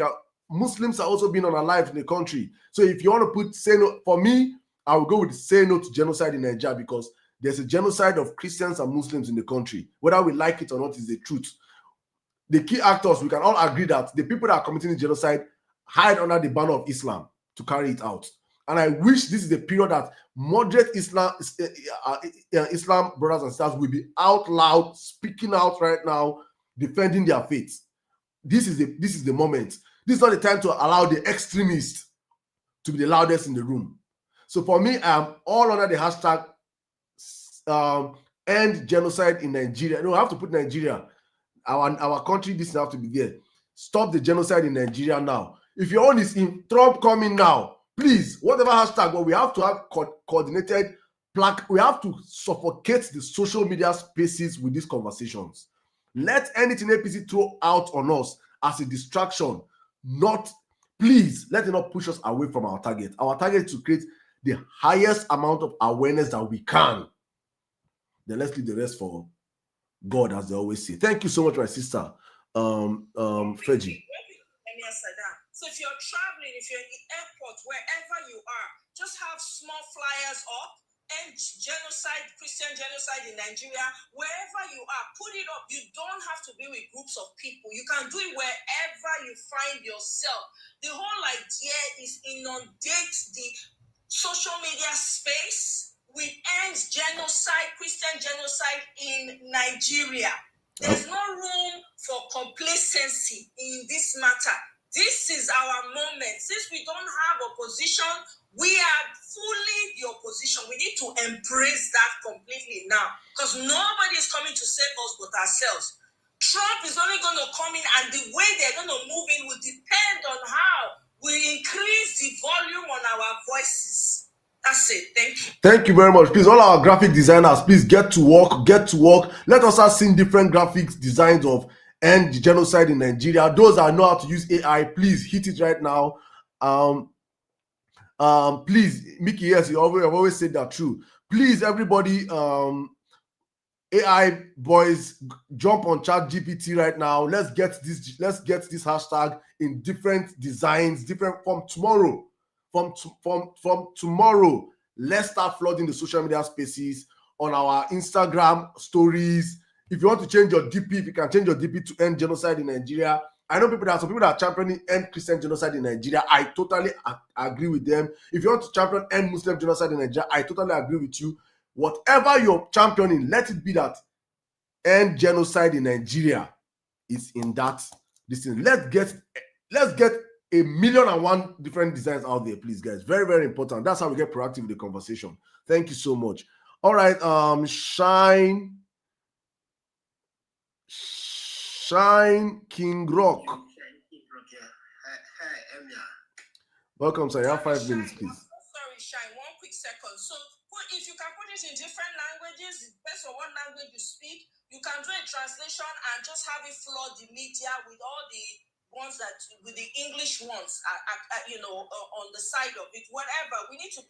Muslims are also being unalived in the country. So if you want to put say no, for me, I will go with say no to genocide in Nigeria because there's a genocide of Christians and Muslims in the country. Whether we like it or not is the truth. The key actors, we can all agree that the people that are committing the genocide hide under the banner of Islam to carry it out. And I wish this is the period that moderate Islam brothers and sisters will be out loud, speaking out right now, defending their faith. This is the moment. This is not the time to allow the extremists to be the loudest in the room. So for me, I'm all under the hashtag end genocide in Nigeria. No, I have to put Nigeria. Our country, this have to be there. Stop the genocide in Nigeria now. If your own is in Trump coming now, please, whatever hashtag, but we have to have coordinated we have to suffocate the social media spaces with these conversations. Let anything APC throw out on us as a distraction, please, let it not push us away from our target. Our target is to create the highest amount of awareness that we can. Then let's leave the rest for God, as they always say. Thank you so much, my sister, Feji. Emir Sirdam. So if you're traveling, if you're in the airport, wherever you are, just have small flyers up. End genocide, Christian genocide in Nigeria, wherever you are, put it up. You don't have to be with groups of people. You can do it wherever you find yourself. The whole idea is inundate the social media space with end genocide, Christian genocide in Nigeria. There's no room for complacency in this matter. This is our moment. Since we don't have opposition, we are fully the opposition. We need to embrace that completely now because nobody is coming to save us but ourselves. Trump is only going to come in, and the way they're going to move in will depend on how we increase the volume on our voices. That's it. Thank you. Thank you very much. Please, all our graphic designers, please get to work. Let us start seeing different graphics designs of end genocide in Nigeria. Those that know how to use AI, please hit it right now. Please, Mickey, yes, I've always said that true. Please, everybody, AI boys, jump on ChatGPT right now. Let's get this hashtag in different designs, different from tomorrow. From tomorrow, let's start flooding the social media spaces on our Instagram stories. If you want to change your DP, if you can change your DP to end genocide in Nigeria. I know some people that are championing end Christian genocide in Nigeria. I totally agree with them. If you want to champion end Muslim genocide in Nigeria, I totally agree with you. Whatever you're championing, let it be that end genocide in Nigeria is in that. Let's get 1,000,001 different designs out there, please, guys. Very, very important. That's how we get proactive with the conversation. Thank you so much. All right, Shine King Rock. Welcome, sir. You have 5 minutes, please. Sorry, Shine. 1 quick second. So, if you can put it in different languages, based on what language you speak, you can do a translation and just have it flood the media with all the ones that with the English ones, on the side of it, whatever. We need to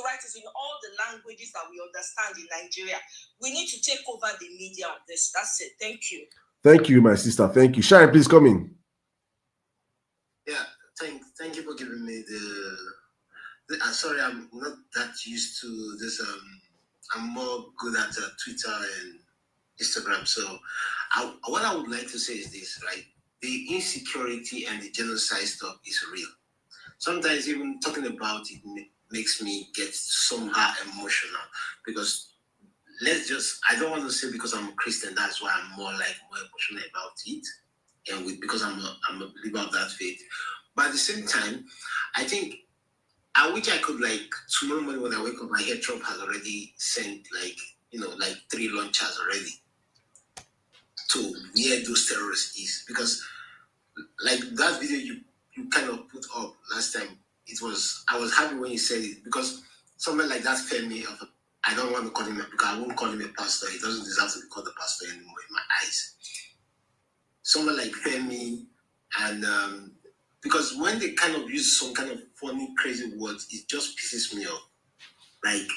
write it in all the languages that we understand in Nigeria. We need to take over the media on this. That's it. Thank you. Thank you, my sister. Thank you. Shine, please come in. Yeah, thank you for giving me the sorry, I'm not that used to this. I'm more good at Twitter and Instagram. So, what I would like to say is this, right? The insecurity and the genocide stuff is real. Sometimes even talking about it makes me get somehow emotional because I don't want to say because I'm a Christian, that's why I'm more emotional about it, and because I'm a believer of that faith. But at the same time, I think I wish I could tomorrow morning when I wake up, I hear Trump has already sent 3 launchers already to where those terrorists is, because that video you kind of put up last time, I was happy when you said it, because someone like that Femi, I don't want to call him because I won't call him a pastor. He doesn't deserve to be called a pastor anymore in my eyes. Someone like Femi, and because when they kind of use some kind of funny, crazy words, it just pisses me off.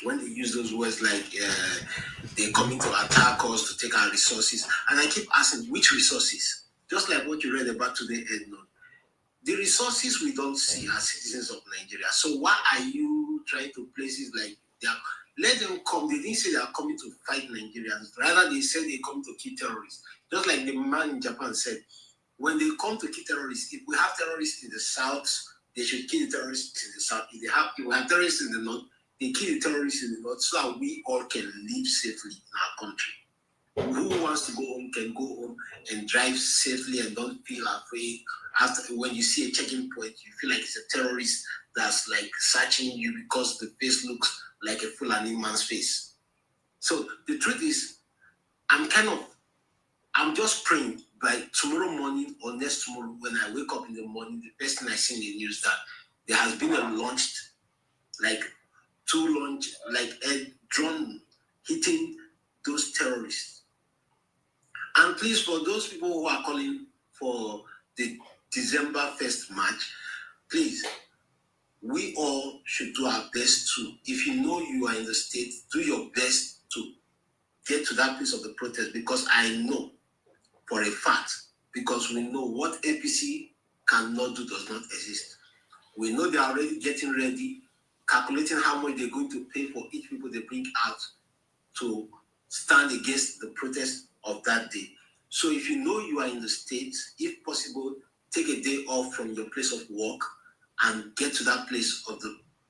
When they use those words they're coming to attack us, to take our resources. And I keep asking, which resources? Just like what you read about today, Edna. The resources we don't see as citizens of Nigeria. So why are you trying to places like they are? Let them come. They didn't say they are coming to fight Nigerians. Rather, they said they're coming to kill terrorists. Just like the man in Japan said, when they come to kill terrorists, if we have terrorists in the south, they should kill the terrorists in the south. If we have terrorists in the north, they kill the terrorists in the north so that we all can live safely in our country. Who wants to go home can go home and drive safely and don't feel afraid. After, when you see a checking point, you feel like it's a terrorist that's searching you because the face looks like a Fulani man's face. So the truth is, I'm just praying by tomorrow morning or next tomorrow when I wake up in the morning, the first thing I see in the news that there has been a drone hitting those terrorists. And please, for those people who are calling for the December 1st march, please, we all should do our best to, if you know you are in the state, do your best to get to that place of the protest, because I know for a fact, because we know what APC cannot do does not exist. We know they are already getting ready, calculating how much they're going to pay for each people they bring out to stand against the protest of that day. So if you know you are in the States, if possible, take a day off from your place of work and get to that place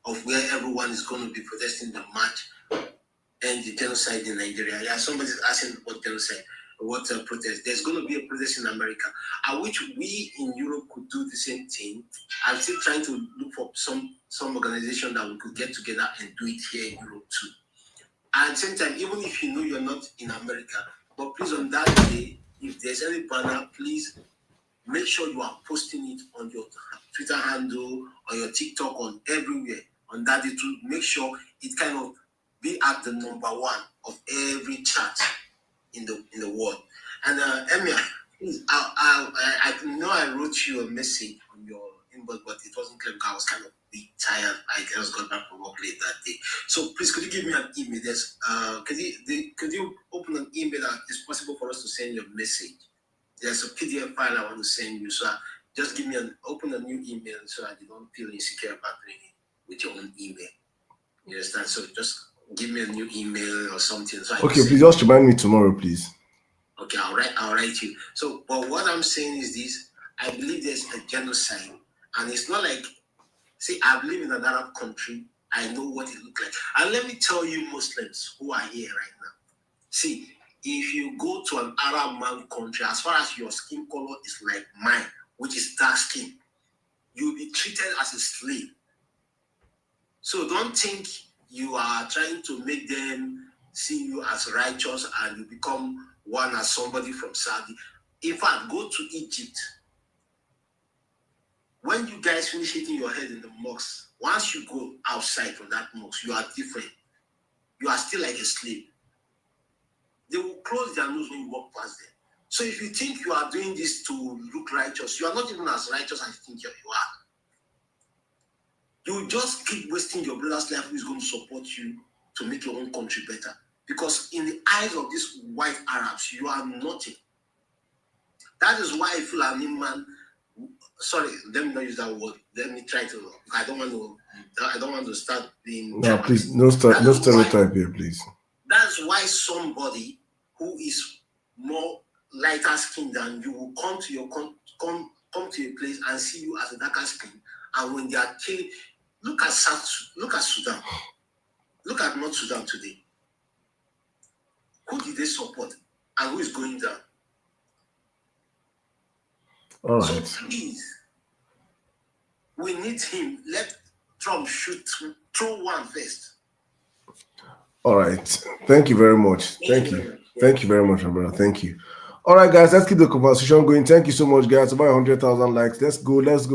of where everyone is going to be protesting the march and the genocide in Nigeria. Yeah, somebody's asking what genocide, what protest. There's going to be a protest in America. I wish we in Europe could do the same thing. I'm still trying to look for some organization that we could get together and do it here in Europe too. At the same time, even if you know you're not in America, but please on that day, if there's any banner, please make sure you are posting it on your Twitter handle, on your TikTok, on everywhere. On that day to make sure it kind of be at the number one of every chat in the world. And Emir, please, I know I wrote you a message on your inbox, but it wasn't clear because I was kind of tired. I just got back from work late that day. So please, could you give me an email? Could you open an email that is possible for us to send your message? There's a PDF file I want to send you. So just open a new email so that you don't feel insecure about doing it with your own email. You understand? So just give me a new email or something. So okay, please just remind me tomorrow, please. Okay, I'll write you. So, but what I'm saying is this: I believe there's a genocide, and it's not I live in an Arab country. I know what it looks like, and let me tell you, Muslims who are here right now. See, if you go to an Arab man country, as far as your skin color is like mine, which is dark skin, you'll be treated as a slave. So don't think you are trying to make them see you as righteous and you become one as somebody from Saudi. In fact, go to Egypt. When you guys finish hitting your head in the mosque, once you go outside from that mosque, you are different. You are still like a slave. They will close their nose when you walk past them. So if you think you are doing this to look righteous, you are not even as righteous as you think you are. You just keep wasting your brother's life who is going to support you to make your own country better. Because in the eyes of these white Arabs, you are nothing. That is why Fulani man, sorry, let me not use that word. Let me try to. I don't want to start being. No, please, no stereotype here, please. That's why somebody who is more lighter skinned than you will come to a place and see you as a darker skin. And when they are killing, look at Sudan. Look at North Sudan today. Who did they support and who is going down? All right. So please, we need him. Let Trump throw one first. All right. Thank you very much. Thank you. Thank you very much, my brother. Thank you. All right, guys, let's keep the conversation going. Thank you so much, guys. About 100,000 likes. Let's go. Let's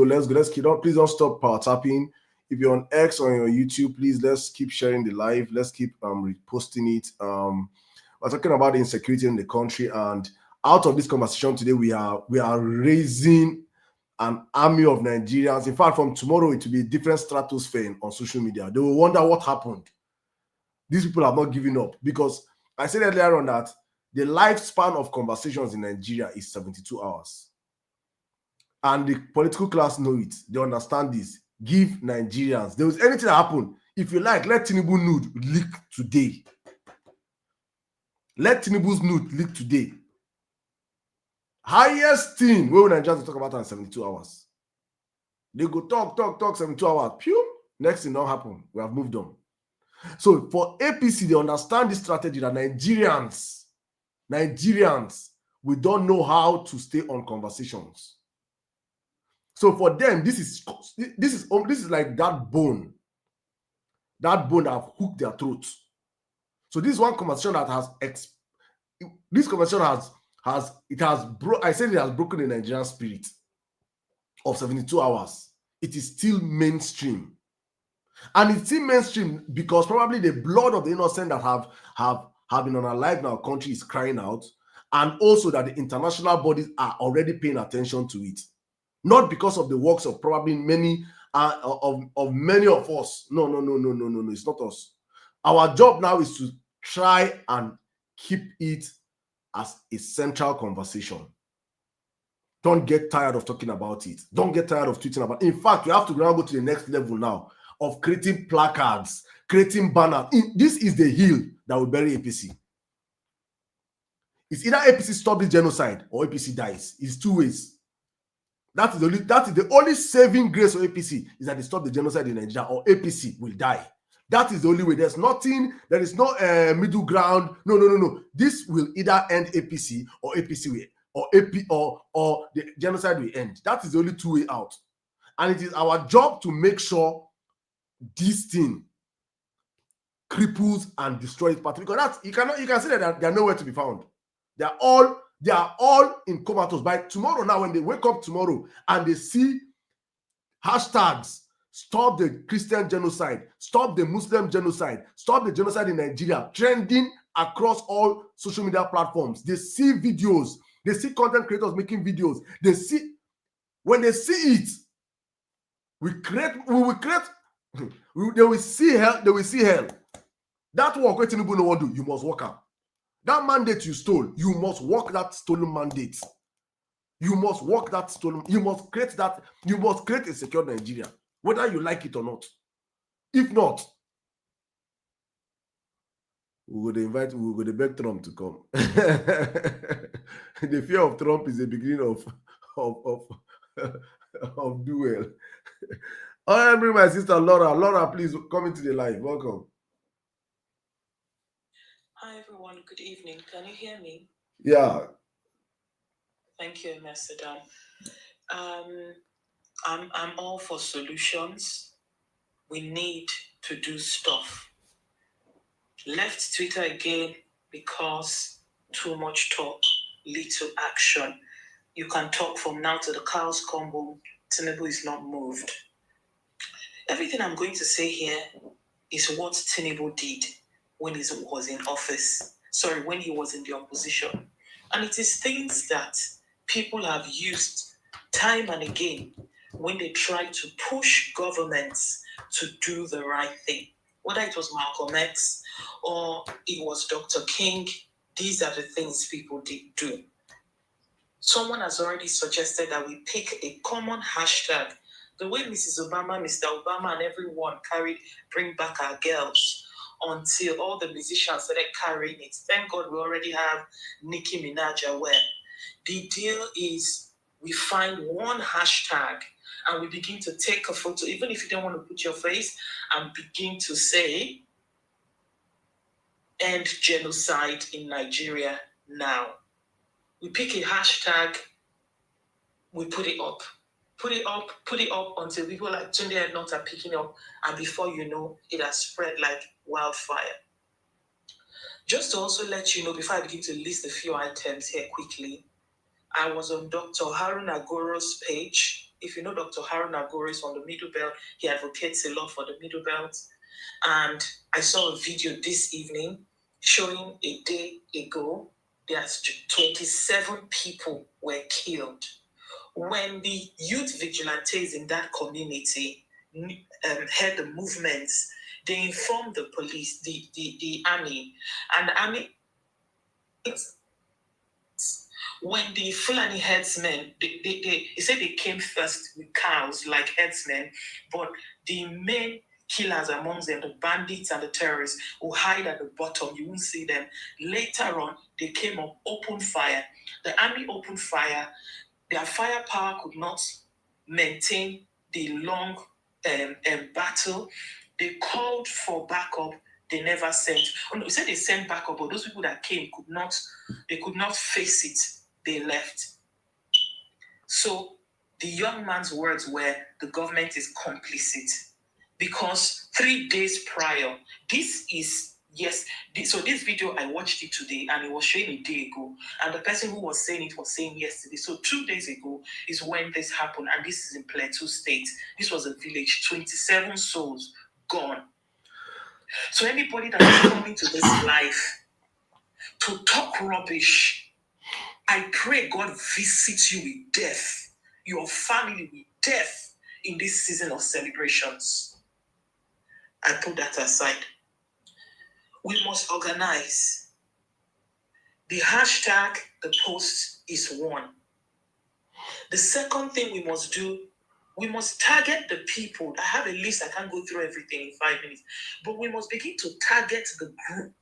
keep up. Please don't stop tapping. If you're on X or on YouTube, please let's keep sharing the live. Let's keep reposting it. We're talking about the insecurity in the country, and out of this conversation today, we are raising an army of Nigerians. In fact, from tomorrow, it will be a different stratosphere on social media. They will wonder what happened. These people have not given up, because I said earlier on that the lifespan of conversations in Nigeria is 72 hours. And the political class know it. They understand this. Give Nigerians. There was anything that happened. If you like, let Tinubu nude leak today. Let Tinubu's nude leak today. Highest thing where Nigerians talk about in 72 hours. They go talk 72 hours. Pew. Next thing not happen. We have moved on. So for APC, they understand this strategy that Nigerians, we don't know how to stay on conversations. So for them, this is like that bone that have hooked their throats. So this is one conversation that has broken the Nigerian spirit of 72 hours. It is still mainstream. And it's still mainstream because probably the blood of the innocent that have been unalive in our country is crying out, and also that the international bodies are already paying attention to it. Not because of the works of probably many of many of us. No, it's not us. Our job now is to try and keep it as a central conversation. Don't get tired of talking about it. Don't get tired of tweeting about it. In fact, you have to now go to the next level now of creating placards, creating banners. This is the hill that will bury APC. It's either APC stop the genocide or APC dies. It's two ways. That is the only saving grace of APC, is that they stop the genocide in Nigeria, or APC will die. That is the only way. There's nothing. There is no middle ground. No. This will either end APC or APC will, or the genocide will end. That is the only two way out. And it is our job to make sure this thing cripples and destroys party, because that's you can see that they are nowhere to be found. They are all in comatose. By tomorrow, now when they wake up tomorrow and they see hashtags stop the Christian genocide, stop the Muslim genocide, stop the genocide in Nigeria trending across all social media platforms, they see videos, they see content creators making videos, when they see it, they will see hell. That work where Tinubu no one do, you must work out. That mandate you stole, you must work that stolen mandate. You must work that stolen. You must create that. You must create a secure Nigeria, whether you like it or not. If not, we would beg Trump to come. The fear of Trump is the beginning of do well. I bring my sister Laura. Laura, please come into the live. Welcome. Hi everyone, good evening. Can you hear me? Yeah. Thank you, Emir Sirdam. I'm all for solutions. We need to do stuff. Left Twitter again because too much talk leads to action. You can talk from now to the cows come home. Tinubu is not moved. Everything I'm going to say here is what Tinubu did when he was in office. When he was in the opposition. And it is things that people have used time and again when they try to push governments to do the right thing. Whether it was Malcolm X or it was Dr. King, these are the things people did do. Someone has already suggested that we pick a common hashtag. The way Mrs. Obama, Mr. Obama, and everyone carried Bring Back Our Girls until all the musicians started carrying it. Thank God we already have Nicki Minaj aware. The deal is we find one hashtag and we begin to take a photo, even if you don't want to put your face, and begin to say, end genocide in Nigeria now. We pick a hashtag, we put it up. Put it up until people like Tunde Ednot are picking up, and before you know, it has spread like wildfire. Just to also let you know, before I begin to list a few items here quickly, I was on Dr. Harun Agoro's page. If you know Dr. Harun Agoro is on the Middle Belt, he advocates a lot for the Middle Belt. And I saw a video this evening showing a day ago that 27 people were killed. When the youth vigilantes in that community heard the movements, they informed the police, the army, and the army. When the Fulani herdsmen, they said they came first with cows like herdsmen, but the main killers amongst them, the bandits and the terrorists, who hide at the bottom, you won't see them. Later on, they came up, opened fire. The army opened fire. Their firepower could not maintain the long battle. They called for backup. They never sent. Oh no, they said they sent backup, but those people that came could not face it. They left. So the young man's words were, the government is complicit. Because 3 days prior, so this video, I watched it today and it was showing a day ago. And the person who was saying it was saying yesterday. So 2 days ago is when this happened. And this is in Plateau State. This was a village, 27 souls gone. So anybody that is coming to this life to talk rubbish, I pray God visits you with death, your family with death in this season of celebrations. I put that aside. We must organize. The hashtag, the post is one. The second thing we must do, we must target the people. I have a list, I can't go through everything in 5 minutes, but we must begin to target the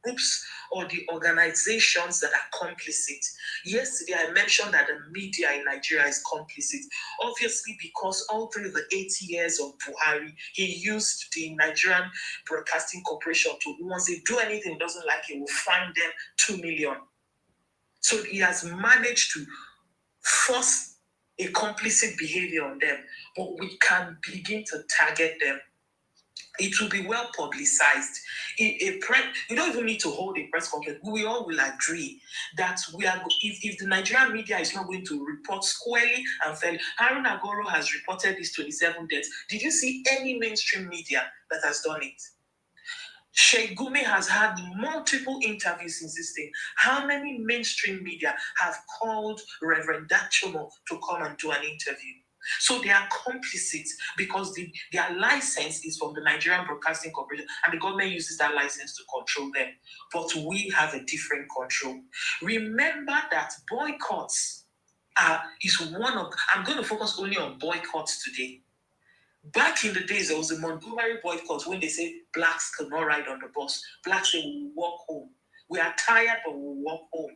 groups or the organizations that are complicit. Yesterday, I mentioned that the media in Nigeria is complicit. Obviously, because all through the 80 years of Buhari, he used the Nigerian Broadcasting Corporation to, once they do anything he doesn't like, he will fine them 2 million. So he has managed to force a complicit behavior on them, but we can begin to target them. It will be well publicized. You don't even need to hold a press conference. We all will agree that if the Nigerian media is not going to report squarely and fairly. Harun Agoro has reported these 27 deaths. Did you see any mainstream media that has done it? Sheikh Gumi has had multiple interviews insisting. How many mainstream media have called Reverend Dachomo to come and do an interview? So they are complicit because their license is from the Nigerian Broadcasting Corporation and the government uses that license to control them. But we have a different control. Remember that boycotts is one of... I'm going to focus only on boycotts today. Back in the days, there was a Montgomery boycott when they say blacks cannot ride on the bus. Blacks say we will walk home. We are tired, but we will walk home.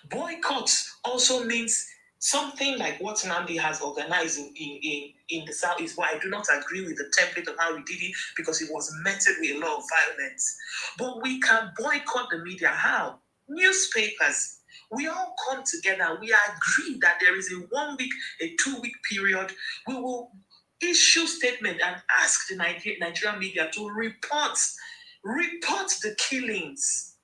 Boycotts also means something like what Nnamdi has organized in the South is why I do not agree with the template of how we did it because it was met with a lot of violence. But we can boycott the media. How? Newspapers. We all come together. We agree that there is a 1 week, a 2 week period. We will issue statement and ask the Nigerian media to report the killings.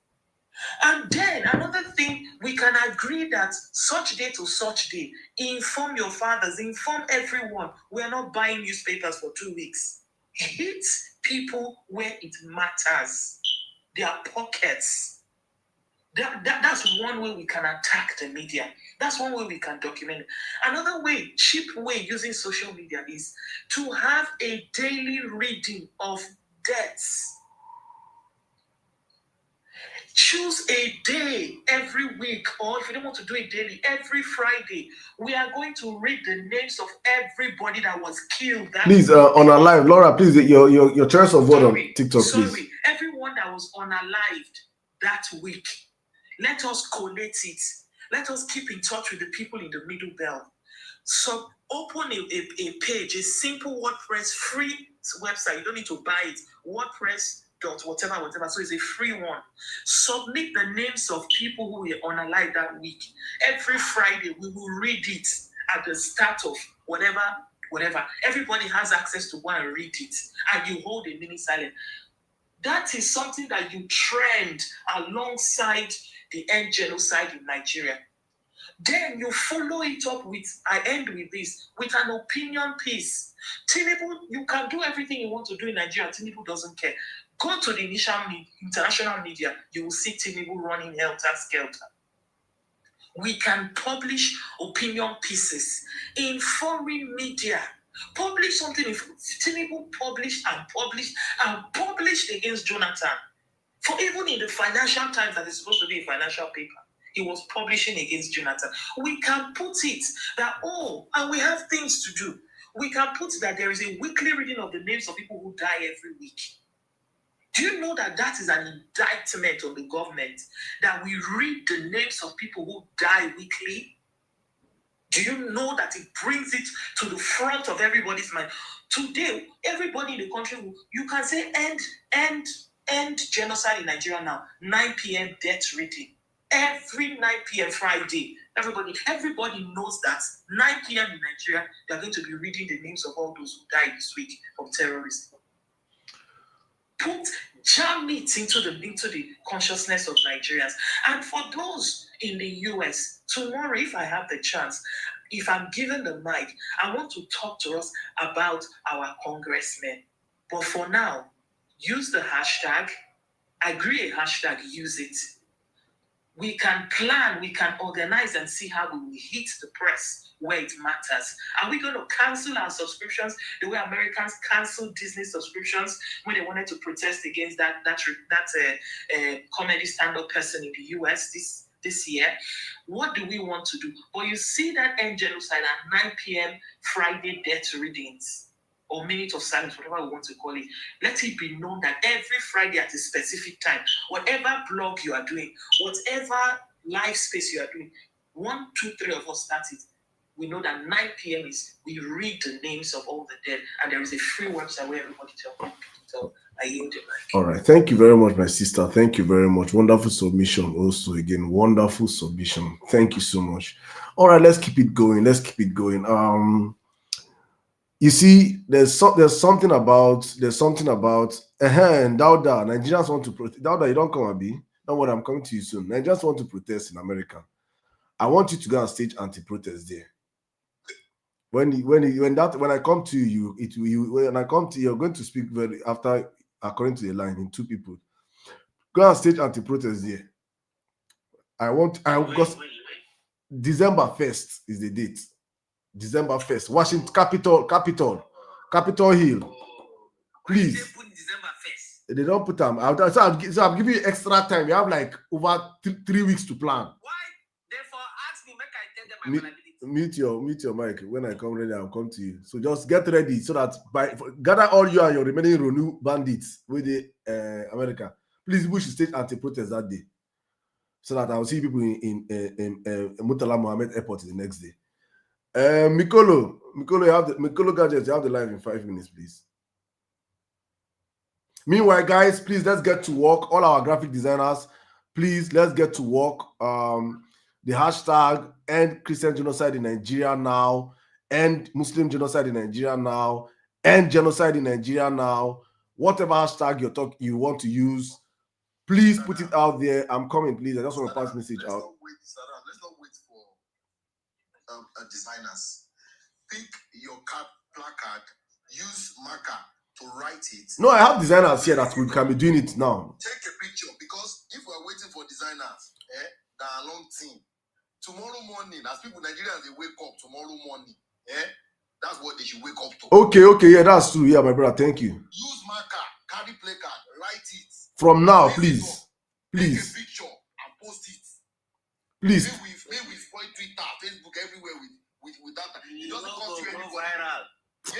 And then another thing, we can agree that such day to such day, inform your fathers, inform everyone. We are not buying newspapers for 2 weeks. Hit people where it matters, their pockets. That's one way we can attack the media. That's one way we can document it. Another way, cheap way using social media is to have a daily reading of deaths. Choose a day every week, or if you don't want to do it daily, every Friday, we are going to read the names of everybody that was killed. Please, on our live, Laura, please, your choice of word on TikTok, please. Everyone that was unalived that week, let us collate it. Let us keep in touch with the people in the middle belt. So open a page, a simple WordPress free website. You don't need to buy it. WordPress whatever. So it's a free one. Submit the names of people who were unalive that week. Every Friday we will read it at the start of whatever. Everybody has access to go and read it, and you hold a mini silent. That is something that you trend alongside the end genocide in Nigeria. Then you follow it up with, I end with this, with an opinion piece. Tinubu, you can do everything you want to do in Nigeria. Tinubu doesn't care. Go to the international media, you will see Tinubu running helter-skelter. We can publish opinion pieces in foreign media. Publish something. If Tinubu published against Jonathan, for even in the Financial Times, that is supposed to be a financial paper, he was publishing against Jonathan. We can put it that, and we have things to do. We can put that there is a weekly reading of the names of people who die every week. Do you know that is an indictment on the government, that we read the names of people who die weekly? Do you know that it brings it to the front of everybody's mind? Today, everybody in the country, you can say end genocide in Nigeria now, 9 p.m. death reading. Every 9 p.m. Friday, everybody knows that 9 p.m. in Nigeria, they're going to be reading the names of all those who died this week from terrorism. Jam it into the consciousness of Nigerians. And for those in the US, tomorrow, if I have the chance, if I'm given the mic, I want to talk to us about our congressmen. But for now, use the hashtag. Agree a hashtag, use it. We can plan, we can organize and see how we will hit the press where it matters. Are we going to cancel our subscriptions the way Americans canceled Disney subscriptions when they wanted to protest against that comedy stand-up person in the US this year? What do we want to do? But you see that end genocide at 9 p.m. Friday death readings, or minute of silence, whatever we want to call it. Let it be known that every Friday at a specific time, whatever blog you are doing, whatever live space you are doing, 1, 2, 3 of us start it. We know that 9 p.m. is, we read the names of all the dead, and there is a free website where everybody tells. So I yield the mic. All right. Thank you very much, my sister. Thank you very much. Wonderful submission. Also, again, wonderful submission. Thank you so much. All right, let's keep it going. You see, there's something about and Dauda, Nigerians want to protest. Dauda, you don't come, Abi. Don't worry, I'm coming to you soon. Nigerians want to protest in America. I want you to go and stage anti-protest there. When I come to you, when I come to you, you're going to speak after, according to the line, in 2 people. Go and stage anti-protest there. Because December 1st is the date. December 1st, Washington, Capitol Hill. Please. They put December 1st. They don't put them. So I'll give you extra time. You have like over 3 weeks to plan. Why? Therefore, ask me, make I tell them my availability. Mute your mic. When I come ready, I'll come to you. So just get ready so that gather all you and your remaining Ronu bandits with the America. Please, we should stage anti-protest that day, so that I'll see people in Murtala Mohammed Airport the next day. Mikolo, Mikolo Gadget, you have the live in 5 minutes, please. Meanwhile, guys, please, let's get to work. All our graphic designers, please, let's get to work. The hashtag end Christian genocide in Nigeria now, end Muslim genocide in Nigeria now, end genocide in Nigeria now. Whatever hashtag you want to use, please put it out there. I'm coming, please. I just want to pass message out. Let's not wait for designers. Pick your placard, use marker to write it. No, I have designers here that we can be doing it now. Take a picture, because if we're waiting for designers that are long team, tomorrow morning, as people, Nigerians, they wake up tomorrow morning, that's what they should wake up to. Okay, yeah, that's true. Yeah, my brother, thank you. Use marker, carry placard, write it. From now, Please. please. Take a picture and post it. Please. May we spoil Twitter, Facebook, everywhere with that. It doesn't cost you anything.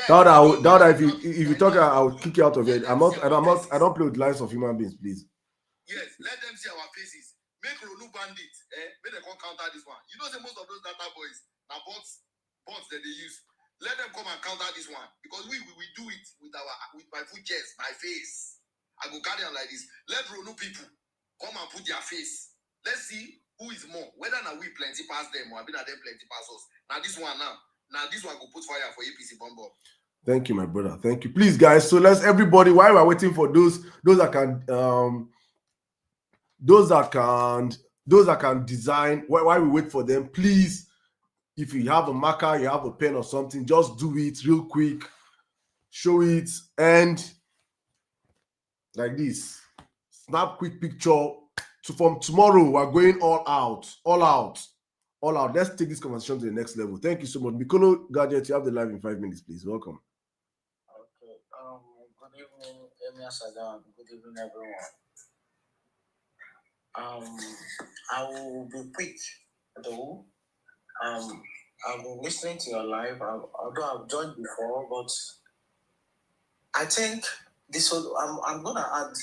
Viral. That if you talk, I'll kick you out of it. I don't play with the lives of human beings, please. Yes, let them see our faces. Make Ronu bandits. Make them come counter this one. You know, most of those data boys now bots that they use. Let them come and counter this one, because we do it with my full chest, my face. I go carry on like this. Let Ronu people come and put their face. Let's see who is more. Whether now we plenty past them or I been at them plenty past us. Now this one go put fire for APC bomb. Thank you, my brother. Thank you. Please, guys. So let's everybody, while we're waiting for those that can design, while we wait for them, please, if you have a marker, you have a pen or something, just do it real quick, show it, and like this, snap quick picture. From tomorrow, we're going all out. Let's take this conversation to the next level. Thank you so much. Mikolo Gadget, you have the live in 5 minutes, please. Welcome. Okay. Good evening, Emir Sirdam. Good evening, everyone. I will be quick, though. I've been listening to your live, although I've joined before, but I think this. I'm gonna add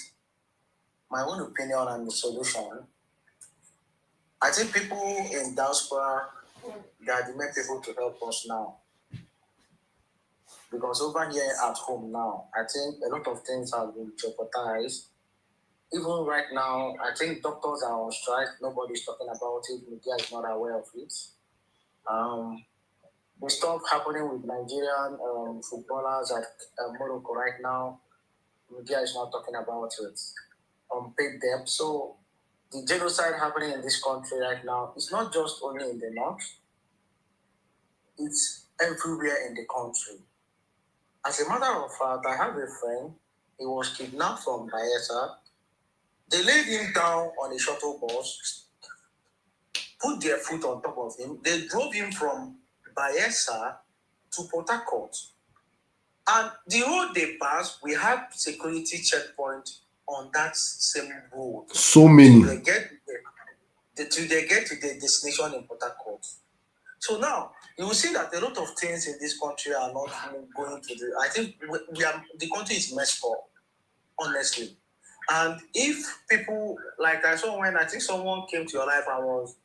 my own opinion on the solution. I think people in diaspora, they are the main people to help us now. Because over here at home now, I think a lot of things have been jeopardized. Even right now, I think doctors are on strike. Nobody's talking about it. Media is not aware of it. The stuff happening with Nigerian footballers at Morocco right now, media is not talking about it. Unpaid debt. So the genocide happening in this country right now is not just only in the north, it's everywhere in the country. As a matter of fact, I have a friend, he was kidnapped from Bayelsa. They laid him down on a shuttle bus, put their foot on top of him. They drove him from Bayelsa to Port Harcourt. And the road they passed, we have security checkpoint on that same road. So many. Till they get to the destination in Port Harcourt. So now, you will see that a lot of things in this country are not going to the... I think the country is messed up, honestly. And if people, like I saw when I think someone came to your life and was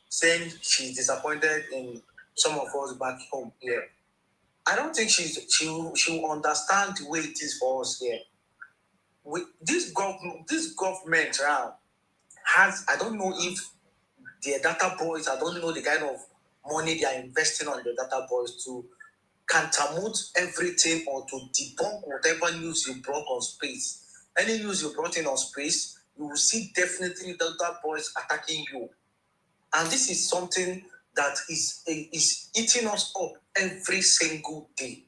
saying she's disappointed in some of us back home here, I don't think she will understand the way it is for us here. This government has, I don't know if their data boys, I don't know the kind of money they are investing on the data boys to countermute everything or to debunk whatever news you brought on space. Any news you brought in on space, you will see definitely data boys attacking you. And this is something that is eating us up every single day.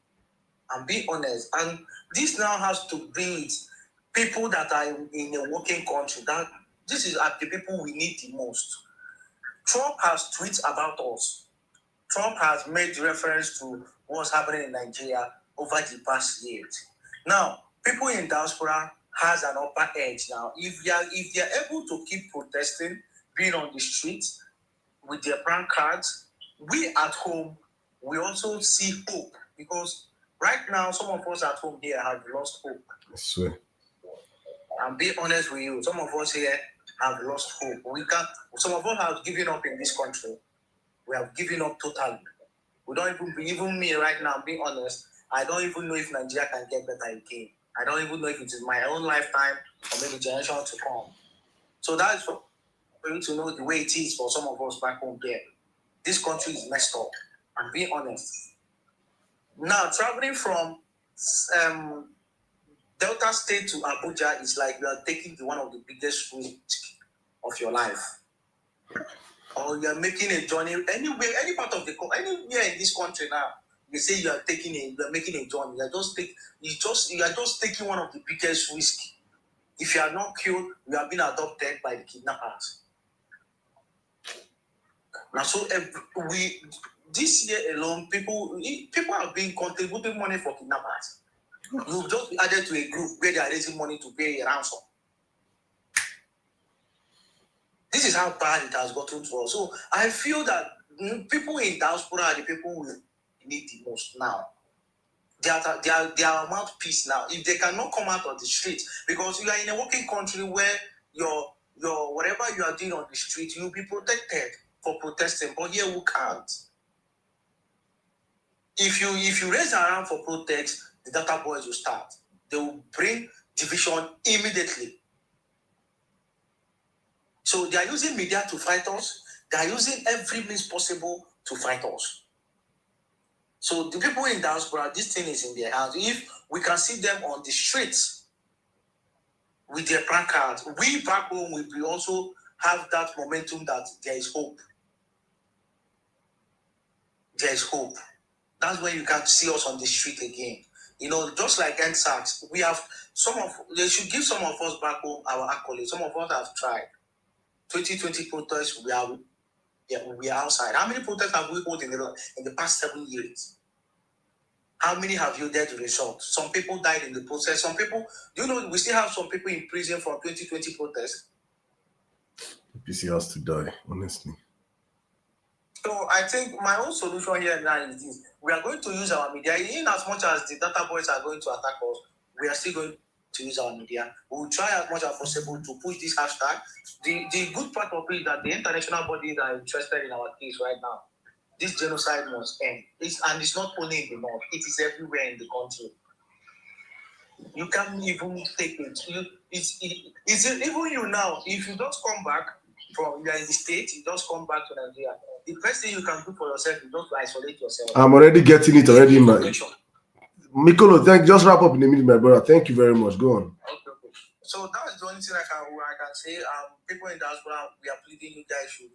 And be honest. And this now has to be with people that are in a working country. That this is the people we need the most. Trump has tweeted about us. Trump has made reference to what's happening in Nigeria over the past years. Now, people in diaspora has an upper edge now. If they are able to keep protesting, being on the streets with their brand cards, we at home, we also see hope. Because right now, some of us at home here have lost hope. I swear. And be honest with you, some of us here have lost hope. Some of us have given up in this country. We have given up totally. We don't even me right now, being honest, I don't even know if Nigeria can get better again. I don't even know if it is my own lifetime or maybe generation to come. So that is for you to know the way it is for some of us back home there. This country is messed up. I'm being honest. Now, traveling from Delta State to Abuja is like you are taking one of the biggest risks of your life. Or you are making a journey anywhere, any part of anywhere in this country now. they say you are making a journey. You are just taking one of the biggest risks. If you are not killed, you are being adopted by the kidnappers. Now, so this year alone, people have been contributing money for kidnappers. You've just been added to a group where they are raising money to pay a ransom. This is how bad it has gotten to us. So I feel that people in diaspora are the people we need the most now. They are mouthpiece now. If they cannot come out of the street, because you are in a working country where your whatever you are doing on the street, you'll be protected for protesting. But here we can't. If you raise around for protest, the data boys will start. They will bring division immediately. So they are using media to fight us. They are using every means possible to fight us. So the people in diaspora, this thing is in their hands. If we can see them on the streets with their placards, we back home will also have that momentum that there is hope. There is hope. That's when you can see us on the street again. You know, just like NSACs, we have they should give some of us back home our accolades. Some of us have tried. 2020 protests, we are outside. How many protests have we held in the past 7 years? How many have you dared to result? Some people died in the process. Some people, we still have some people in prison for 2020 protests. PC has to die, honestly. So I think my own solution here now is this. We are going to use our media. In as much as the data boys are going to attack us, we are still going to use our media. We will try as much as possible to push this hashtag. The good part of it is that the international bodies are interested in our case right now. This genocide must end. It's not only in the north, it is everywhere in the country. You can't even take it. Even you now, if you just come back from you are in the States, you just come back to Nigeria. The best thing you can do for yourself is just to isolate yourself. I'm already getting it already, man. Mikolo, just wrap up in a minute, my brother. Thank you very much. Go on. Okay. So that's the only thing I can say. People in diaspora, we are pleading you guys should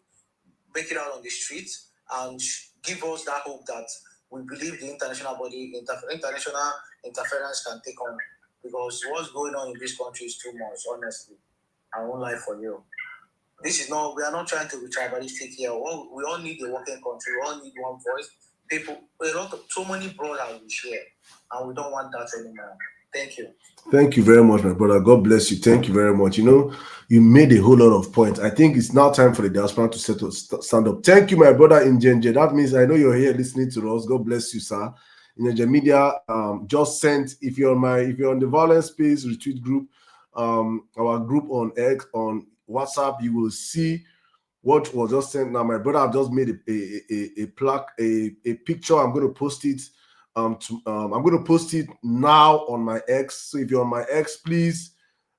make it out on the streets and give us that hope that we believe the international body, international interference can take on. Because what's going on in this country is too much, honestly. I won't lie for you. We are not trying to be tribalistic here. We all need a working country. We all need one voice. So many brothers we share, and we don't want that anymore. Thank you. Thank you very much, my brother. God bless you. Thank you very much. You made a whole lot of points. I think it's now time for the diaspora to stand up. Thank you, my brother Injenje. That means I know you're here listening to us. God bless you, sir. Injenje Media just sent, if you're on the Violence Space retweet group, our group on X, on WhatsApp, you will see what was just sent. Now, my brother have just made a picture. I'm going to post it. I'm going to post it now on my X. So if you're on my X, please,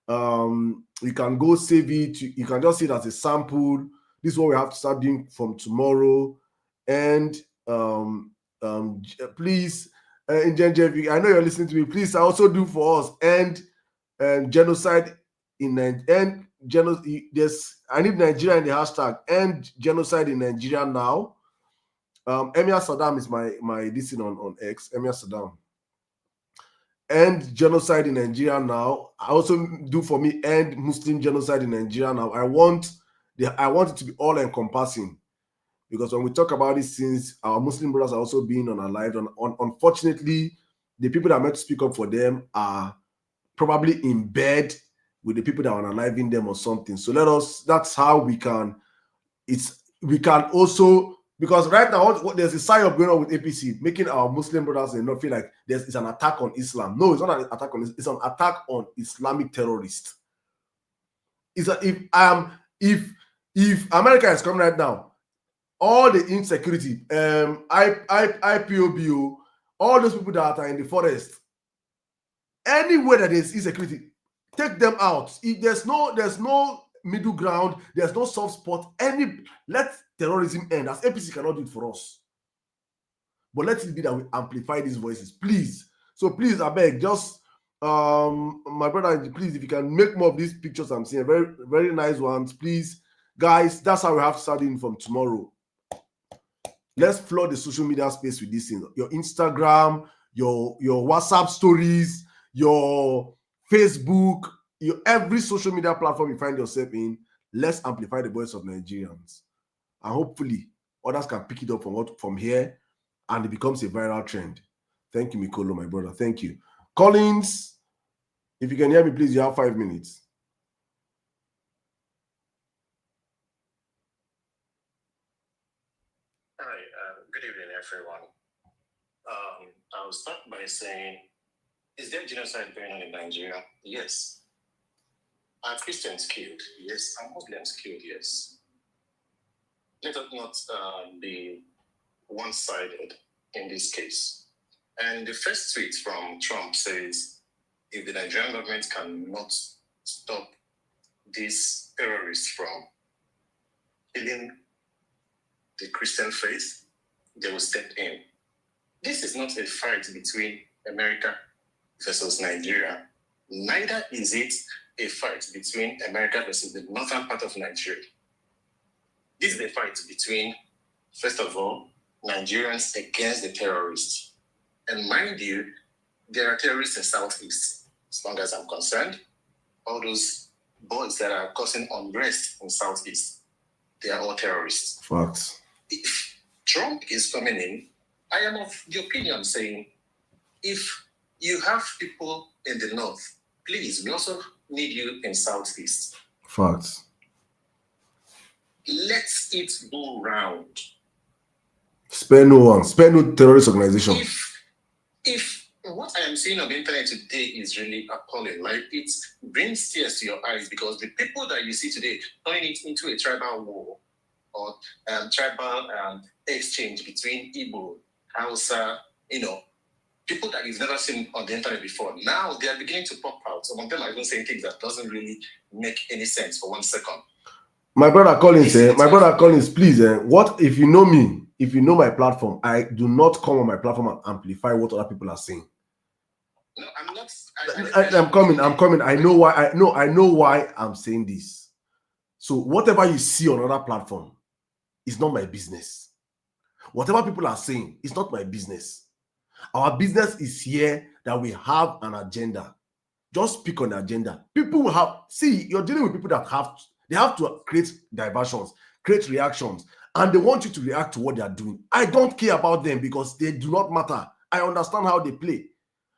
you can go save it. You can just see it as a sample. This is what we have to start doing from tomorrow. And please, Injenje, I know you're listening to me. Please, also do for us and genocide in Nigeria. I need Nigeria in the hashtag and genocide in Nigeria now. Emir Sirdam is my this on X. Emir Sirdam. End genocide in Nigeria now. I also do for me end Muslim genocide in Nigeria now. I want it to be all encompassing, because when we talk about these things, our Muslim brothers are also being unalived. And unfortunately, the people that are meant to speak up for them are probably in bed with the people that are unaliving them or something. So that's how we can also, because right now there's a sign of going on with APC, making our Muslim brothers not feel like it's an attack on Islam. No, it's not an attack on Islam. It's an attack on Islamic terrorists. If America is coming right now, all the insecurity, IPOBO, all those people that are in the forest, anywhere that there's insecurity, take them out. If there's no middle ground, there's no soft spot. Let terrorism end, as APC cannot do it for us. But let it be that we amplify these voices, please. So please, I beg, just my brother, please, if you can make more of these pictures I'm seeing, very, very nice ones, please. Guys, that's how we have to start in from tomorrow. Let's flood the social media space with this thing. Your Instagram, your WhatsApp stories, your Facebook, your every social media platform you find yourself in. Let's amplify the voice of Nigerians, and hopefully others can pick it up from here, and it becomes a viral trend. Thank you, Mikolo, my brother. Thank you, Collins. If you can hear me, please. You have 5 minutes. Hi, good evening, everyone. I'll start by saying, is there genocide going on in Nigeria? Yes. Are Christians killed? Yes. Are Muslims killed? Yes. Let us not be one-sided in this case. And the first tweet from Trump says, if the Nigerian government cannot stop these terrorists from killing the Christian faith, they will step in. This is not a fight between America versus Nigeria. Neither is it a fight between America versus the northern part of Nigeria. This is a fight between, first of all, Nigerians against the terrorists. And mind you, there are terrorists in Southeast. As long as I'm concerned, all those boys that are causing unrest in Southeast, they are all terrorists. Facts. If Trump is coming in, I am of the opinion saying, if you have people in the north, please, we also need you in Southeast. Facts. Let it go round. Spare no one. Spare no terrorist organization. If what I am seeing on the internet today is really appalling, like it brings tears to your eyes, because the people that you see today turning it into a tribal war or tribal exchange between Igbo, Hausa, people that you've never seen on the internet before. Now they are beginning to pop out. Some of them are even saying things that doesn't really make any sense for 1 second. My brother Collins, please, what if you know me, if you know my platform, I do not come on my platform and amplify what other people are saying. No, I'm not. I'm coming. I know why I'm saying this. So whatever you see on other platform is not my business. Whatever people are saying is not my business. Our business is here that we have an agenda. Just speak on the agenda. People will you're dealing with people that have to create diversions, create reactions, and they want you to react to what they are doing. I don't care about them because they do not matter. I understand how they play.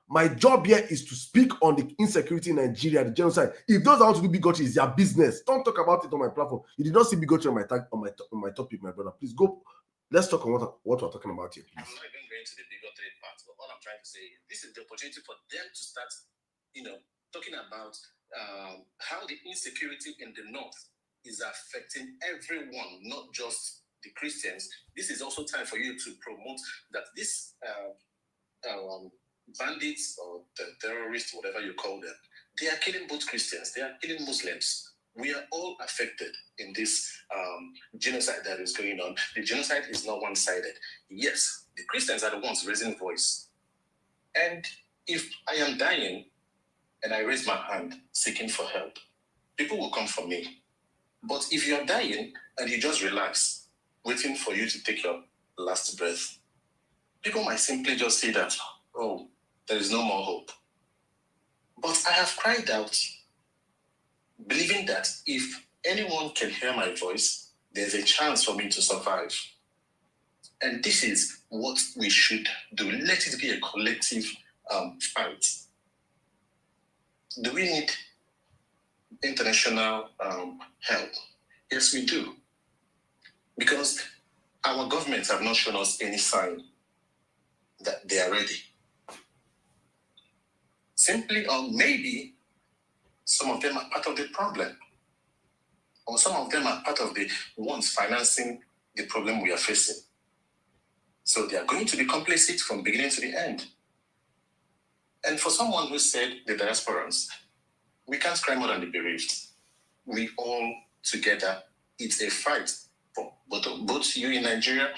My job here is to speak on the insecurity in Nigeria, the genocide. If those want to do bigotry, it's their business. Don't talk about it on my platform. You did not see bigotry on my topic, my brother. Please go. Let's talk on what we're talking about here, please. I'm not even going to the bigotry part, but all I'm trying to say is this is the opportunity for them to start, talking about how the insecurity in the north is affecting everyone, not just the Christians. This is also time for you to promote that this bandits or the terrorists, whatever you call them, they are killing both Christians, they are killing Muslims. We are all affected in this genocide that is going on. The genocide is not one-sided. Yes, the Christians are the ones raising voice. And if I am dying and I raise my hand seeking for help, people will come for me. But if you're dying and you just relax, waiting for you to take your last breath, people might simply just say that, oh, there is no more hope. But I have cried out, believing that if anyone can hear my voice, there's a chance for me to survive. And this is what we should do. Let it be a collective fight. Do we need international help? Yes, we do. Because our governments have not shown us any sign that they are ready. Simply, or maybe some of them are part of the problem. Or some of them are part of the ones financing the problem we are facing. So they are going to be complicit from beginning to the end. And for someone who said the diasporans, we can't cry more than the bereaved. We all together, it's a fight for both you in Nigeria,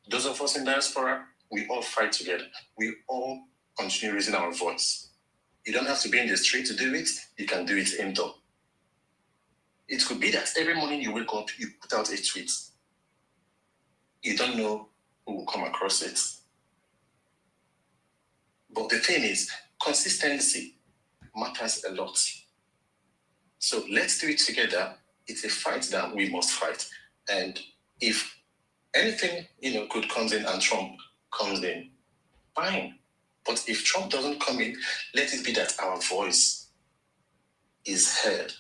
those of us in diaspora, we all fight together. We all continue raising our voice. You don't have to be in the street to do it. You can do it indoor. It could be that every morning you wake up, you put out a tweet. You don't know who will come across it. But the thing is, consistency matters a lot. So let's do it together. It's a fight that we must fight. And if anything, good comes in and Trump comes in, fine. But if Trump doesn't come in, let it be that our voice is heard.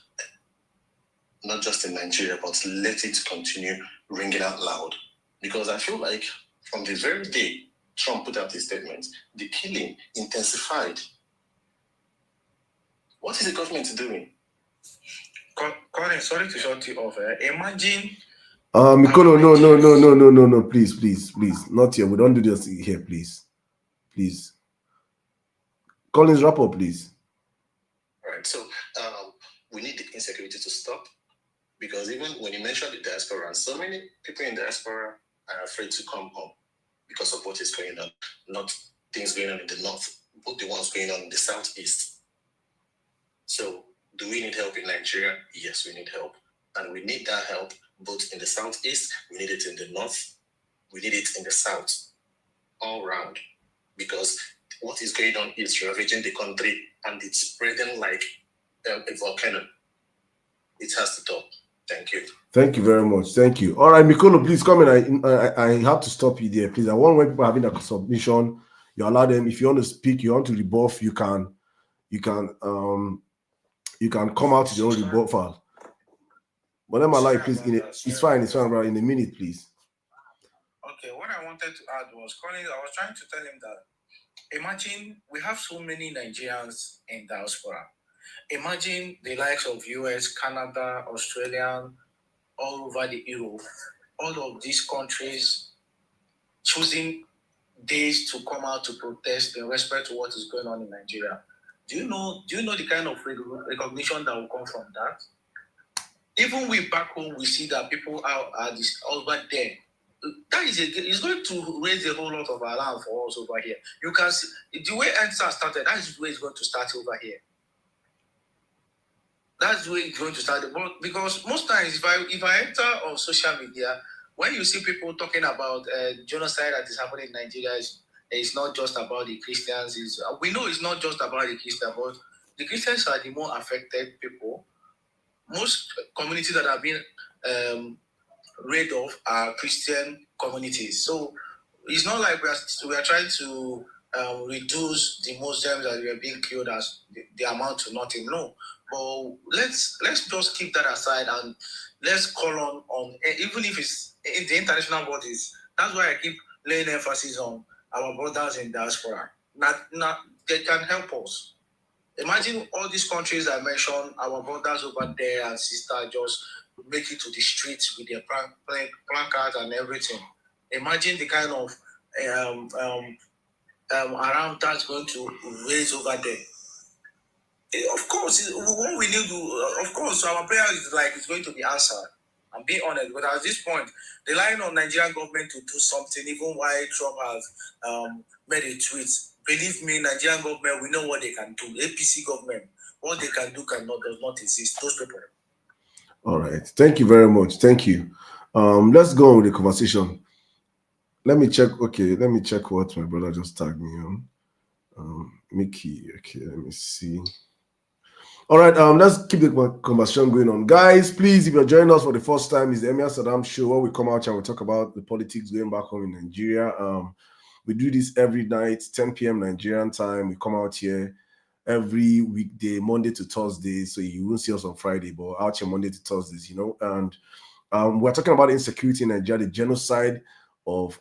Not just in Nigeria, but let it continue ringing out loud. Because I feel like from the very day Trump put out his statement, the killing intensified. What is the government doing? Colin, sorry to shut you off. Imagine. Mikolo, no, please, not here. We don't do this here, please. Collins, wrap up, please. All right, so we need the insecurity to stop, because even when you mention the diaspora, so many people in diaspora are afraid to come home because of what is going on, not things going on in the north, but the ones going on in the southeast. So do we need help in Nigeria? Yes, we need help. And we need that help both in the southeast, we need it in the north, we need it in the south, all round. Because what is going on is ravaging the country and it's spreading like a volcano. It has to stop. Thank you. Thank you very much. Thank you. All right, Mikolo, please come in. I have to stop you there, please. I want when people are having a submission, you allow them. If you want to speak, you want to rebuff, you can come out to your own rebuttal. But let me allow you, please. It's fine, bro. In a minute, please. Okay, what I wanted to add was, Colin, I was trying to tell him that imagine we have so many Nigerians in diaspora. Imagine the likes of US, Canada, Australia, all over the Europe, all of these countries choosing days to come out to protest in respect to what is going on in Nigeria. Do you know the kind of recognition that will come from that? Even we back home, we see that people are over there. That is it's going to raise a whole lot of alarm for us over here. You can see the way ENSA started. That is the way it's going to start over here. That's the way it's going to start. Because most times, if I enter on social media, when you see people talking about genocide that is happening in Nigeria, it's not just about the Christians. We know it's not just about the Christians, but the Christians are the more affected people. Most communities that have been rid of are Christian communities. So it's not like we are trying to reduce the Muslims that were being killed as the amount to nothing. No, but let's just keep that aside and let's call on even if it's in the international bodies. That's why I keep laying emphasis on our brothers in diaspora. Not they can help us. Imagine all these countries I mentioned, our brothers over there and sisters just make it to the streets with their plancards and everything. Imagine the kind of around that's going to raise over there. Of course, what we need to, of course, our prayer is like it's going to be answered. I'm being honest, but at this point, relying on Nigerian government to do something, even while Trump has made a tweet. Believe me, Nigerian government, we know what they can do. APC government, what they can do does not exist. Those people. All right. Thank you very much. Thank you. Let's go on with the conversation. Let me check. Okay, let me check what my brother just tagged me on. Mickey. Okay, let me see. All right, let's keep the conversation going on. Guys, please, if you're joining us for the first time, it's the Emir Sirdam show where we come out and we talk about the politics going back home in Nigeria. We do this every night, 10 p.m. Nigerian time. We come out here every weekday, Monday to Thursday. So you won't see us on Friday, but out here Monday to Thursdays, you know. And we're talking about insecurity in Nigeria, the genocide of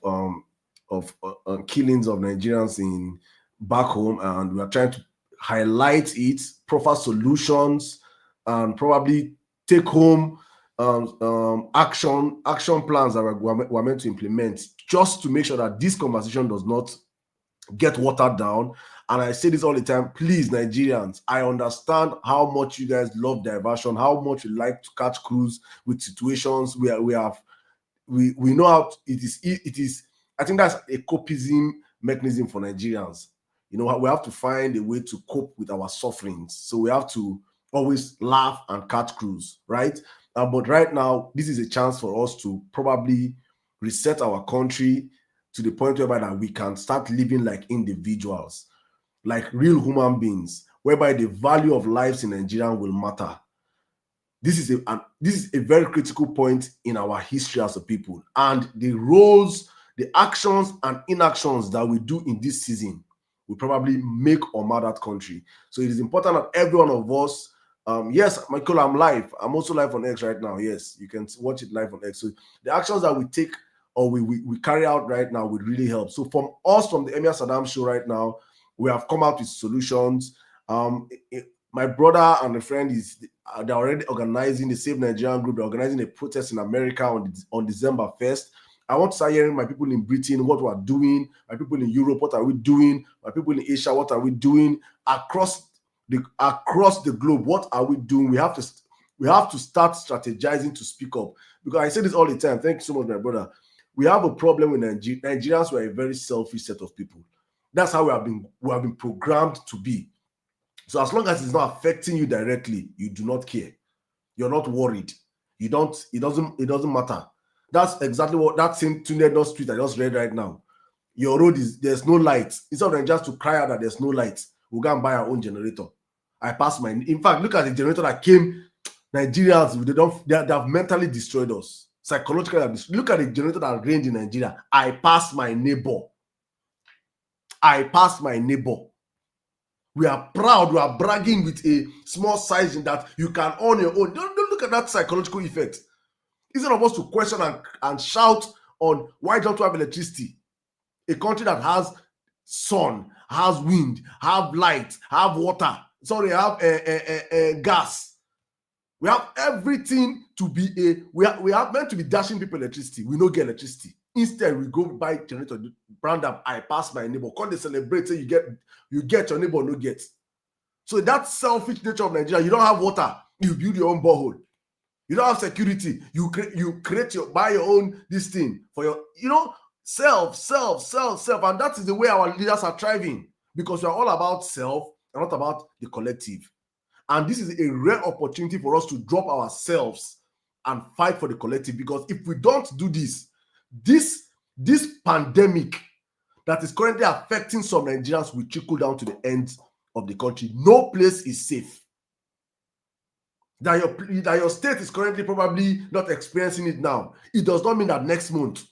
killings of Nigerians in back home, and we are trying to highlight it, proffer solutions, and probably take home action plans that we're meant to implement, just to make sure that this conversation does not get watered down. And I say this all the time, please, Nigerians, I understand how much you guys love diversion, how much you like to catch cruise with situations where we know how it is. I think that's a copism mechanism for Nigerians. You know, we have to find a way to cope with our sufferings. So we have to always laugh and catch cruise, right? But right now, this is a chance for us to probably reset our country to the point whereby that we can start living like individuals, like real human beings, whereby the value of lives in Nigeria will matter. This is a very critical point in our history as a people, and the roles, the actions and inactions that we do in this season will probably make or mar that country. So it is important that every one of us, yes, Michael, I'm live. I'm also live on X right now. Yes, you can watch it live on X. So the actions that we take or we carry out right now would really help. So from us, from the Emir Sirdam show right now, we have come out with solutions. My brother and a friend they're already organizing the Save Nigerian group. They're organizing a protest in America on December 1st. I want to start hearing my people in Britain what we're doing, my people in Europe, what are we doing, my people in Asia, what are we doing, across the globe, what are we doing? We have to start strategizing to speak up, because I say this all the time. Thank you so much, my brother. We have a problem with Nigerians. Were a very selfish set of people. That's how we have been programmed to be. So as long as it's not affecting you directly, you do not care. You're not worried. It doesn't matter. That's exactly what that same Tunde Street I just read right now. Your road there's no light. Instead of just to cry out that there's no light, we'll go and buy our own generator. In fact, look at the generator that came. Nigerians, they have mentally destroyed us. Psychologically, look at the generator that reigned in Nigeria. I passed my neighbor. We are proud, we are bragging with a small size in that you can own your own. Don't look at that psychological effect. Instead of us to question and shout on why don't we have electricity? A country that has sun, has wind, have light, have water, have gas. We have everything to be we are meant to be dashing people electricity. We don't get electricity. Instead, we go buy generator, brand up, I pass my neighbor. Come they celebrate, say you get your neighbor, no get. So that selfish nature of Nigeria, you don't have water, you build your own borehole. You don't have security, you buy your own this thing for your, self. And that is the way our leaders are thriving, because we are all about self and not about the collective. And this is a rare opportunity for us to drop ourselves and fight for the collective, because if we don't do this pandemic that is currently affecting some Nigerians will trickle down to the end of the country. No place is safe. That your state is currently probably not experiencing it now, it does not mean that next month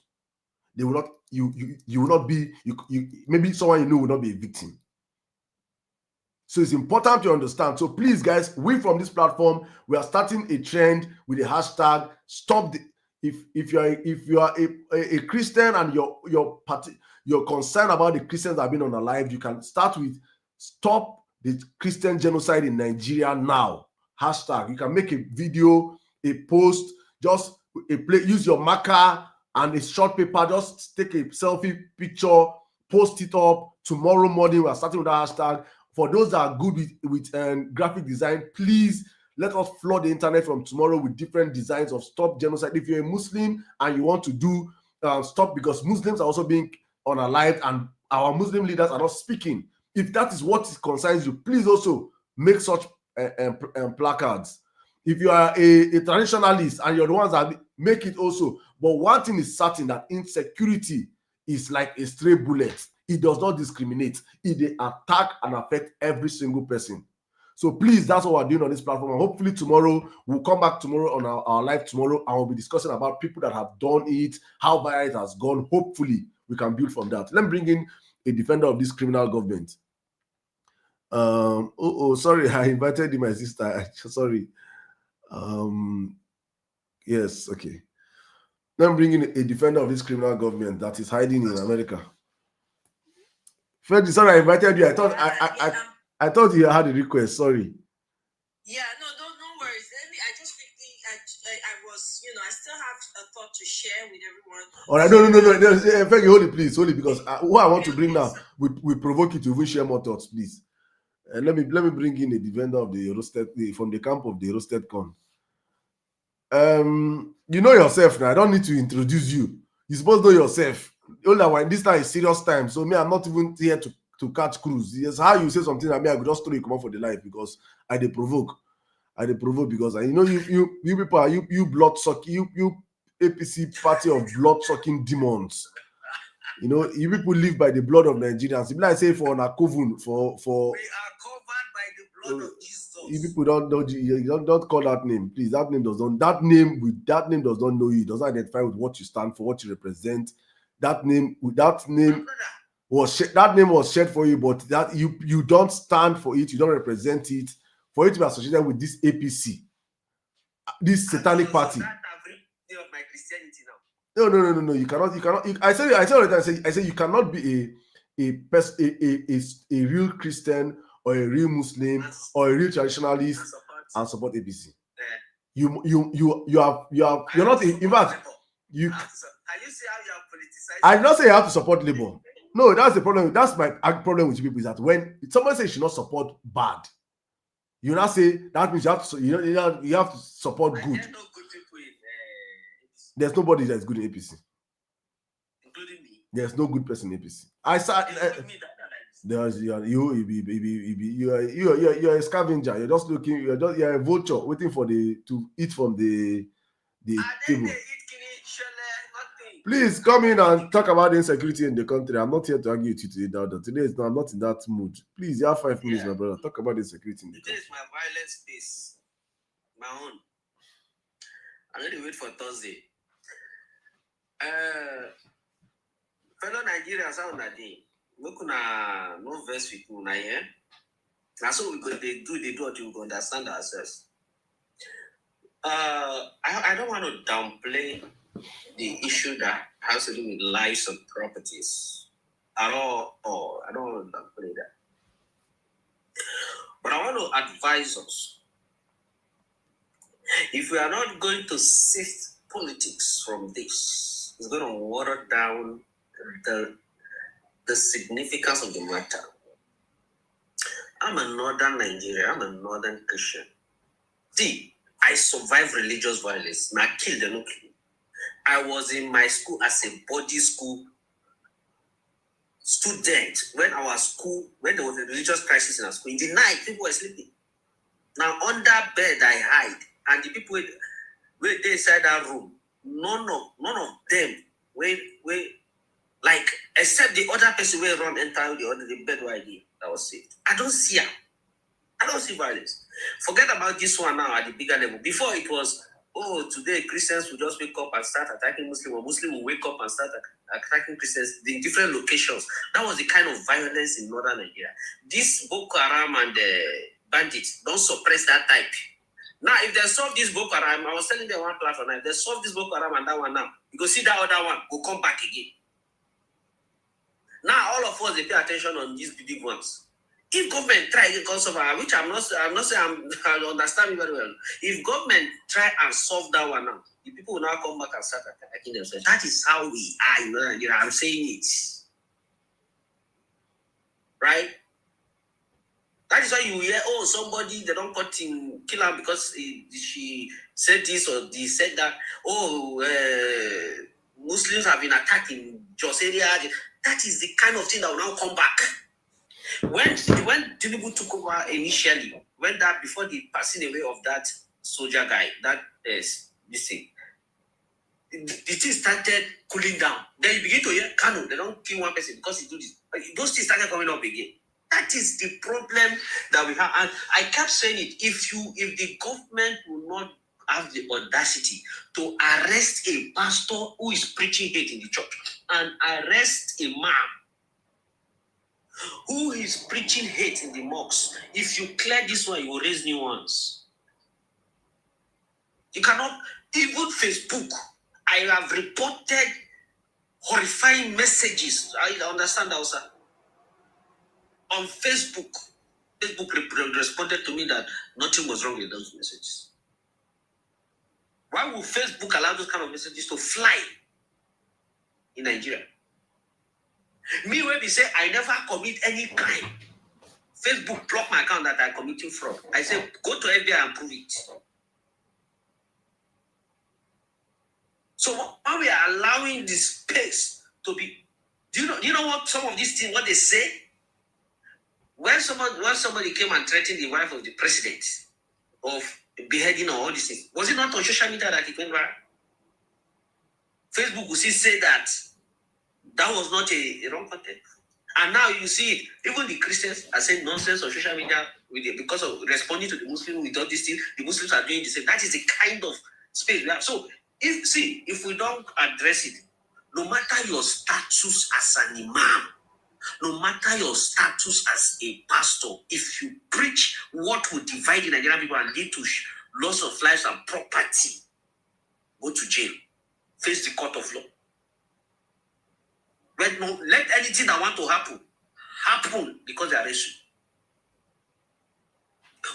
they will not. You will not be. Maybe someone you know will not be a victim. So it's important to understand. So please, guys, we from this platform, we are starting a trend with the hashtag stop the. If you are a Christian and you're concerned about the Christians that have been unalived, you can start with stop the Christian genocide in Nigeria now. Hashtag. You can make a video, a post, just use your marker and a short paper, just take a selfie picture, post it up. Tomorrow morning, we are starting with that hashtag. For those that are good with graphic design, please let us flood the internet from tomorrow with different designs of stop genocide. If you're a Muslim and you want to do stop, because Muslims are also being unalived and our Muslim leaders are not speaking. If that is what concerns you, please also make such placards. If you are a traditionalist and you're the ones that make it also. But one thing is certain, that insecurity is like a stray bullet. It does not discriminate. It attack and affect every single person. So please, that's what we're doing on this platform. And hopefully tomorrow, we'll come back tomorrow on our live tomorrow, and we'll be discussing about people that have done it, how viral it has gone. Hopefully, we can build from that. Let me bring in a defender of this criminal government. Sorry, I invited my sister. Sorry. Yes, okay. Let me bring in a defender of this criminal government that is hiding in America. Freddy, sorry, I invited you. I thought you had a request. Sorry. Yeah, no worries. I just quickly, I was, I still have a thought to share with everyone. All right, no. Freddy, hold it, please. Hold it, because what I want to bring now, we provoke you to even share more thoughts, please. Let me bring in a defender of the roasted, from the camp of the roasted corn. You know yourself now. I don't need to introduce you. You're supposed to know yourself. Only this time is serious time. So me, I'm not even here to catch cruise. Yes, how you say something that me, I could just throw you come out for the life, because I dey provoke because you people are you blood sucking, you APC party of blood sucking demons. You know, you people live by the blood of Nigerians. If I say for Nakovun, for We are covered by the blood of Jesus. you people don't call that name, please. That name does not know you. It doesn't identify with what you stand for, what you represent. That name was shared for you, but that you don't stand for it, you don't represent it. For it to be associated with this APC, this satanic party. That day of my Christianity now. No. You cannot. I say all the time. I say you cannot be a real Christian or a real Muslim or a real traditionalist and support APC. You're not. In fact, you. Can you see how you are politicized? I did not say you have to support Labour. No, that's the problem. That's my problem with you people, is that when somebody says you should not support bad, you now say that means you have to support good. There are no good people in There's nobody that's good in APC. including me. There's no good person in APC. I saw you're a scavenger. You're just looking. You're a vulture waiting for to eat from the table. Please come in and talk about the insecurity in the country. I'm not here to argue with you today. Today I'm not in that mood. Please, you have 5 minutes, my brother. Talk about the insecurity in the country. This is my violent space. My own. I'm going to wait for Thursday. Fellow Nigerians, how are they? No verse with you, yeah? That's what they do what you understand ourselves. I don't want to downplay the issue that has to do with lives and properties at all. I don't want to downplay that. But I want to advise us, if we are not going to sift politics from this, it's going to water down the significance of the matter. I'm a northern Nigerian. I'm a northern Christian. See, I survived religious violence. I killed them. I was in my school as a body school student when there was a religious crisis in our school. In the night, people were sleeping. Now, under bed, I hide. And the people were inside that room. None of them were like, except the other person who run enter the bed where that was saved. I don't see her. I don't see violence. Forget about this one now at the bigger level. Before it was, today Christians will just wake up and start attacking Muslims, or Muslims will wake up and start attacking Christians in different locations. That was the kind of violence in northern Nigeria. This Boko Haram and the bandits don't suppress that type. Now, if they solve this Boko Haram, I was telling them one platform now, if they solve this Boko Haram and that one now, you go see that other one, go come back again. Now, all of us, they pay attention on these big ones. If government try to solve, which I'm not saying I understand me very well. If government try and solve that one now, the people will now come back and start attacking themselves. That is how we are in Nigeria. I'm saying it. Right? That is why you hear, somebody, they don't cut him, kill her because she said this or they said that. Muslims have been attacked in Jos area. That is the kind of thing that will now come back. When Tinubu took over initially, before the passing away of that soldier guy, this thing, the thing started cooling down. Then you begin to hear Kano, they don't kill one person because he do this. Those things started coming up again. That is the problem that we have. And I kept saying it, if the government will not have the audacity to arrest a pastor who is preaching hate in the church and arrest a man who is preaching hate in the mosques, if you clear this one, you will raise new ones. You cannot, even Facebook, I have reported horrifying messages. I understand that also. On Facebook responded to me that nothing was wrong with those messages. Why would Facebook allow those kind of messages to fly in Nigeria? Me, when we say I never commit any crime, Facebook blocked my account that I committing fraud. I say, go to FBI and prove it. So when we are allowing the space to be, do you know what some of these things, what they say? When somebody came and threatened the wife of the president of beheading or all these things, was it not on social media that it went viral? Facebook will still say that That was not a wrong content. And now you see it. Even the Christians are saying nonsense on social media because of responding to the Muslims with all these things. The Muslims are doing the same. That is the kind of space we have. So if we don't address it, no matter your status as an imam, no matter your status as a pastor, if you preach what will divide the Nigerian people and lead to loss of lives and property, go to jail, face the court of law. Let anything that want to happen because they are racist.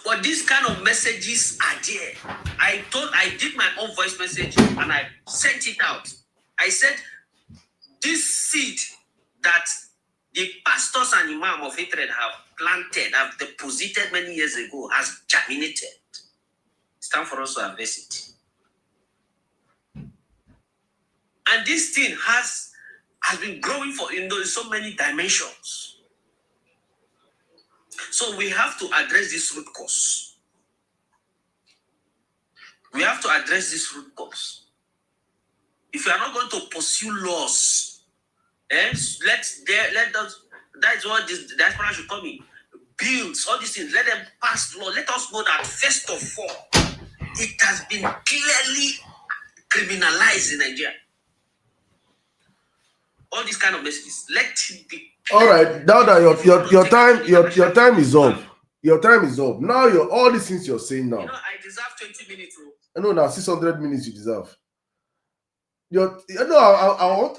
But these kind of messages are there. I did my own voice message and I sent it out. I said, this seed that the pastors and imam of hatred have planted, have deposited many years ago, has germinated. It's time for us to harvest it. And this thing has been growing in so many dimensions. So we have to address this root cause. We have to address this root cause. If you are not going to pursue laws, let us. That is what this diaspora should come in. Bills, all these things. Let them pass law. Let us know that first of all, it has been clearly criminalized in Nigeria. All these kind of messages. Let it be. All right, now that your time is up. Your time is up. Now all these things you're saying now. I deserve 20 minutes. I know now 600 minutes you deserve. I'll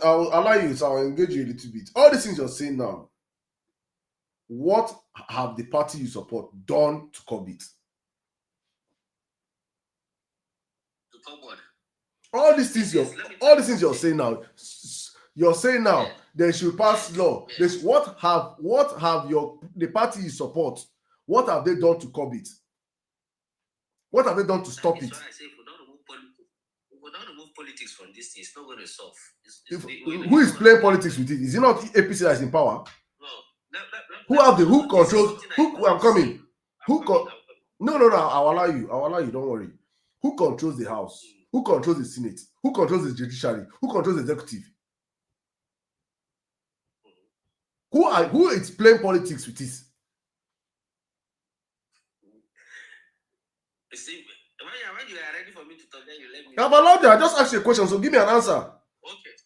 allow you, so I'll engage you a little bit. All these things you're saying now, what have the party you support done to curb it? To curb what? All these things you're saying now. You're saying now they should pass law. Yes. What have the party you support? What have they done to curb it? What have they done to stop it? I say if we don't remove politics from this thing, it's not going to solve. Who is playing politics with it? Is it not APC that is in power? No. Who controls? I'm coming. No. I'll allow you. Don't worry. Who controls the House? Who controls the Senate? Who controls the judiciary? Who controls the executive? Who is playing politics with this? You see, when you are ready for me to talk, then you let me. I've allowed you. I just asked you a question, so give me an answer. Okay.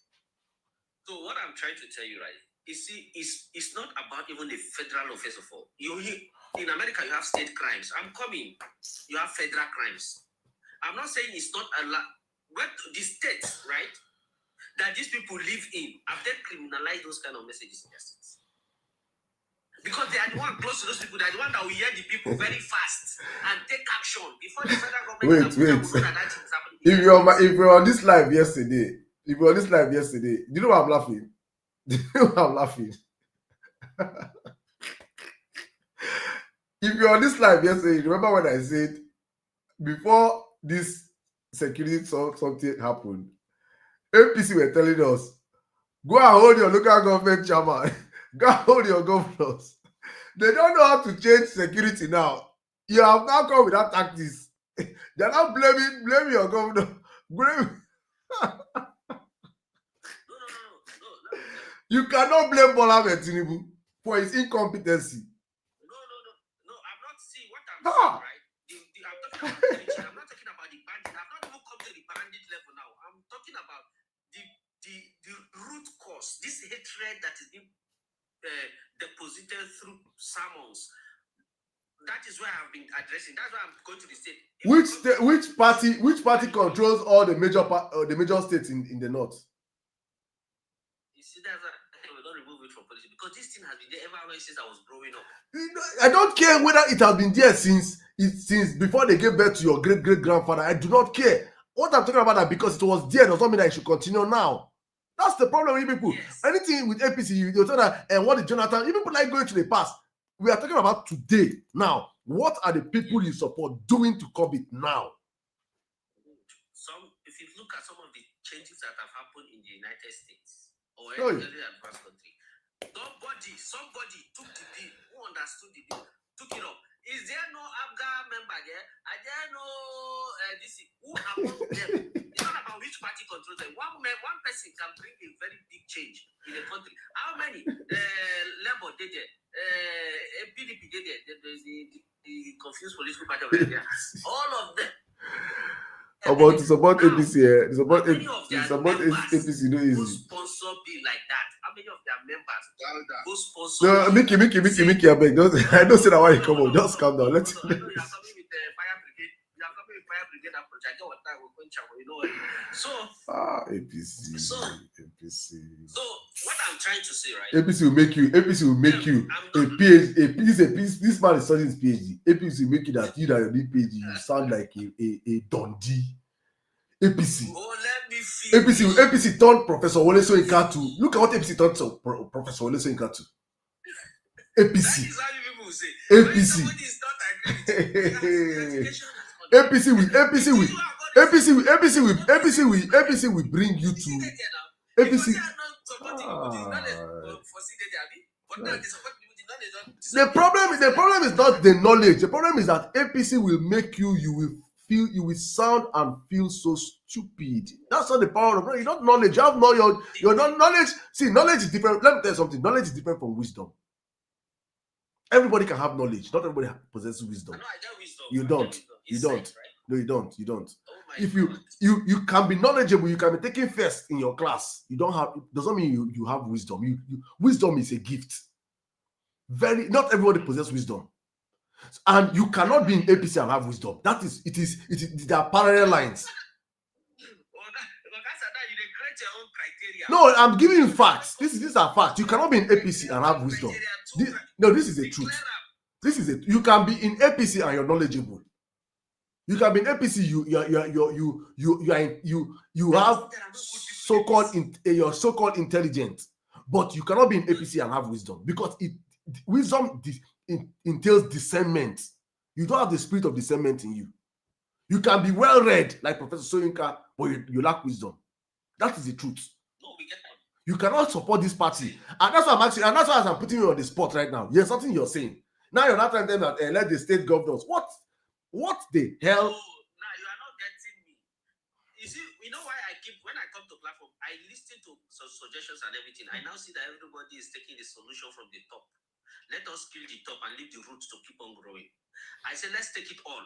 So what I'm trying to tell you, right? You see, it's not about even the federal law, first of all. In America, you have state crimes. I'm coming. You have federal crimes. I'm not saying it's not allowed. But the states, right, that these people live in, have they criminalized those kind of messages in their states? Because they are the one close to those people. They are the one that will hear the people very fast and take action before the federal government. Wait. If you're on this live yesterday, do you know why I'm laughing? Do you know why I'm laughing? If you're on this live yesterday, remember when I said before this security something happened, APC were telling us, go and hold your local government chairman. Go and hold your governors. They don't know how to change security now. You have now come with that tactics. They're not blaming your governor. You cannot blame Bola Tinubu for his incompetency. No. I'm not saying what I'm saying, right? I'm not talking about the bandit. I'm not even come to the bandit level now. I'm talking about the root cause, this hatred that is being deposited through sermons. That is why I've been addressing. That's why I'm going to the state. Which party controls all the major states in the north? You see, that's why we don't remove it from politics, because this thing has been there ever since I was growing up. I don't care whether it has been there since before they gave birth to your great grandfather. I do not care. What I'm talking about that because it was there does not mean that it should continue now. That's the problem with people. Yes. Anything with APC, you tell that, and what is Jonathan? You people like going to the past. We are talking about today. Now, what are the people you support doing to curb it now? If you look at some of the changes that have happened in the United States or any other advanced country, somebody took the deal, who understood the deal, took it up. Is there no ABGA member there? Are there no DC? Who among them? It's not about which party controls them. One person can bring a very big change in a PDP did it, the confused political party of Nigeria. All of them. About to support APC, to support How many of their members APC, no who easy. sponsor bill like that? How many of their members who sponsor? No, Mickey, I beg. I don't say that why you come on. Just calm down. Let's. I know you are coming with the fire brigade. You are coming with fire brigade approach. I get what time we're going to, you know. So. APC. So what I'm trying to say, right? APC will make you a PhD. This man is studying his PhD. APC will make you that you need PhD. You sound like a Dundee. APC. Oh, let me feel. APC turned Professor Wole Soyinka to. Look at what APC turned to Professor Wole Soyinka to. APC. That is how you people say. APC. When somebody is not agreeing, APC will bring you to APC. The problem is not the knowledge. The problem is that APC will make you will sound and feel so stupid. That's not the power of knowledge. You don't knowledge. You have your knowledge. See, knowledge is different. Let me tell you something. Knowledge is different from wisdom. Everybody can have knowledge. Not everybody possesses wisdom. I get wisdom. You don't. You don't. Sight, right? No, you don't. You don't. Oh If you can be knowledgeable, you can be taken first in your class. You don't have. Doesn't mean you have wisdom. Wisdom is a gift. Not everybody possesses wisdom, and you cannot be in APC and have wisdom. There are parallel lines. No, I'm giving you facts. These are facts. You cannot be in APC and have wisdom. This is the truth. You can be in APC and you're knowledgeable. You can be in APC. You have you're so-called intelligent, but you cannot be in APC and have wisdom because wisdom entails discernment. You don't have the spirit of discernment in you. You can be well read like Professor Soyinka, but you lack wisdom. That is the truth. No, we get that. You cannot support this party, and that's why I'm asking, and that's why I'm putting you on the spot right now. There's something you're saying. Now you're not trying to tell me that let the state governors. What the hell? No, you are not getting me. You see, you know why when I come to platform, I listen to some suggestions and everything. I now see that everybody is taking the solution from the top. Let us kill the top and leave the roots to keep on growing. I say, let's take it all.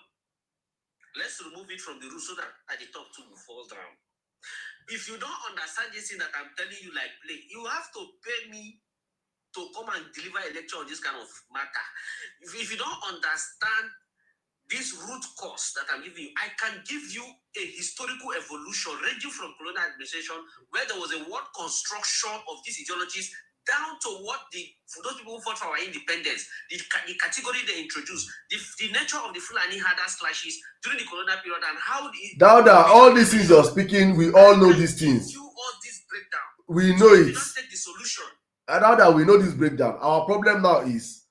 Let's remove it from the roots so that at the top too will fall down. If you don't understand this thing that I'm telling you like play, you have to pay me to come and deliver a lecture on this kind of matter. If you don't understand this root cause that I'm giving you, I can give you a historical evolution ranging from colonial administration, where there was a word construction of these ideologies, down to for those people who fought for our independence, the category they introduced, the nature of the Fulani herders clashes during the colonial period, and how all these things you're speaking, we all know these things. You all this breakdown. We know it. You don't take the solution. And now that we know this breakdown, our problem now is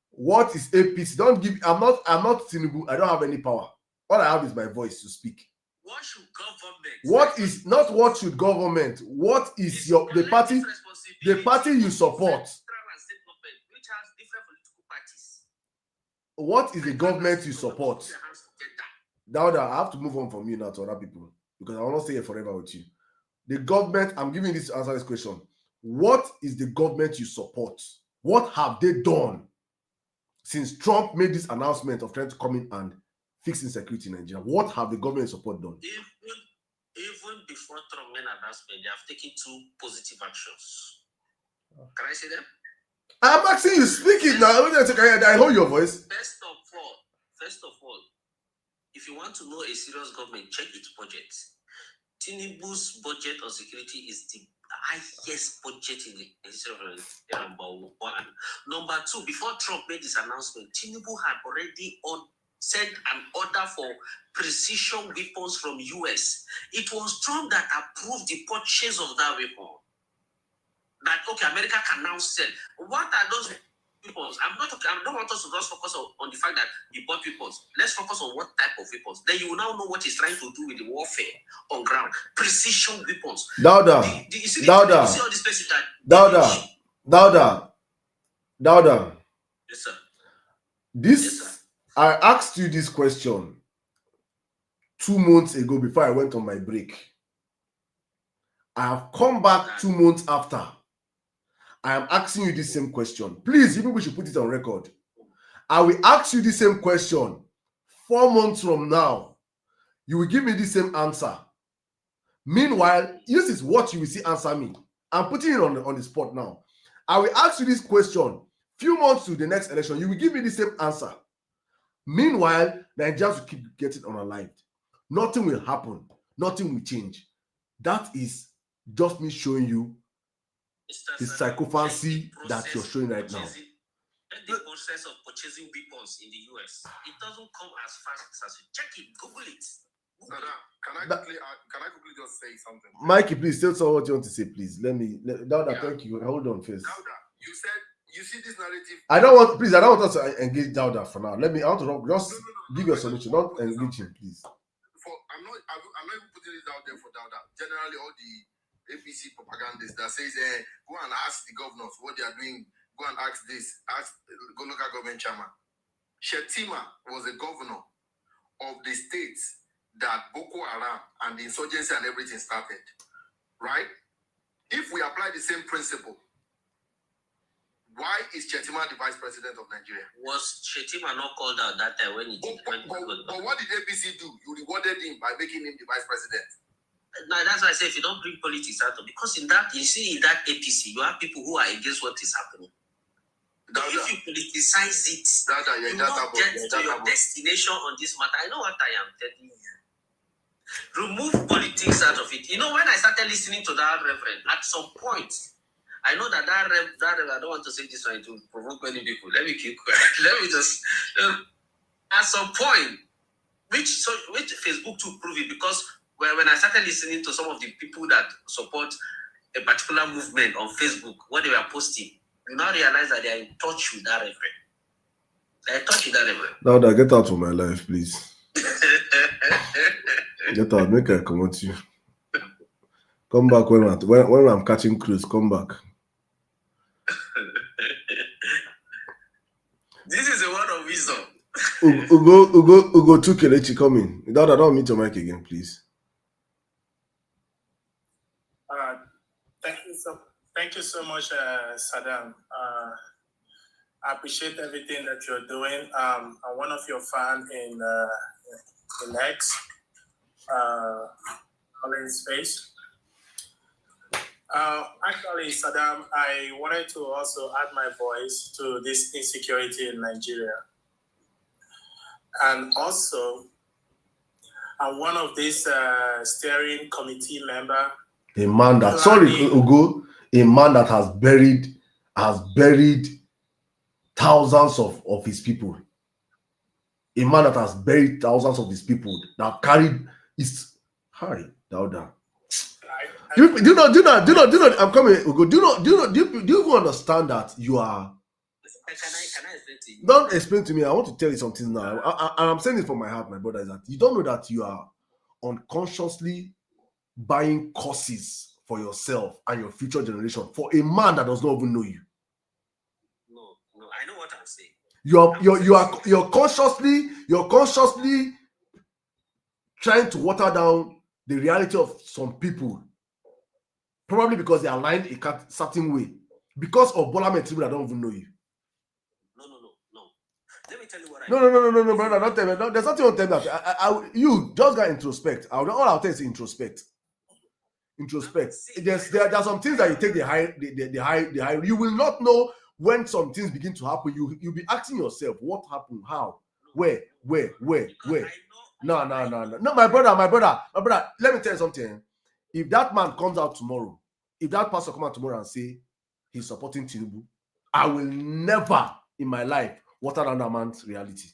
what is APC? I'm not Tinubu. I don't have any power. All I have is my voice to speak. What should government? What should government? What is the party you support? Which has different political parties. What is the government you support? Now that I have to move on from you now to other people because I will not stay here forever with you. The government, I'm giving this to answer this question. What is the government you support? What have they done since Trump made this announcement of trying to come in and fix insecurity in Nigeria? What have the government support done? Even before Trump made an announcement, they have taken 2 positive actions. Can I say them? I'm asking you, speak it now. I hold your voice. First of all, if you want to know a serious government, check its budget. Tinubu's budget on security is the highest budget in the history of number 1. Number 2, before Trump made this announcement, Tinubu had already sent an order for precision weapons from US. It was Trump that approved the purchase of that weapon. That America can now sell. What are those weapons? I don't want us to just focus on the fact that he bought weapons. Let's focus on what type of weapons. Then you will now know what he's trying to do with the warfare on ground. Precision weapons. Dauda. You see all these places that Dauda. Yes, sir. Yes, sir. I asked you this question 2 months ago before I went on my break. I have come back 2 months after. I am asking you this same question. Please, you people should put it on record. I will ask you the same question 4 months from now. You will give me the same answer. Meanwhile, this is what you will see answer me. I'm putting it on the spot now. I will ask you this question few months to the next election. You will give me the same answer. Meanwhile, Nigerians will keep getting unalived. Nothing will happen. Nothing will change. That is just me showing you the psychopathy that you're showing right now. The process of purchasing weapons in the US, it doesn't come as fast as you check it. Google it. Can I quickly just say something? Mikey, please tell us what you want to say, please. Dauda, thank you. Hold on first. Dauda, you said you see this narrative. I don't want us to engage Dauda for now. I want to just give your solution, not engage him, please. I'm not even putting it out there for Dauda. Generally, all the APC propagandists that says, go and ask the governors what they are doing. Go and ask this. Ask the local government chairman. Shetima was a governor of the states that Boko Haram and the insurgency and everything started, right? If we apply the same principle, why is Shetima the vice president of Nigeria? Was Shetima not called out that time when he did? But what did APC do? You rewarded him by making him the vice president. Now that's why I say if you don't bring politics out of, because in that APC, you have people who are against what is happening. If you politicize it, you don't get to your destination on this matter. I know what I am telling you. Remove politics out of it. You know, when I started listening to that reverend, at some point, I know that reverend, I don't want to say this one to provoke many people. Let me keep quiet. Let me just, at some point, which Facebook to prove it, because when I started listening to some of the people that support a particular movement on Facebook, what they were posting, you now realize that they are in touch with that reverend. They are in touch with that reverend. Now, get out of my life, please. Get out, make I come at you. Come back when I'm catching cruise. Come back. This is a word of wisdom. Ugo 2 Kelechi coming. I don't meet your mic again, please. Thank you so much, Sirdam. I appreciate everything that you're doing. I'm one of your fans in X, in space. Actually, Sirdam, I wanted to also add my voice to this insecurity in Nigeria. And also, I'm one of these steering committee member. A man that, Ugo, a man that has buried thousands of his people. A man that has buried thousands of his people that carried his Dauda. Do you know? I'm coming, Ugo. Do you understand that you are? Can I explain to you? Don't explain to me. I want to tell you something now. I'm saying it from my heart, my brother. Is that you don't know that you are unconsciously buying courses for yourself and your future generation for a man that does not even know you. No, I know what I'm saying. You're consciously trying to water down the reality of some people, probably because they are aligned a certain way, because of Bola Ahmed Tinubu that don't even know you. No. Let me tell you what I No, brother. Don't tell me. No, there's nothing on tell me that. You just got introspect. All I'll tell you is introspect. There are some things that you take the high. You will not know when some things begin to happen. You'll be asking yourself, what happened? How? Where? No, my brother. Let me tell you something. If that man comes out tomorrow, if that pastor comes out tomorrow and say he's supporting Tinubu, I will never in my life water down that man's reality.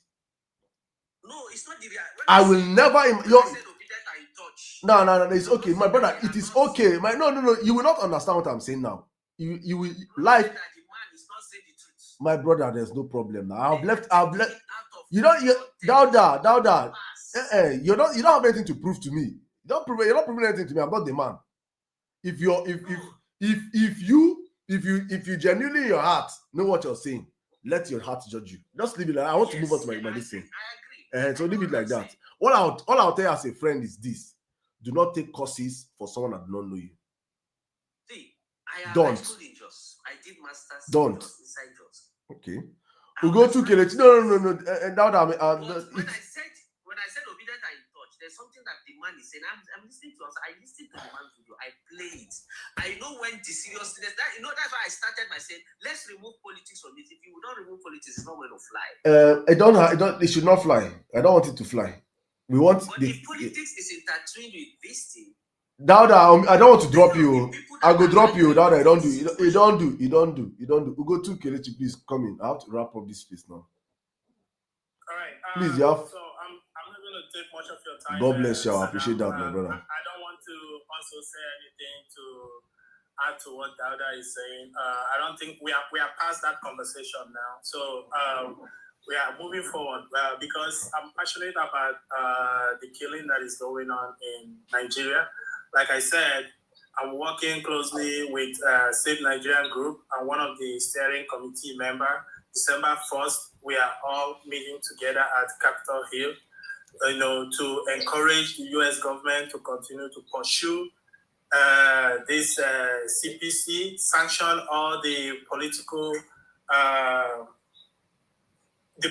No, it's not the reality. I will never. No, it's okay, my brother. It is okay. No. You will not understand what I'm saying now. You will life. My brother, there's no problem now. I've left. You don't. Dauda. You don't have anything to prove to me. You're not proving anything to me. I'm not the man. If you genuinely in your heart know what you're saying, let your heart judge you. Just leave it like I want to move on to my this thing. So leave it like that. All I'll tell you as a friend is this: do not take courses for someone that do not know you. See, I don't. I did masters Don't. inside Jos. Okay. We go to Kelechi. No. And now that when I said obedient and in touch, there's something that the man is saying. I'm listening to us. I listened to the man's video. I play it. I know when the seriousness that that's why I started by saying let's remove politics from it. If you don't remove politics, it's not going to fly. It should not fly. I don't want it to fly. We want but if politics is intertwined with this thing. Now that I don't want to drop you. I go drop you. Now that I don't do. You don't do. We go to Kelechi, please come in. I have to wrap up this space now. All right. Please, you have. So I'm not going to take much of your time. God bless you. I appreciate that, my brother. I don't want to also say anything to add to what Dauda is saying. I don't think we are past that conversation now. So we are moving forward because I'm passionate about the killing that is going on in Nigeria. Like I said, I'm working closely with Save Nigerian Group. I'm one of the steering committee members. December 1st, we are all meeting together at Capitol Hill, to encourage the U.S. government to continue to pursue this CPC, sanction all the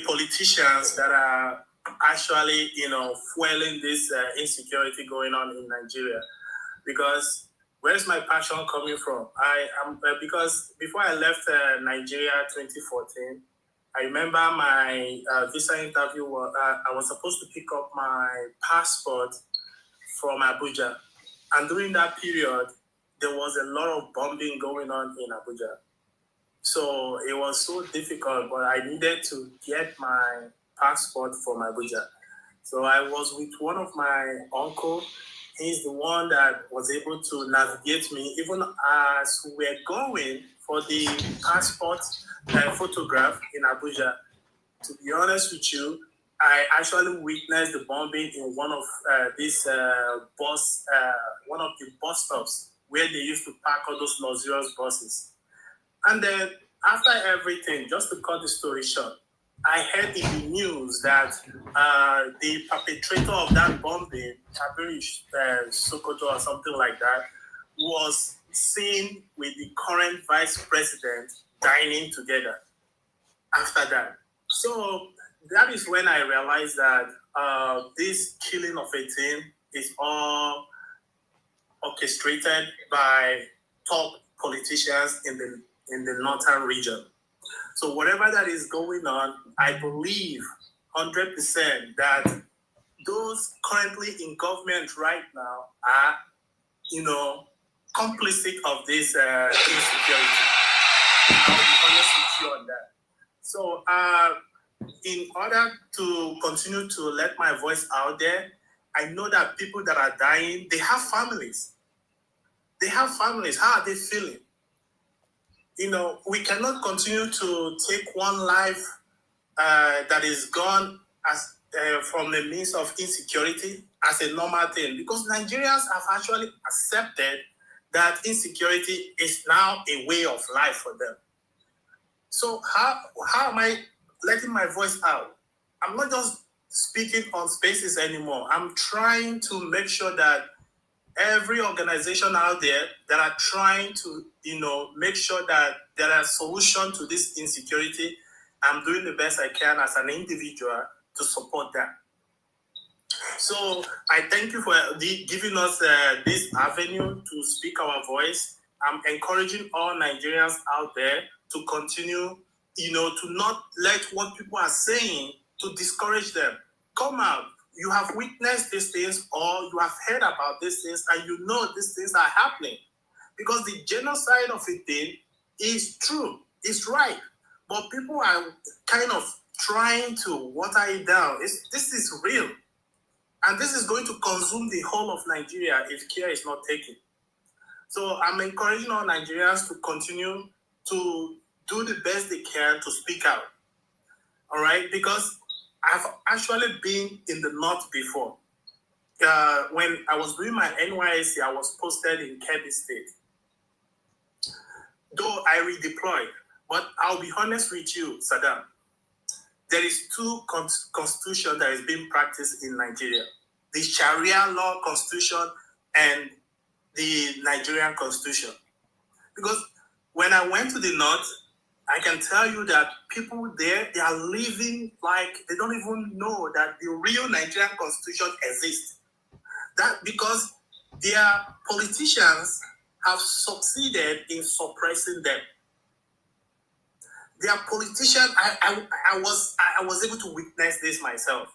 politicians that are actually, fueling this insecurity going on in Nigeria. Because where's my passion coming from? Because before I left Nigeria 2014, I remember my visa interview. I was supposed to pick up my passport from Abuja. And during that period, there was a lot of bombing going on in Abuja. So it was so difficult, but I needed to get my passport from Abuja. So I was with one of my uncles. He's the one that was able to navigate me, even as we were going for the passport photograph in Abuja. To be honest with you, I actually witnessed the bombing in one of the bus stops where they used to park all those luxurious buses. And then after everything, just to cut the story short, I heard in the news that the perpetrator of that bombing, Sokoto or something like that, was seen with the current vice president dining together after that. So that is when I realized that this killing of a team is all orchestrated by top politicians in the northern region. So whatever that is going on, I believe 100% that those currently in government right now are, complicit of this insecurity. I'll be honest with you on that. So in order to continue to let my voice out there, I know that people that are dying, they have families. How are they feeling? We cannot continue to take one life that is gone as from the means of insecurity as a normal thing, because Nigerians have actually accepted that insecurity is now a way of life for them. So how am I letting my voice out? I'm not just speaking on spaces anymore. I'm trying to make sure that every organization out there that are trying to, make sure that there are solutions to this insecurity, I'm doing the best I can as an individual to support that. So I thank you for giving us this avenue to speak our voice. I'm encouraging all Nigerians out there to continue, to not let what people are saying to discourage them. Come out. You have witnessed these things, or you have heard about these things, and you know these things are happening. Because the genocide of a thing is true, it's right. But people are kind of trying to water it down. This is real. And this is going to consume the whole of Nigeria if care is not taken. So I'm encouraging all Nigerians to continue to do the best they can to speak out. All right? Because I've actually been in the north before. When I was doing my NYSC, I was posted in Kebbi State. Though I redeployed, but I'll be honest with you, Saddam. There is two constitutions that is being practiced in Nigeria. The Sharia law constitution and the Nigerian constitution. Because when I went to the north, I can tell you that people there, they are living like they don't even know that the real Nigerian constitution exists. That because their politicians have succeeded in suppressing them. Their politicians, I was able to witness this myself.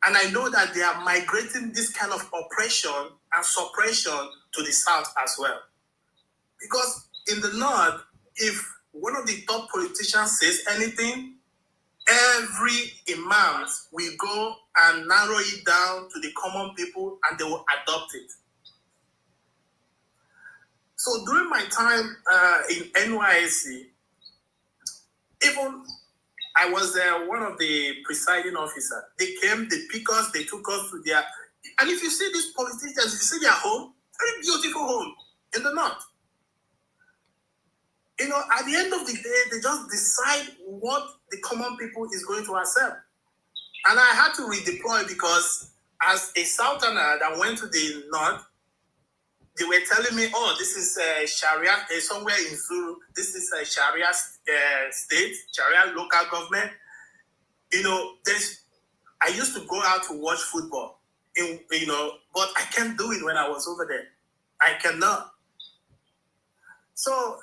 And I know that they are migrating this kind of oppression and suppression to the south as well. Because in the north, if one of the top politicians says anything, every imam will go and narrow it down to the common people and they will adopt it. So during my time in NYSC, even I was one of the presiding officers. They came, they picked us, they took us to their... And if you see these politicians, if you see their home, very beautiful home in the north. You know, at the end of the day, they just decide what the common people is going to accept. And I had to redeploy because as a southerner that went to the north, they were telling me, oh, this is Sharia, somewhere in Zulu, this is a Sharia state, Sharia local government. You know, I used to go out to watch football, but I can't do it when I was over there. I cannot. So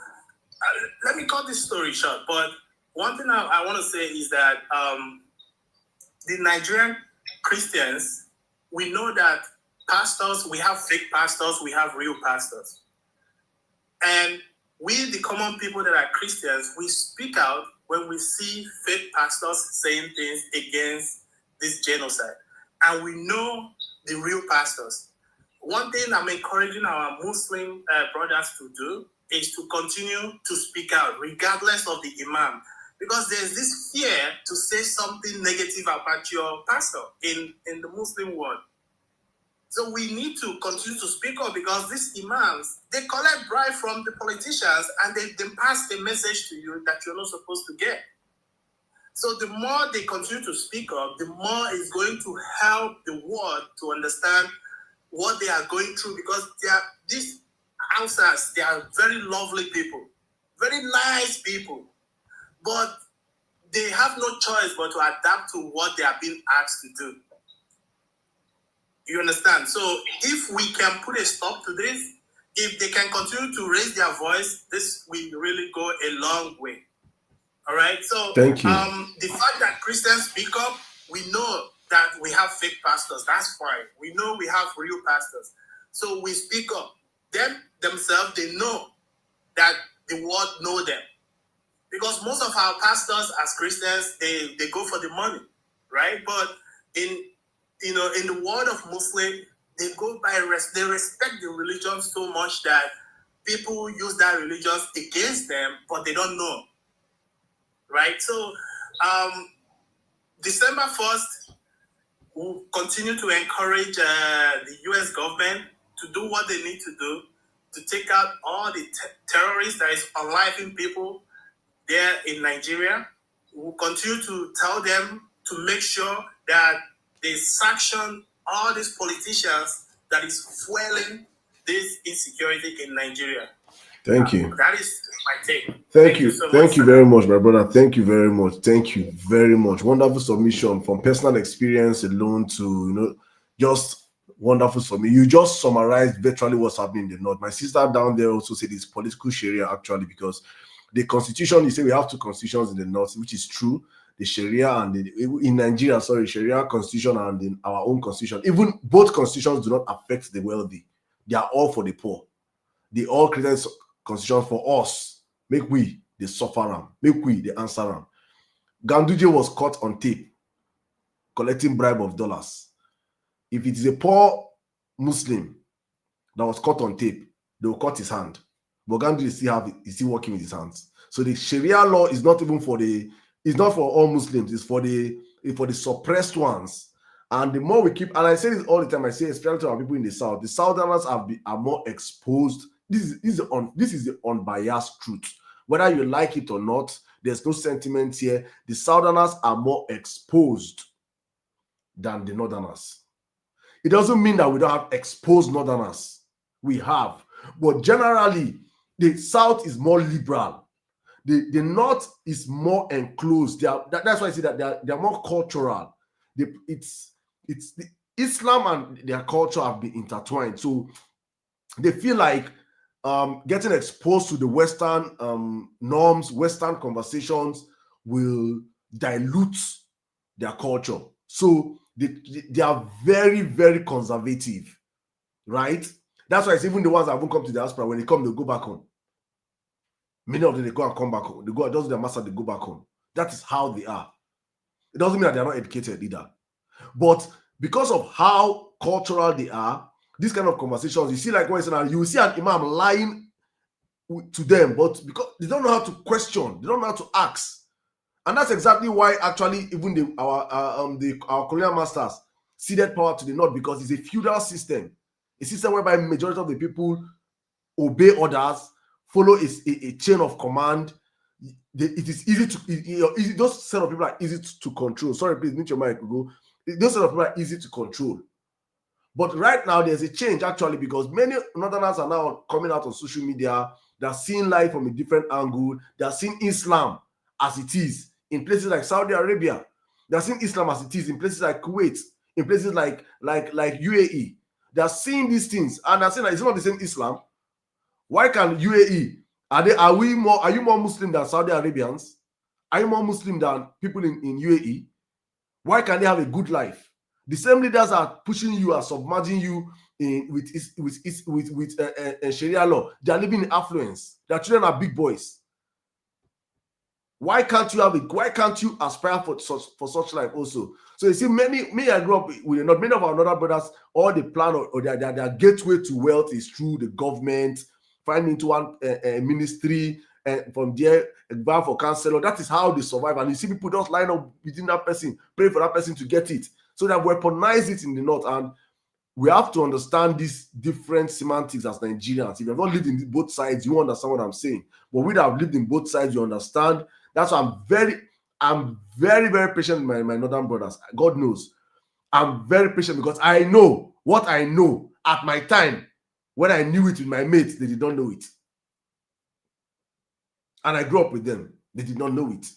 let me cut this story short. But one thing I want to say is that the Nigerian Christians, we know that pastors, we have fake pastors, we have real pastors. And we, the common people that are Christians, we speak out when we see fake pastors saying things against this genocide. And we know the real pastors. One thing I'm encouraging our Muslim brothers to do is to continue to speak out, regardless of the imam. Because there's this fear to say something negative about your pastor in the Muslim world. So we need to continue to speak up because these imams, they collect bribe from the politicians and they pass the message to you that you're not supposed to get. So the more they continue to speak up, the more it's going to help the world to understand what they are going through because these Hausas, they are very lovely people, very nice people, but they have no choice but to adapt to what they are being asked to do. You understand? So if we can put a stop to this, if they can continue to raise their voice, this will really go a long way. All right? So thank you. The fact that Christians speak up, we know that we have fake pastors. That's fine. We know we have real pastors. So we speak up. Them themselves, they know that the world know them. Because most of our pastors as Christians, they go for the money, right? But in the world of Muslim, they go by they respect the religion so much that people use that religion against them, but they don't know, right? So December 1st, we'll continue to encourage the U.S. government to do what they need to do to take out all the terrorists that is unliving people there in Nigeria. We'll continue to tell them to make sure that they sanction all these politicians that is fueling this insecurity in Nigeria. Thank you. That is my take. Thank you. So Thank much, you very much, my brother. Thank you very much. Thank you very much. Wonderful submission from personal experience alone to, just wonderful submission. You just summarized virtually what's happening in the north. My sister down there also said it's political Sharia actually, because the constitution, you say we have two constitutions in the north, which is true. The Sharia and in Nigeria, Sharia constitution and in our own constitution. Even both constitutions do not affect the wealthy. They are all for the poor. They all created constitution for us. Make we the suffer them. Make we the answer them. Ganduje was caught on tape collecting bribe of dollars. If it is a poor Muslim that was caught on tape, they will cut his hand. But Ganduje is still working with his hands. So the Sharia law is not even it's not for all Muslims, it's for the suppressed ones. And the more we keep, and I say this all the time, I say especially to our people in the south, the southerners are more exposed. This is the unbiased truth. Whether you like it or not, there's no sentiment here. The southerners are more exposed than the northerners. It doesn't mean that we don't have exposed northerners. We have. But generally, The South is more liberal. The North is more enclosed. That's why I say that they are more cultural. It's the Islam and their culture have been intertwined. So they feel like getting exposed to the Western norms, Western conversations will dilute their culture. So they are very, very conservative, right? That's why it's even the ones that won't come to the diaspora, when they come, they go back home. Many of them, they go and come back home. They go, it doesn't their master, they go back home. That is how they are. It doesn't mean that they're not educated either. But because of how cultural they are, these kind of conversations, you see, like when you will see an imam lying to them, but because they don't know how to question, they don't know how to ask. And that's exactly why actually even our colonial masters ceded power to the North, because it's a feudal system, a system whereby majority of the people obey orders, follow a chain of command. It is easy to those set of people are easy to control. Sorry, please mute your mic, go. Those set of people are easy to control. But right now there's a change actually, because many Northerners are now coming out on social media. They're seeing life from a different angle. They're seeing Islam as it is in places like Saudi Arabia. They're seeing Islam as it is in places like Kuwait, in places like UAE. They're seeing these things and they're saying that it's not the same Islam. Why can UAE? Are you more Muslim than Saudi Arabians? Are you more Muslim than people in UAE? Why can they have a good life? The same leaders are pushing you, are submerging you with Sharia law. They are living in affluence. Their children are big boys. Why can't you have it? Why can't you aspire for such life also? So you see, I grew up with not many of our other brothers. All the plan or their gateway to wealth is through the government. Find into one ministry, and from there bow for counselor. That is how they survive. And you see people just line up within that person, pray for that person to get it. So they weaponize it in the North. And we have to understand these different semantics as Nigerians. If you have not lived in both sides, you understand what I'm saying. But we that have lived in both sides, you understand. That's why I'm very, very patient with my Northern brothers. God knows. I'm very patient because I know what I know at my time. When I knew it with my mates, they did not know it. And I grew up with them. They did not know it.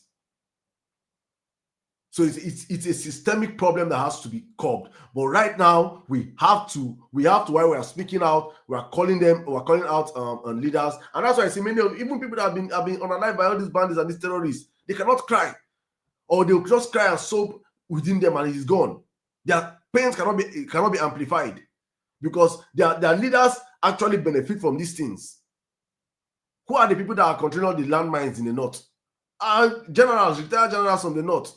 So it's a systemic problem that has to be curbed. But right now, we have to, while we are speaking out, we're calling out leaders. And that's why I see many of, even people that have been unalived by all these bandits and these terrorists, they cannot cry. Or they'll just cry and sob within them and it's gone. Their pains cannot be amplified. Because their leaders actually benefit from these things. Who are the people that are controlling the landmines in the North? Generals, retired generals from the North.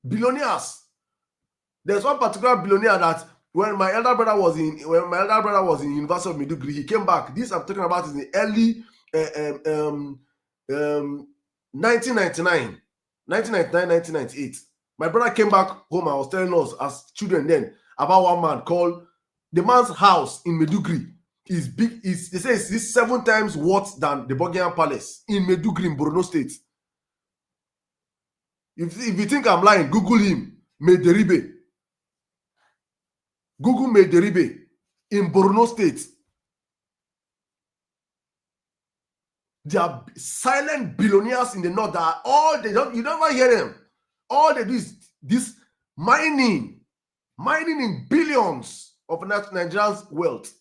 Billionaires. There's one particular billionaire that when my elder brother was in University of Maiduguri, he came back. This I'm talking about is in the early 1999, 1998. My brother came back home and was telling us as children then about one man called, the man's house in Maiduguri is big. They say it's 7 times worth than the Buckingham Palace in Maiduguri in Borno State. If you think I'm lying, Google him. Mederibe. Google Mederibe in Borno State. They are silent billionaires in the North that you never hear them. All they do is this mining in billions of Nigerians' wealth,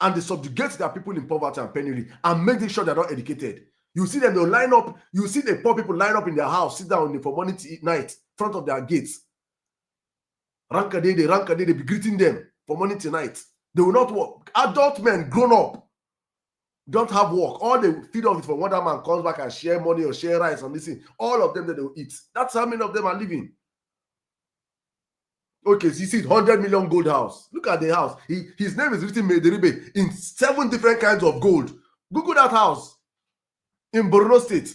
and they subjugate their people in poverty and penury and making sure they're not educated. You see them, they'll line up. You see the poor people line up in their house, sit down for morning to eat night, front of their gates. Rankade, they be greeting them for morning to night. They will not work. Adult men, grown up, don't have work. All they feed off it from one man comes back and share money or share rice and this thing. All of them that they will eat. That's how many of them are living. Okay, so you see 100 million gold house. Look at the house. His name is written Mederibe in 7 different kinds of gold. Google that house in Borno State.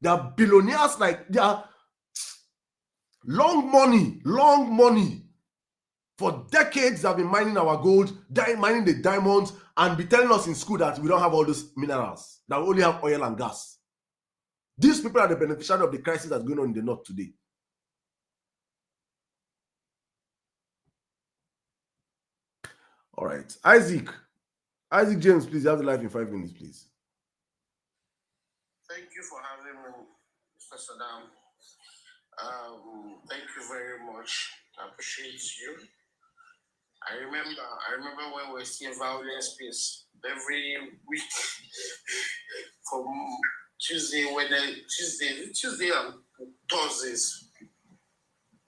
They are billionaires, like they are long money. For decades, they've been mining our gold, mining the diamonds, and be telling us in school that we don't have all those minerals, that we only have oil and gas. These people are the beneficiaries of the crisis that's going on in the North today. All right, Isaac, Isaac James, please, you have the live in 5 minutes, please. Thank you for having me, Mr. Sirdam. Thank you very much. I appreciate you. I remember when we were still violent space every week from Tuesday and Thursdays.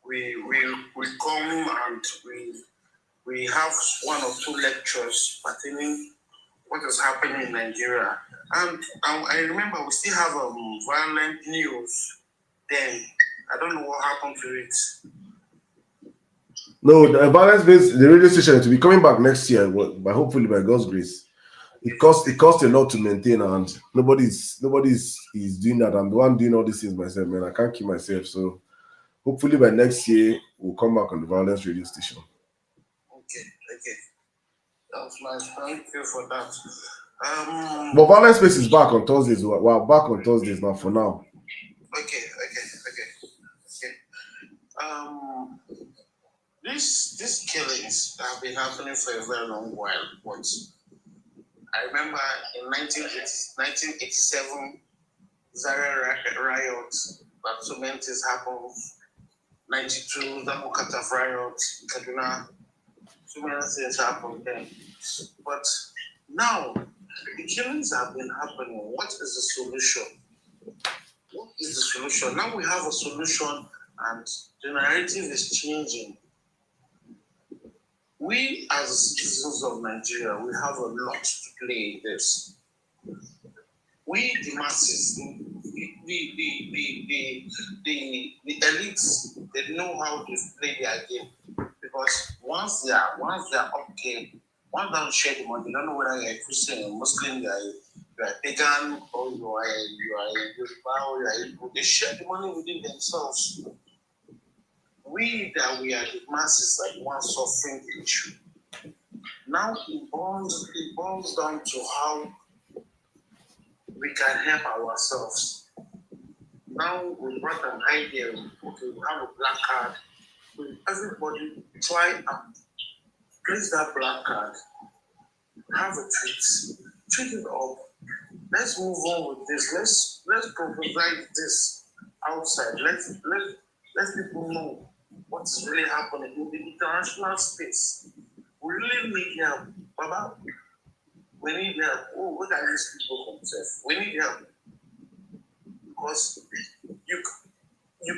We come and we have one or two lectures pertaining what is happening in Nigeria. And I remember we still have violent news then. I don't know what happened to it. No, the violence based the radio station to be coming back next year, but hopefully by God's grace. It costs a lot to maintain, and nobody's doing that. I'm the one doing all these things myself, man. I can't keep myself. So hopefully by next year we'll come back on the violence radio station. Okay. That's nice. Thank you for that. But violence space is back on Thursdays. We're back on Thursdays now for now. Okay. These killings have been happening for a very long while. But I remember in 1987, Zaria riot, that so many things happened. 92, the Mukata riot, Kaduna, so many things happened then. But now, the killings have been happening. What is the solution? What is the solution? Now we have a solution and the narrative is changing. We as citizens of Nigeria, we have a lot to play in this. We, the masses, the elites, they know how to play their game. Because once they are up there, once they don't share the money, they don't know whether you're a Christian or Muslim, you're a pagan, or you are a Yoruba, or you are a Igbo. They share the money within themselves. We are the masses like one suffering the issue. Now it boils down to how we can help ourselves. Now we brought an idea. Okay, we have a black card. Everybody try and place that black card. Have a tweet it up. Let's move on with this. Let's propose this outside. Let people know what is really happening in the international space. We really need help, Baba. We need help. Oh, what are these people themselves? We need help because you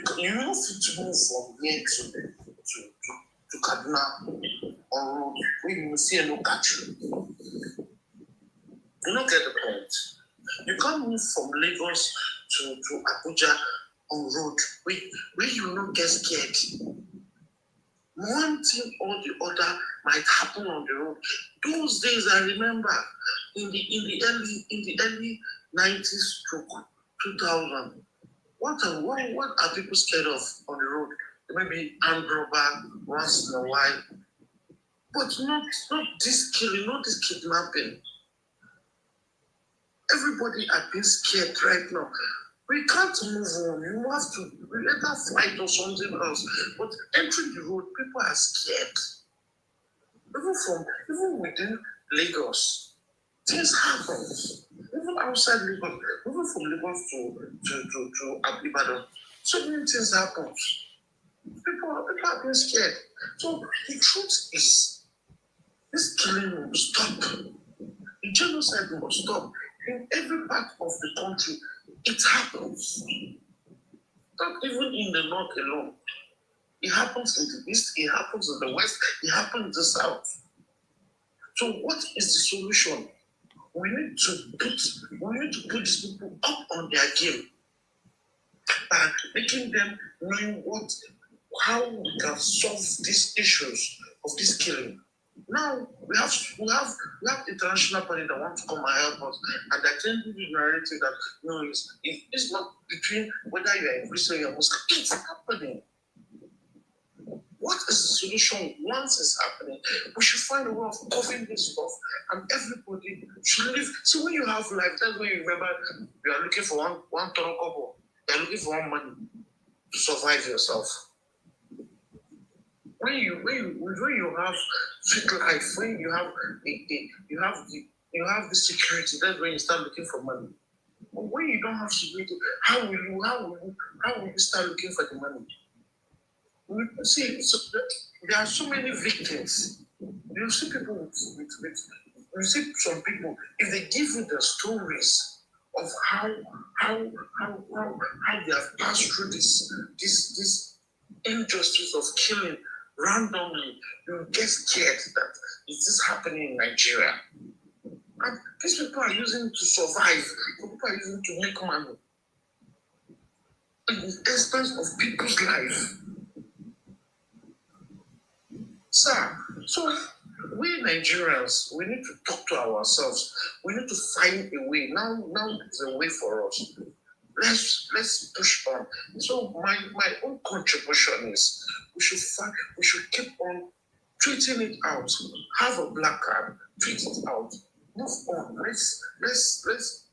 don't need to move from here to Kaduna on road where you will see a no catch you. You don't get the point. You can't move from Lagos to Abuja on road where you will not get scared. One thing or the other might happen on the road. Those days I remember in the early 90s to 2000. What are people scared of on the road? Maybe armed robber once in a while, but not this killing, not this kidnapping. Everybody are being scared right now. We can't move on. You have to either fight or something else. But entering the road, people are scared. Even within Lagos, things happen. Even outside Lagos, even from Lagos to Ibadan, so many things happen. People are being scared. So the truth is, this killing will stop. The genocide will stop. In every part of the country, it happens. Not even in the north alone. It happens in the east, it happens in the west, it happens in the south. So what is the solution? We need to put these people up on their game by making them knowing how we can solve these issues of this killing. Now we have international parties that want to come and help us, and they're changing the narrative that no, it's not between whether you are a Christian or a Muslim. It's happening. What is the solution once it's happening? We should find a way of covering this stuff, and everybody should live. See, when you have life, that's when you remember you are looking for one toro kobo. You are looking for one money to survive yourself. When you have sweet life, when you have you have the security. That's when you start looking for money. But when you don't have security, how will you start looking for the money? See, so there are so many victims. You see people you see some people, if they give you the stories of how they have passed through this injustice of killing randomly, you get scared that is this happening in Nigeria? And these people are using to survive. People are using to make money at the expense of people's life. Sir, so we Nigerians, we need to talk to ourselves. We need to find a way. Now there's a way for us. Let's push on. So my own contribution is we should keep on tweeting it out. Have a black card, tweet it out. Move on. Let's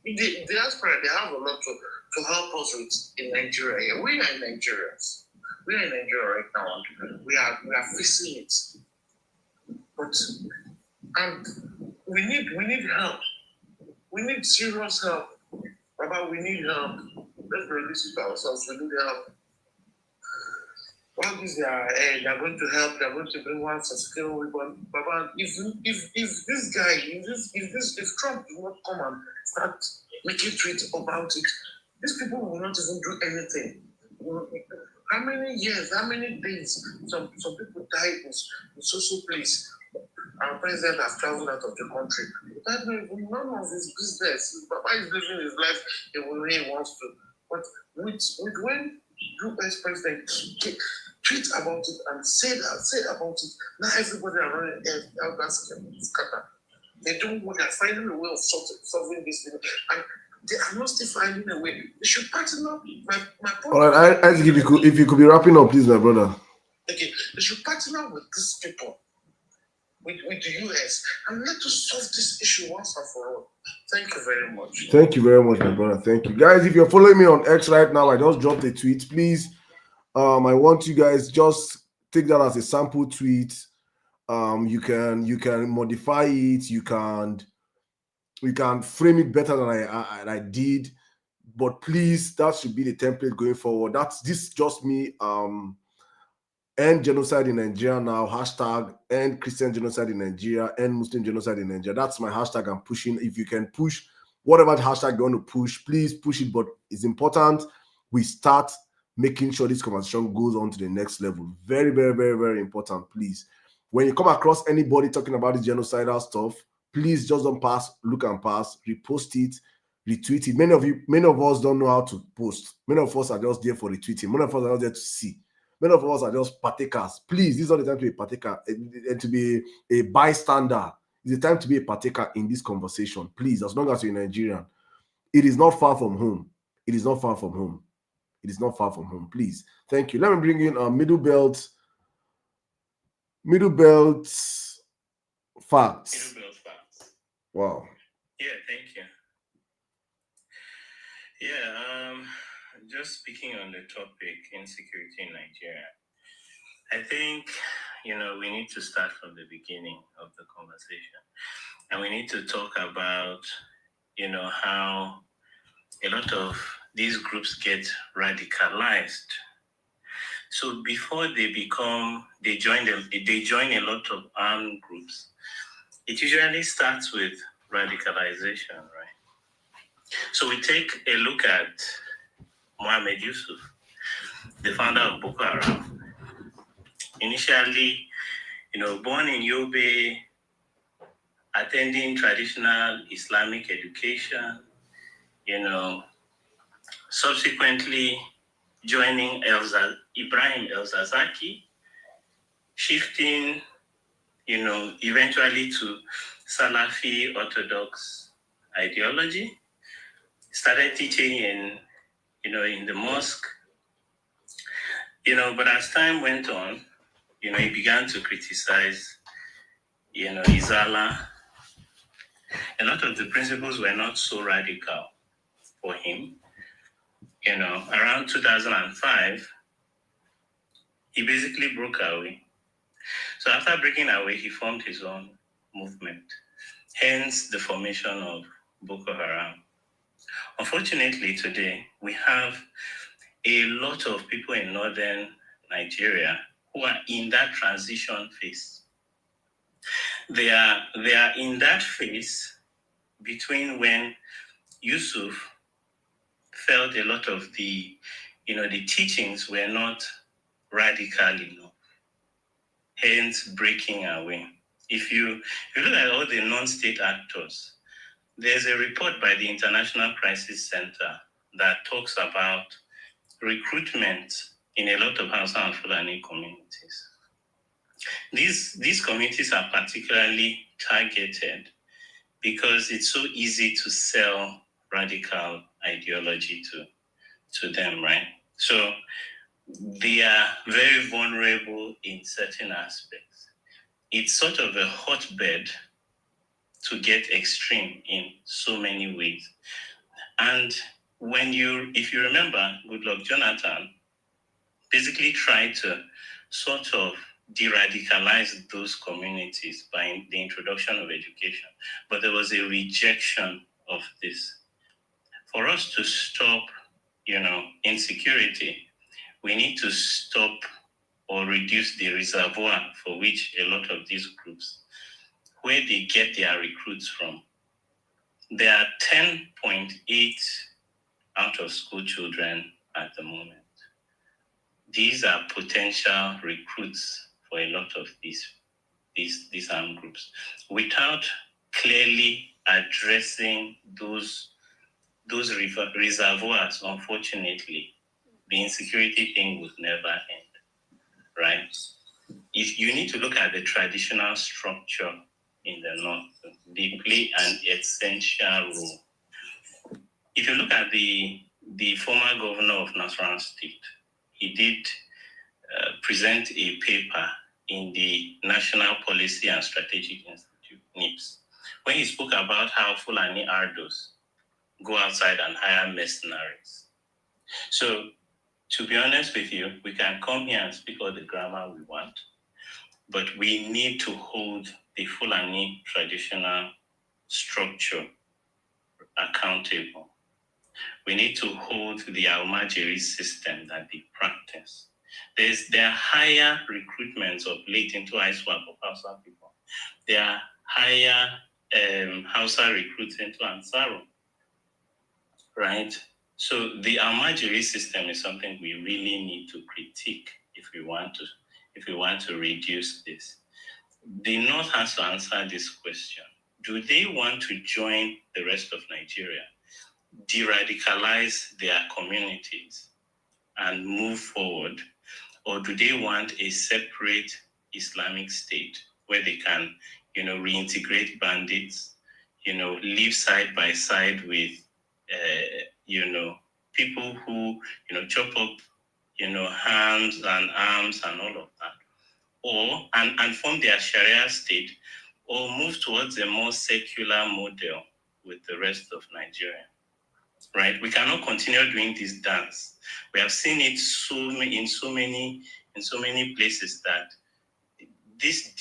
the diaspora, they have a lot to help us with in Nigeria. We are Nigerians. We are in Nigeria right now. We are facing it. But and we need help. We need serious help. Baba, we need help. Let's release it to ourselves. We need help. All these they're going to help. They're going to bring one skill. But Baba, if this guy, if Trump will not come and start making tweets about it, these people will not even do anything. How many years? How many days? Some people died in social place. Our president has traveled out of the country. That none of his business. Baba is living his life the way he wants to. But with when U.S. president tweet about it and say about it, now everybody around out scatter. They don't want. They're finding a way of solving this thing, and they are not still finding a way. They should partner up. My point. All right, I think if you could be wrapping up, please, my brother. Okay, they should partner with these people. With the US, and let us solve this issue once and for all. Thank you very much. Thank you very much, my brother. Thank you, guys. If you're following me on X right now, I just dropped a tweet. Please, I want you guys just take that as a sample tweet. You can modify it. You can frame it better than I did. But please, that should be the template going forward. This just me. End genocide in Nigeria now, hashtag end Christian genocide in Nigeria, end Muslim genocide in Nigeria. That's my hashtag I'm pushing. If you can push whatever hashtag you want to push, please push it. But it's important we start making sure this conversation goes on to the next level. Very, very, very, very important, please. When you come across anybody talking about this genocidal stuff, please just don't look and pass, repost it, retweet it. Many of us don't know how to post. Many of us are just there for retweeting. Many of us are not there to see. Many of us are just partakers. Please, this is not the time to be a partaker and to be a bystander. It's the time to be a partaker in this conversation. Please, as long as you're Nigerian, it is not far from home. It is not far from home. It is not far from home. Please, thank you. Let me bring in Middle Belt facts. Middle Belt facts. Wow. Yeah, thank you. Yeah, just speaking on the topic insecurity in Nigeria, I think, we need to start from the beginning of the conversation. And we need to talk about, how a lot of these groups get radicalized. So before they join a lot of armed groups, it usually starts with radicalization, right? So we take a look at Mohammed Yusuf, the founder of Boko Haram. Initially, born in Yobe, attending traditional Islamic education, subsequently joining Ibrahim El-Zazaki, shifting, eventually to Salafi Orthodox ideology, started teaching in the mosque, but as time went on, he began to criticize, Izala. A lot of the principles were not so radical for him. Around 2005, he basically broke away. So after breaking away, he formed his own movement. hence the formation of Boko Haram. Unfortunately, today, we have a lot of people in northern Nigeria who are in that transition phase. They are in that phase between when Yusuf felt a lot of the teachings were not radical enough, hence breaking away. If you look at all the non-state actors, there's a report by the International Crisis Center that talks about recruitment in a lot of Hausa and Fulani communities. These communities are particularly targeted because it's so easy to sell radical ideology to them, right? So they are very vulnerable in certain aspects. It's sort of a hotbed to get extreme in so many ways. And if you remember, Goodluck Jonathan basically tried to sort of de-radicalize those communities by the introduction of education. But there was a rejection of this. For us to stop, insecurity, we need to stop or reduce the reservoir for which a lot of these groups, where they get their recruits from. There are 10.8 out of school children at the moment. These are potential recruits for a lot of these armed groups. Without clearly addressing those reservoirs, unfortunately, the insecurity thing would never end, right? If you need to look at the traditional structure in the north, they play an essential role. If you look at the former governor of Nasarawa State, he did present a paper in the National Policy and Strategic Institute, NIPS, when he spoke about how Fulani Ardos go outside and hire mercenaries. So, to be honest with you, we can come here and speak all the grammar we want, but we need to hold the Fulani traditional structure accountable. We need to hold the Almajiri system that they practice. There are higher recruitments of late into ISWAP of Hausa people. There are higher Hausa recruits into Ansaro, right? So the Almajiri system is something we really need to critique if we want to reduce this. The North has to answer this question. Do they want to join the rest of Nigeria, de-radicalize their communities, and move forward? Or do they want a separate Islamic state where they can, reintegrate bandits, live side by side with, people who, chop up, hands and arms and all of that, or and form their Sharia state, or move towards a more secular model with the rest of Nigeria? Right? We cannot continue doing this dance. We have seen it in so many places that this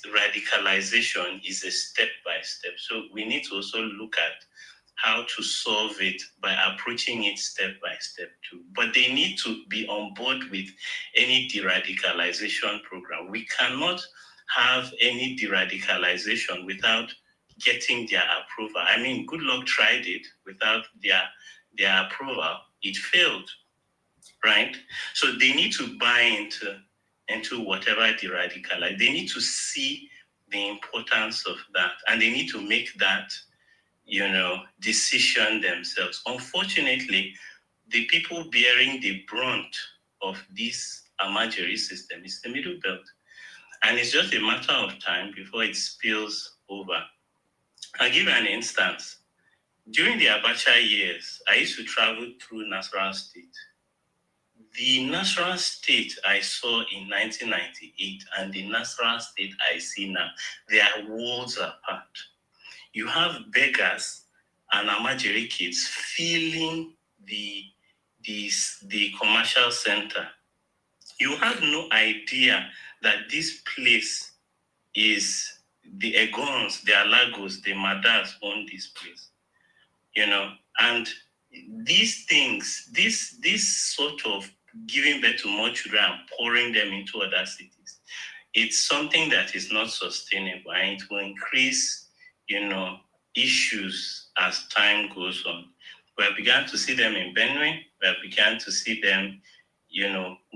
radicalization is a step by step. So we need to also look at how to solve it by approaching it step by step too. But they need to be on board with any de-radicalization program. We cannot have any de-radicalization without getting their approval. I mean, Goodluck tried it without their approval. It failed, right? So they need to buy into whatever de-radicalize. They need to see the importance of that, and they need to make that, decision themselves. Unfortunately, the people bearing the brunt of this Almajiri system is the Middle Belt. And it's just a matter of time before it spills over. I'll give you an instance. During the Abacha years, I used to travel through Nasarawa State. The Nasarawa State I saw in 1998 and the Nasarawa State I see now, they are worlds apart. You have beggars and Almajiri kids filling the commercial center. You have no idea that this place is the Egons, the Alagos, the Madas own this place, and these things, this sort of giving birth to more children and pouring them into other cities, it's something that is not sustainable, and it will increase, issues as time goes on. We have begun to see them in Benue. We have begun to see them,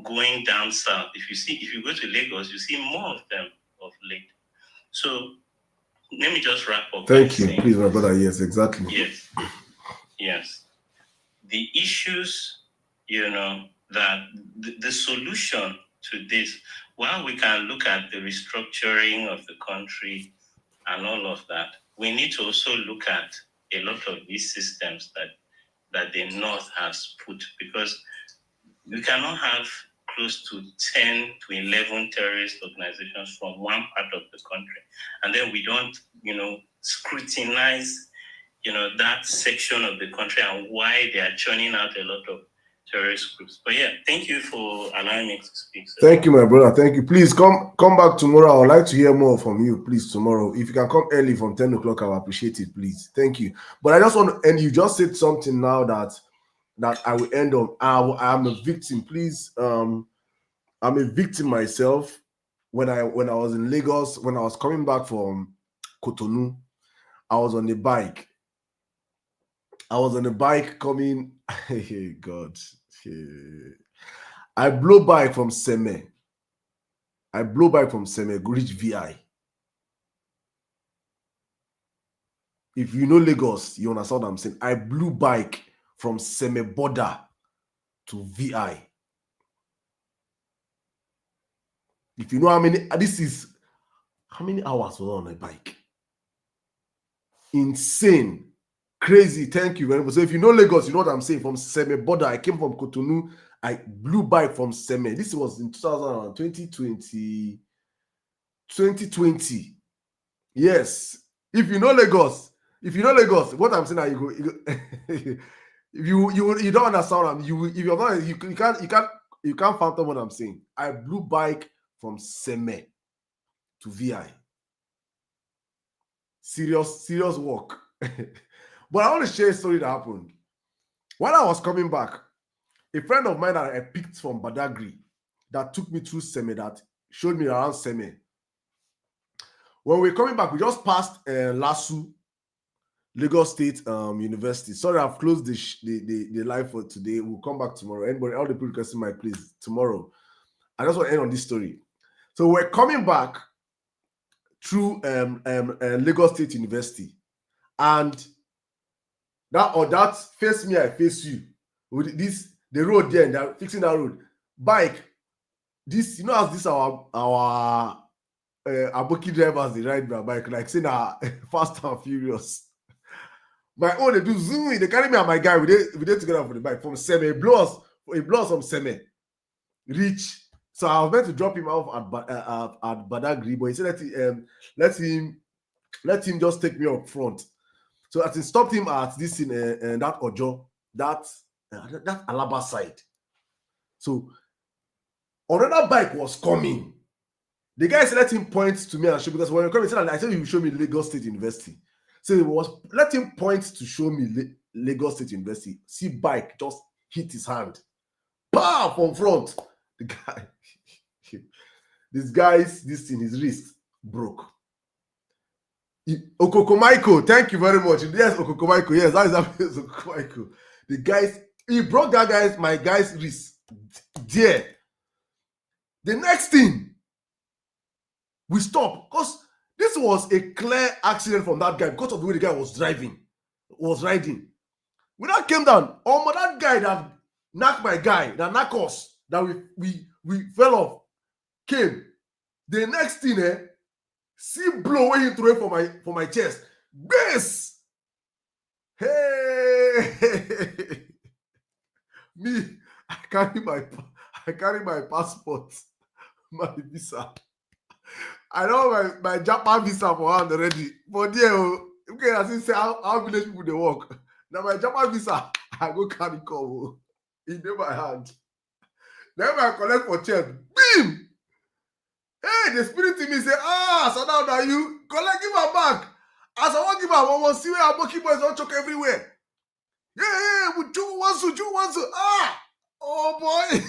going down south. If you go to Lagos, you see more of them of late. So let me just wrap up. Thank you. Please, my brother. Yes, exactly. Yes. The issues, that the solution to this, while we can look at the restructuring of the country and all of that, we need to also look at a lot of these systems that the North has put, because we cannot have close to 10 to 11 terrorist organizations from one part of the country, and then we don't, scrutinize, that section of the country and why they are churning out a lot of terrorist groups. But yeah, thank you for allowing me to speak. Thank you, my brother. Thank you. Please come back tomorrow. I would like to hear more from you, please, tomorrow. If you can come early from 10 o'clock, I will appreciate it, please. Thank you. But I just want to, and you just said something now that I will end on. I am a victim. Please, I'm a victim myself. When I was in Lagos, when I was coming back from Cotonou, I was on a bike. Coming. Hey, God. I blow bike from Seme. Reach VI. If you know Lagos, you understand what I'm saying. I blew bike from Seme border to VI. If you know how many hours was on a bike? Insane. Crazy. Thank you very much. So if you know Lagos, you know what I'm saying. From Seme border, I came from Cotonou. I blew bike from Seme. This was in 2020. Yes. If you know Lagos, what I'm saying, you go if you don't understand, you can't fathom what I'm saying. I blew bike from Seme to VI. Serious work. But I want to share a story that happened. While I was coming back, a friend of mine that I picked from Badagry that took me through Seme, that showed me around Seme. When we're coming back, we just passed Lasu, Lagos State University. Sorry, I've closed the live for today. We'll come back tomorrow. Anybody, all the people requesting my place tomorrow. I just want to end on this story. So we're coming back through Lagos State University, and that face me, I face you. With the road there, and they're fixing that road. Bike, this, as this our Aboki drivers, they ride my bike like saying Fast and Furious. My own, they do zoom, they carry me and my guy, we did together for the bike from Seme. It blows from Seme. Reach. So I was meant to drop him off at Badagry, but he said let him just take me up front. So I stopped him at this in that Ojo, that Alaba side. So another bike was coming. The guy said, let him point to me and show, because when you're coming, I said he will show me Lagos State University. So it was, let him point to show me Lagos State University. See bike just hit his hand. Pow! From front. The guy, this thing, his wrist broke. Okokomaiko, thank you very much. Yes, Okokomaiko. Yes, that is Okokomaiko. The guys, he broke my guy's wrist. There. The next thing, we stopped because this was a clear accident from that guy because of the way the guy was riding. When I came down, that guy that knocked my guy, that knocked us, that we fell off, came. The next thing, see blow when he threw it for my chest. This, hey, me, I carry my passport, my visa. I know my Japan visa for hand already. But yeah, okay, as you say, how village people they work. Now my Japan visa, I go carry call in my hand. Then I collect for check. Bim! Hey, the spirit in me say, so now you collect give her back. As I want give her, I want to see where our monkey boys don't choke everywhere. Yeah, we do want to. Oh boy.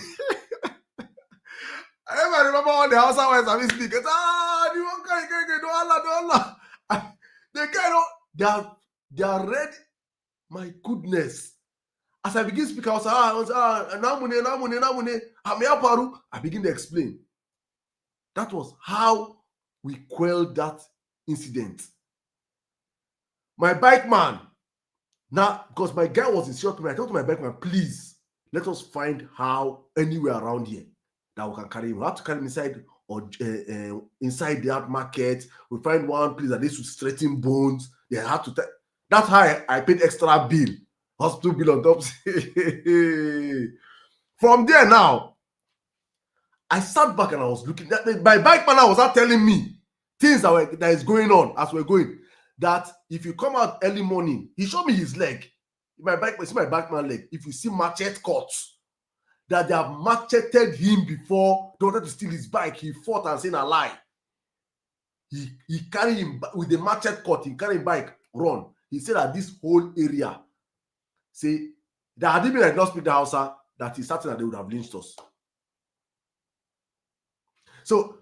I remember all the house wives have been speaking. The one guy, don't Allah. The guy, they are ready. My goodness. As I begin to speak, I was I begin to explain. That was how we quelled that incident. My bike man, now, because my guy was in short, I told my bike man, please, let us find how anywhere around here that we can carry him. We have to carry him inside or inside the art market. We find one place that they should straighten bones. They had to. That's how I paid extra bill, hospital bill on top. From there now, I sat back and I was looking. My bike man was not telling me things that is going on as we're going. That if you come out early morning, he showed me his leg. My bike man leg. If you see machete cuts, that they have macheted him before they wanted to steal his bike, he fought and said a lie. He carried him with the machete cut. He carried bike run. He said that this whole area, say that had he been like not speak the Hausa, that he's certain that they would have lynched us. So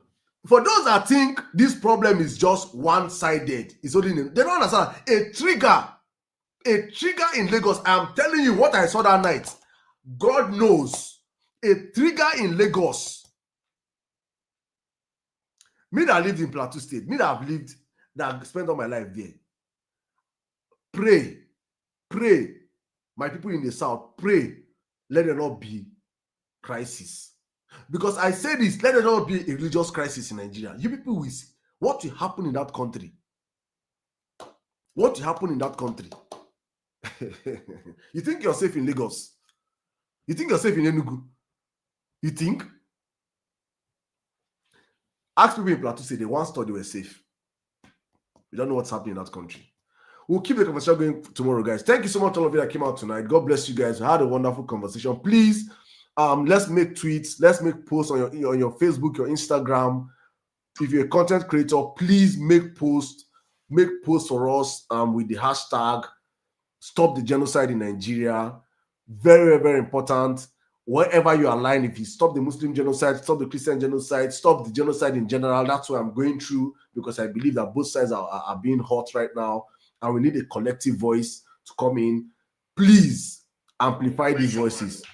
for those that think this problem is just one-sided, it's only they don't understand. A trigger in Lagos. I'm telling you what I saw that night. God knows. A trigger in Lagos. Me that lived in Plateau State, me that have spent all my life there. Pray. My people in the south, pray. Let there not be crisis. Because I say this, let there not be a religious crisis in Nigeria. You people will see what will happen in that country. What will happen in that country? You think you're safe in Lagos? You think you're safe in Enugu? You think? Ask people in Plateau say they once thought they were safe. We don't know what's happening in that country. We'll keep the conversation going tomorrow, guys. Thank you so much, all of you that came out tonight. God bless you guys. We had a wonderful conversation. Please, let's make tweets. Let's make posts on your Facebook, your Instagram. If you're a content creator, please make posts. Make posts for us with the hashtag Stop the Genocide in Nigeria. Very, very important. Wherever you align, if you stop the Muslim genocide, stop the Christian genocide, stop the genocide in general, that's what I'm going through, because I believe that both sides are being hurt right now, and we need a collective voice to come in. Please amplify these voices.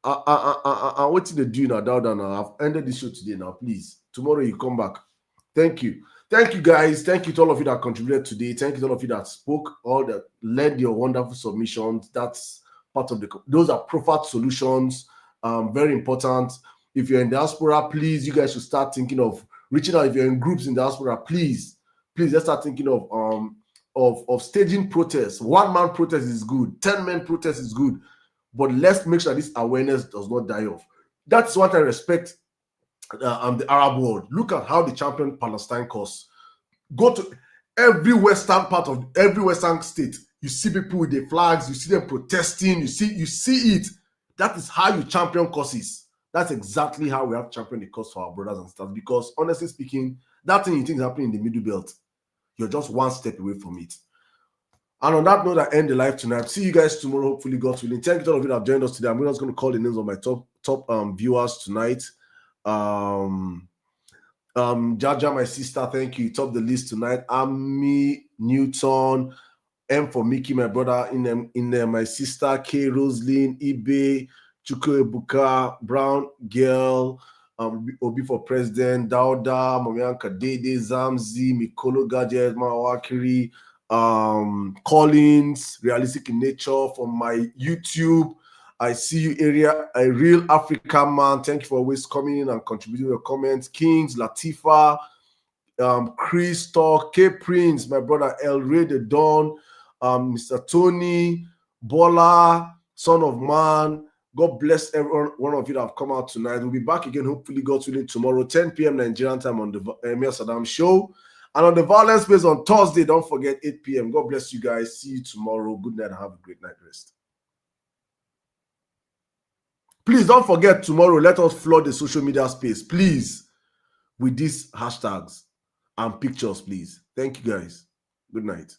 What did they do now? I've ended this show today now. Please, tomorrow you come back. Thank you. Thank you, guys. Thank you to all of you that contributed today. Thank you to all of you that spoke, all that led your wonderful submissions. That's part of those are profile solutions. Very important. If you're in diaspora, please, you guys should start thinking of reaching out. If you're in groups in diaspora, please, let's start thinking of staging protests. 1-man protest is good. 10-man protest is good. But let's make sure this awareness does not die off. That's what I respect the Arab world. Look at how they champion Palestine cause. Go to every western part of every western state. You see people with the flags. You see them protesting. You see it. That is how you champion causes. That's exactly how we have championed the cause for our brothers and sisters. Because honestly speaking, that thing you think is happening in the Middle Belt, you're just one step away from it. And on that note, I end the live tonight. See you guys tomorrow, hopefully, God willing. Thank you to all of you that have joined us today. I'm just going to call the names of my top viewers tonight. Jaja, my sister, thank you. Top the list tonight. Ami Newton, M for Mickey, my brother. In there, my sister K Roslyn, Ibe, Chuko Ebuka, Brown Girl, Obi for President, Dauda, Mamianka Dede, Zamzi, Mikolo Gadget, Mawakiri, Collins, Realistic in Nature from my YouTube. I see you, a real African man. Thank you for always coming in and contributing your comments. Kings, Latifa, Chris Talk, K Prince, my brother El Ray the Don, Mr. Tony, Bola, Son of Man. God bless every one of you that have come out tonight. We'll be back again, hopefully, God willing, tomorrow, 10 p.m. Nigerian time on the Emir Sirdam show. And on the Violence Space on Thursday, don't forget, 8 p.m. God bless you guys. See you tomorrow. Good night and have a great night rest. Please don't forget tomorrow, let us flood the social media space. Please. with these hashtags and pictures, please. Thank you, guys. Good night.